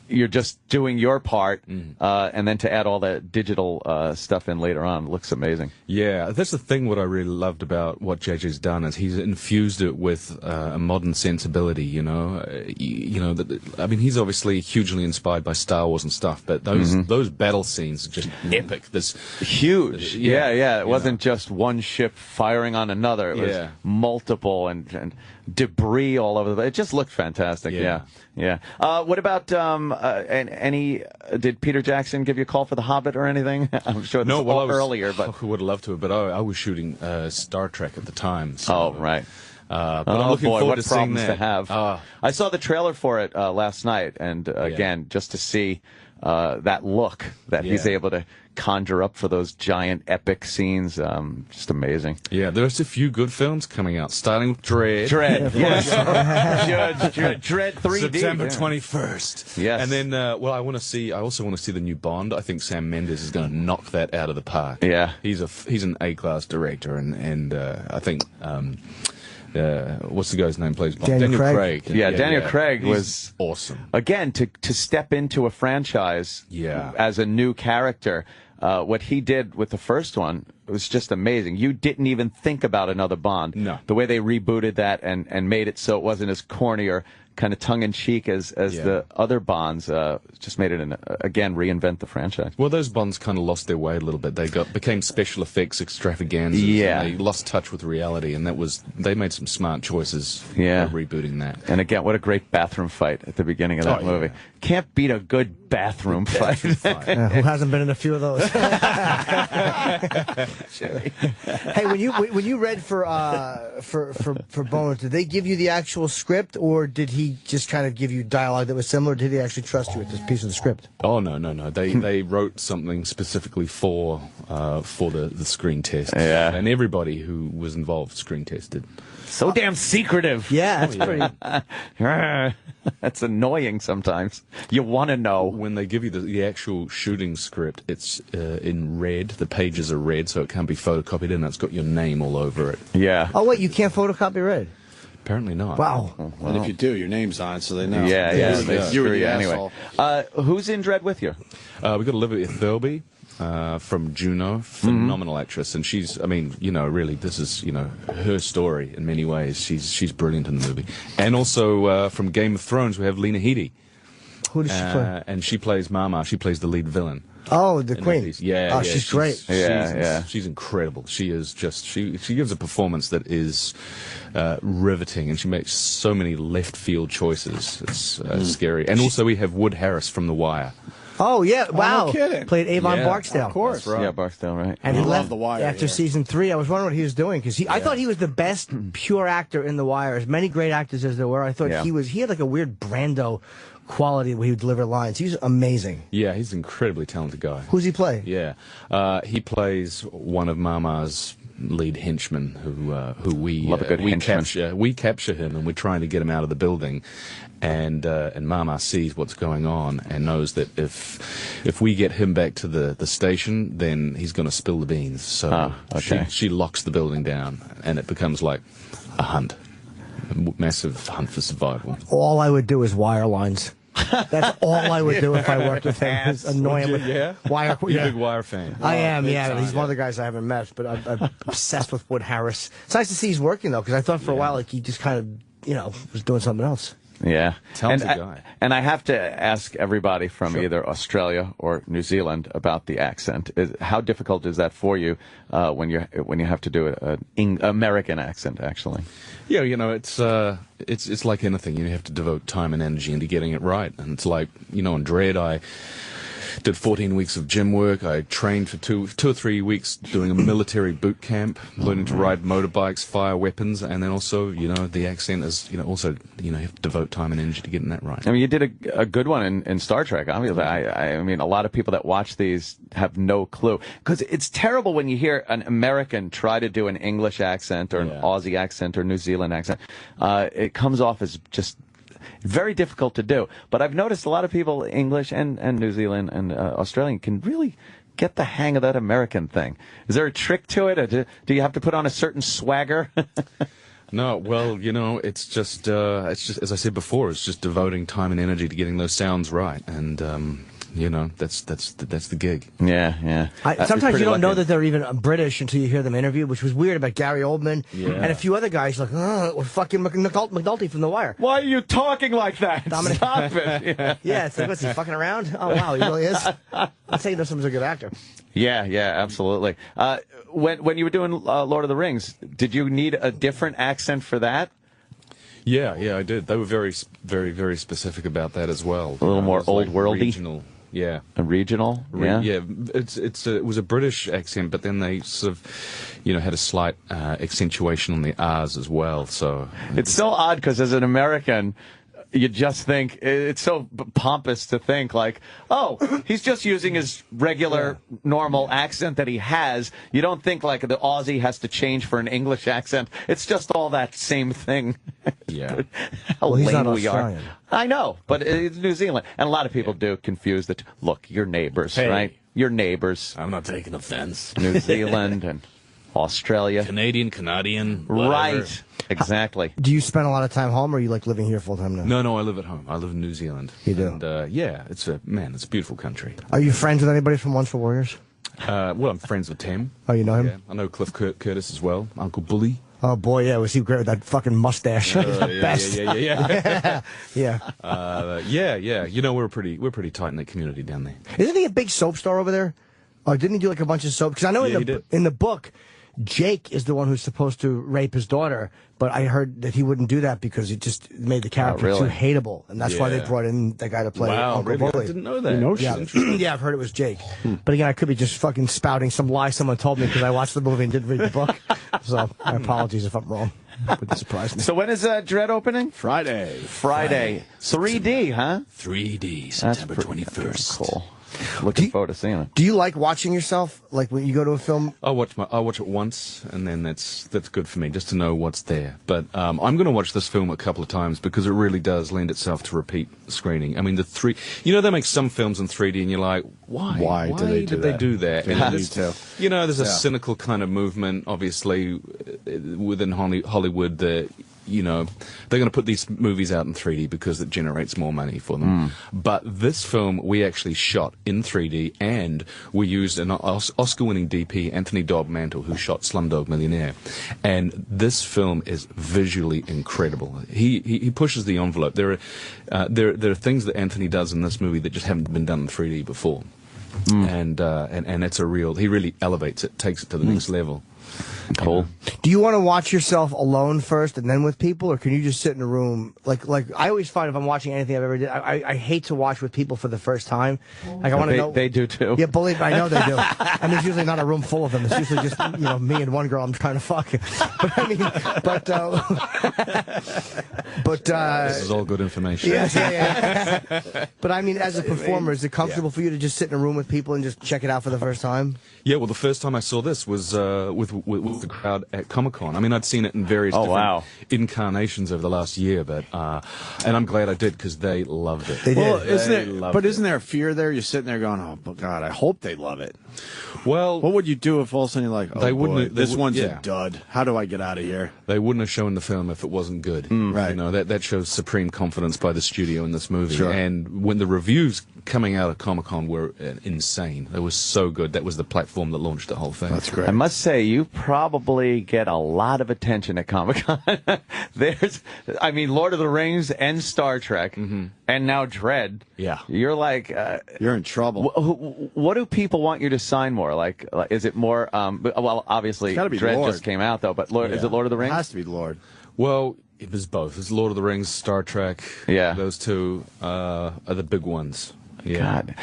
you're just doing your part, and then to add all that digital stuff in later on, it looks amazing. Yeah, that's the thing. What I really loved about what JJ's done is he's infused it with a modern sensibility. He's obviously hugely inspired by Star Wars and stuff, but those battle scenes are just epic. This huge, It wasn't just one ship firing on another. It was multiple and debris all over. It just looked fantastic. Yeah. What about did Peter Jackson give you a call for The Hobbit or anything? I'm sure this was earlier, but I would love to, but I was shooting Star Trek at the time. So, right. But I'm looking forward to seeing that. To have. I saw the trailer for it last night, and again, just to see that look that he's able to conjure up for those giant epic scenes, just amazing. Yeah, there's a few good films coming out, starting with Dredd. Yes. Dredd 3D. September 21st. Yes. And then, I also want to see the new Bond. I think Sam Mendes is going to knock that out of the park. Yeah. He's an A-class director, and I think... what's the guy's name, please? Daniel Craig. Daniel Craig was awesome. Again, to step into a franchise as a new character, what he did with the first one was just amazing. You didn't even think about another Bond. No. The way they rebooted that and made it so it wasn't as corny or kind of tongue-in-cheek as the other Bonds. Just made it, again, reinvent the franchise. Well, those Bonds kind of lost their way a little bit. They became special effects extravaganzas. Yeah. And they lost touch with reality, and they made some smart choices by rebooting that. And again, what a great bathroom fight at the beginning of that movie. Can't beat a good bathroom fight. Who hasn't been in a few of those? Hey, when you read for Bones, did they give you the actual script, or did he just kind of give you dialogue that was similar? Did he actually trust you with this piece of the script? Oh no. They wrote something specifically for the screen test. Yeah. And everybody who was involved screen tested. So damn secretive. Yeah, that's pretty. That's annoying sometimes. You want to know. When they give you the actual shooting script, it's in red. The pages are red, so it can't be photocopied, and it's got your name all over it. Yeah. Oh, wait, you can't photocopy red? Apparently not. Wow. And if you do, your name's on it, so they know. Yeah. You were the Anyway, who's in Dredd with you? We've got Olivia Thirlby. From Juno, phenomenal actress, and she's, really, this is, her story in many ways. She's brilliant in the movie. And also from Game of Thrones, we have Lena Headey. Who does she play? And she plays Mama. She plays the lead villain. Oh, the queen. Yeah. She's great. She's incredible. She is just, she gives a performance that is riveting, and she makes so many left field choices. It's scary. And also we have Wood Harris from The Wire. Oh, yeah. Wow. No kidding. Played Avon Barksdale. Of course. That's right. Yeah, Barksdale, right. And he left The Wire, after season 3. I was wondering what he was doing, because I thought he was the best pure actor in The Wire. As many great actors as there were, I thought he had like a weird Brando quality where he would deliver lines. He's amazing. Yeah, he's an incredibly talented guy. Who's he play? Yeah. He plays one of Mama's lead henchmen who we capture him, and we're trying to get him out of the building. And Mama sees what's going on and knows that if we get him back to the station, then he's going to spill the beans. So she locks the building down, and it becomes like a hunt, a massive hunt for survival. All I would do is wire lines. That's all I would do if I worked with him. Is annoy him with wire. You're a big Wire fan. I am. Yeah, he's one of the guys I haven't met, but I'm obsessed with Wood Harris. It's nice to see he's working though, because I thought for a while like he just kind of was doing something else. Yeah. Talented guy. And I have to ask everybody from either Australia or New Zealand about the accent. How difficult is that for you when you have to do an American accent, actually? Yeah, it's like anything. You have to devote time and energy into getting it right. And it's like, on Dredd, I did 14 weeks of gym work. I trained for two or 3 weeks doing a military boot camp, learning to ride motorbikes, fire weapons, and then also, the accent is, also, you have to devote time and energy to getting that right. I mean, you did a good one in Star Trek. I mean, a lot of people that watch these have no clue, because it's terrible when you hear an American try to do an English accent or an Aussie accent or New Zealand accent. It comes off as just very difficult to do. But I've noticed a lot of people, English and New Zealand and Australian, can really get the hang of that American thing. Is there a trick to it? Or do you have to put on a certain swagger? No, well, it's just as I said before, it's just devoting time and energy to getting those sounds right, and that's the gig. Yeah. Sometimes you don't know that they're even British until you hear them interviewed, which was weird about Gary Oldman and a few other guys like, or fucking McNulty from The Wire. Why are you talking like that? Dominic. Stop it. Yeah, it's like, what's he fucking around? Oh wow, he really is. I'd say someone's a good actor. Yeah, absolutely. When you were doing Lord of the Rings, did you need a different accent for that? Yeah, I did. They were very, very, very specific about that as well. A little more old worldy. Regional. Yeah. A regional? Yeah. It was a British accent, but then they sort of, had a slight accentuation on the R's as well. So it's so odd because as an American, you just think it's so pompous to think like, oh, he's just using his regular normal accent that he has. You don't think like the Aussie has to change for an English accent. It's just all that same thing. Yeah. How he's lame not we Australian. are. I know, but it's New Zealand, and a lot of people do confuse the look. You're neighbors, right? You're neighbors. I'm not taking offense. New Zealand and Australia, Canadian, whatever. Right? Exactly. Do you spend a lot of time home, or are you like living here full time now? No, I live at home. I live in New Zealand. You do? And, it's a beautiful country. Are you friends with anybody from Once for Warriors? Well, I'm friends with Tim. Oh, you know him? Yeah, I know Cliff Curtis as well. Uncle Bully. Oh boy, yeah, was he great with that fucking mustache? He's the Yeah, best. yeah. Yeah. You know, we're pretty tight knit community down there. Isn't he a big soap star over there? Or didn't he do like a bunch of soap? Because I know in the book, Jake is the one who's supposed to rape his daughter, but I heard that he wouldn't do that because it just made the character too hateable, and that's why they brought in the guy to play Uncle really? Bully. I didn't know that. Yeah, I've heard it was Jake. But again, I could be just fucking spouting some lie someone told me because I watched the movie and didn't read the book. So my apologies if I'm wrong. Wouldn't surprise me. So when is Dredd opening? Friday. 3D, huh? 3D, September 21st. Cool. Looking forward to seeing it. Do you like watching yourself? Like when you go to a film? I'll watch it once, and then that's good for me, just to know what's there. But I'm going to watch this film a couple of times because it really does lend itself to repeat screening. I mean, they make some films in 3D, and you're like, why did they do that? And there's a cynical kind of movement, obviously, within Hollywood that. They're going to put these movies out in 3D because it generates more money for them. But this film we actually shot in 3D, and we used an Oscar-winning DP, Anthony Dobb Mantle, who shot Slumdog Millionaire. And this film is visually incredible. He pushes the envelope. There are things that Anthony does in this movie that just haven't been done in 3D before. And it's a real. He really elevates it, takes it to the next level. Cool. Do you want to watch yourself alone first and then with people, or can you just sit in a room? Like I always find if I'm watching anything I've ever did, I hate to watch with people for the first time. Like I want to know. They do too. Yeah, believe me, I know they do. And there's usually not a room full of them. It's usually just me and one girl I'm trying to fuck. But this is all good information. Yeah. But I mean, as a performer, is it comfortable for you to just sit in a room with people and just check it out for the first time? Yeah, well, the first time I saw this was with the crowd at Comic-Con. I mean, I'd seen it in various different incarnations over the last year, but and I'm glad I did because they loved it. Isn't there a fear there? You're sitting there going, "Oh God, I hope they love it." Well, what would you do if all of a sudden you're like, this one's a dud? How do I get out of here? They wouldn't have shown the film if it wasn't good. Right. That shows supreme confidence by the studio in this movie. Sure. And when the reviews coming out of Comic-Con were insane. They were so good. That was the platform that launched the whole thing. That's great. I must say, you probably get a lot of attention at Comic-Con. Lord of the Rings and Star Trek, and now Dredd. Yeah. You're like... you're in trouble. What do people want you to sign more? Like is it more... well, obviously, Dredd Lord. just came out, though, but is it Lord of the Rings? It has to be Lord. Well... It was both. It's Lord of the Rings, Star Trek. Yeah, those two are the big ones. Yeah. God,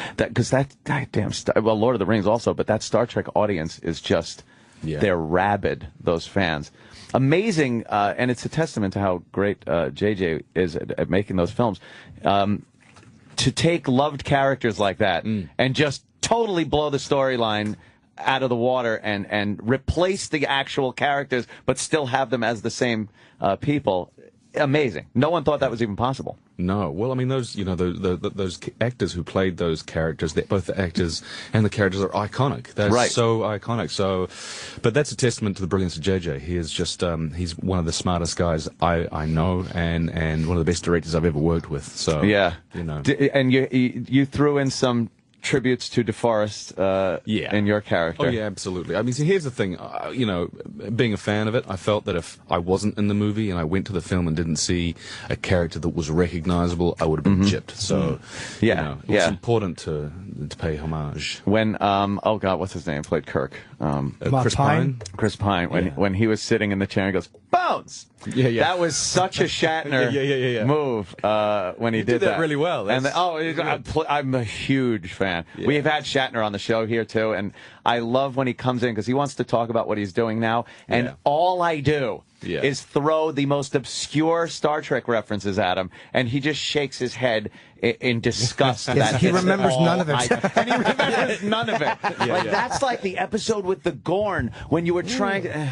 Lord of the Rings also, but that Star Trek audience is just they're rabid. Those fans, amazing, and it's a testament to how great JJ is at making those films. To take loved characters like that and just totally blow the storyline out of the water and replace the actual characters, but still have them as the same people. Amazing. No one thought that was even possible. No. Well, I mean, those those actors who played those characters, both the actors and the characters are iconic. They're so iconic. So, but that's a testament to the brilliance of JJ. He is just he's one of the smartest guys I know, and one of the best directors I've ever worked with. So yeah, and you threw in some tributes to DeForest in your character. Oh, yeah, absolutely. I mean, see, here's the thing. Being a fan of it, I felt that if I wasn't in the movie and I went to the film and didn't see a character that was recognizable, I would have been gypped. So, it was important to pay homage. When, oh God, what's his name? Played Kirk. Chris Pine? Chris Pine. When he was sitting in the chair and goes, Bones! Yeah. That was such a Shatner move when he did that really well. And I'm a huge fan. Yeah. We've had Shatner on the show here too, and I love when he comes in because he wants to talk about what he's doing now. And all I do is throw the most obscure Star Trek references at him, and he just shakes his head in disgust. Yes, he remembers none of it. And he remembers none of it. That's like the episode with the Gorn when you were trying to...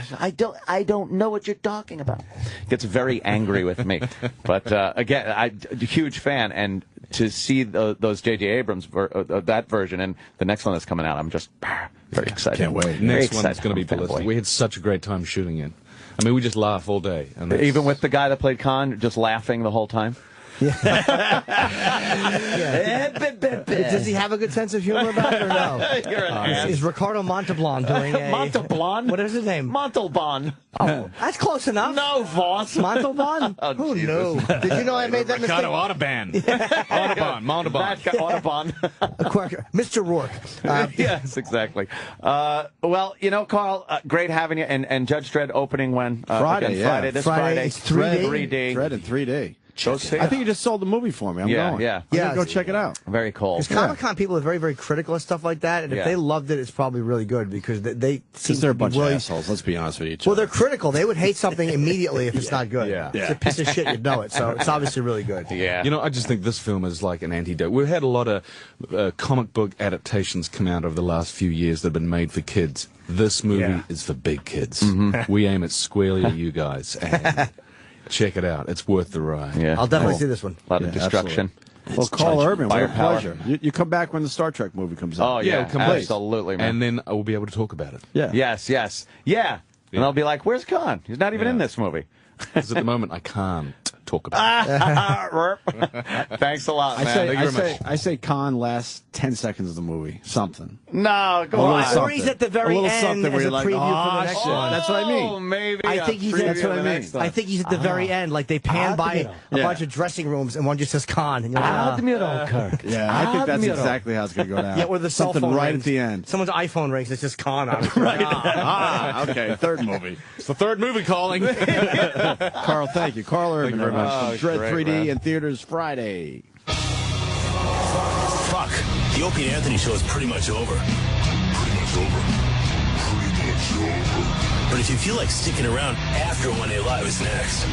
I don't know what you're talking about. Gets very angry with me. But again, I'm a huge fan, and to see those J.J. Abrams, that version, and the next one that's coming out, I'm just very excited. Can't wait. Next one's going to be ballistic. We had such a great time shooting it. I mean, we just laugh all day. Even with the guy that played Khan, just laughing the whole time? Does he have a good sense of humor about it or no? You're an ass. Is Ricardo Montalban doing a... Montalban? What is his name? Montalban. Oh, that's close enough. No, Voss. Montalban? Oh, Who Jesus. knew? Did you know I made that mistake? Ricardo Audubon. Audubon. Audubon. Mr. Rourke. Yes, exactly. Well, you know, Carl, great having you. And Judge Dredd opening when? Friday, again, Friday, this Friday. It's 3D. 3D. Dredd in 3D. Go see it. I think you just sold the movie for me. I'm going. Yeah. I'm gonna go check it out. Very cool. Because Comic-Con people are very, very critical of stuff like that, and if they loved it, it's probably really good because they seem They're a to be bunch really... of assholes. Let's be honest with each Well, other. they're critical. They would hate something immediately if it's not good. Yeah. It's a piece of shit, you'd know it. So it's obviously really good. Yeah. You know, I just think this film is like an antidote. We've had a lot of comic book adaptations come out over the last few years that have been made for kids. This movie is for big kids. We aim it squarely at you guys. And check it out. It's worth the ride. Yeah. I'll definitely see this one. A lot of destruction. Absolutely. Well, Karl Urban, what a Firepower. pleasure. You come back when the Star Trek movie comes out. Oh, yeah, come back. absolutely, man. And then I will be able to talk about it. Yeah. Yes. Yeah. And I'll be like, where's Khan? He's not even in this movie. Because at the moment, I can't talk about it. Thanks a lot, man. I say Khan last 10 seconds of the movie. Something. No, go on. Or he's at the very end as a preview for the next one. That's what I mean. Oh, maybe. I think he's that's what I mean. I think he's at the very end, like they pan by a bunch of dressing rooms and one just says Khan. And you're like, Admiral Kirk. Yeah, I think that's exactly how it's going to go down. Yeah, with the cell Something phone right rings. at the end. Someone's iPhone rings. It's just Khan on it. Okay, third movie. It's the third movie calling. Carl, thank you. Karl Urban, very much. from Dredd great, 3D man. in theaters Friday. Fuck. The Opie and Anthony show is pretty much over. But if you feel like sticking around after 1A Live is next.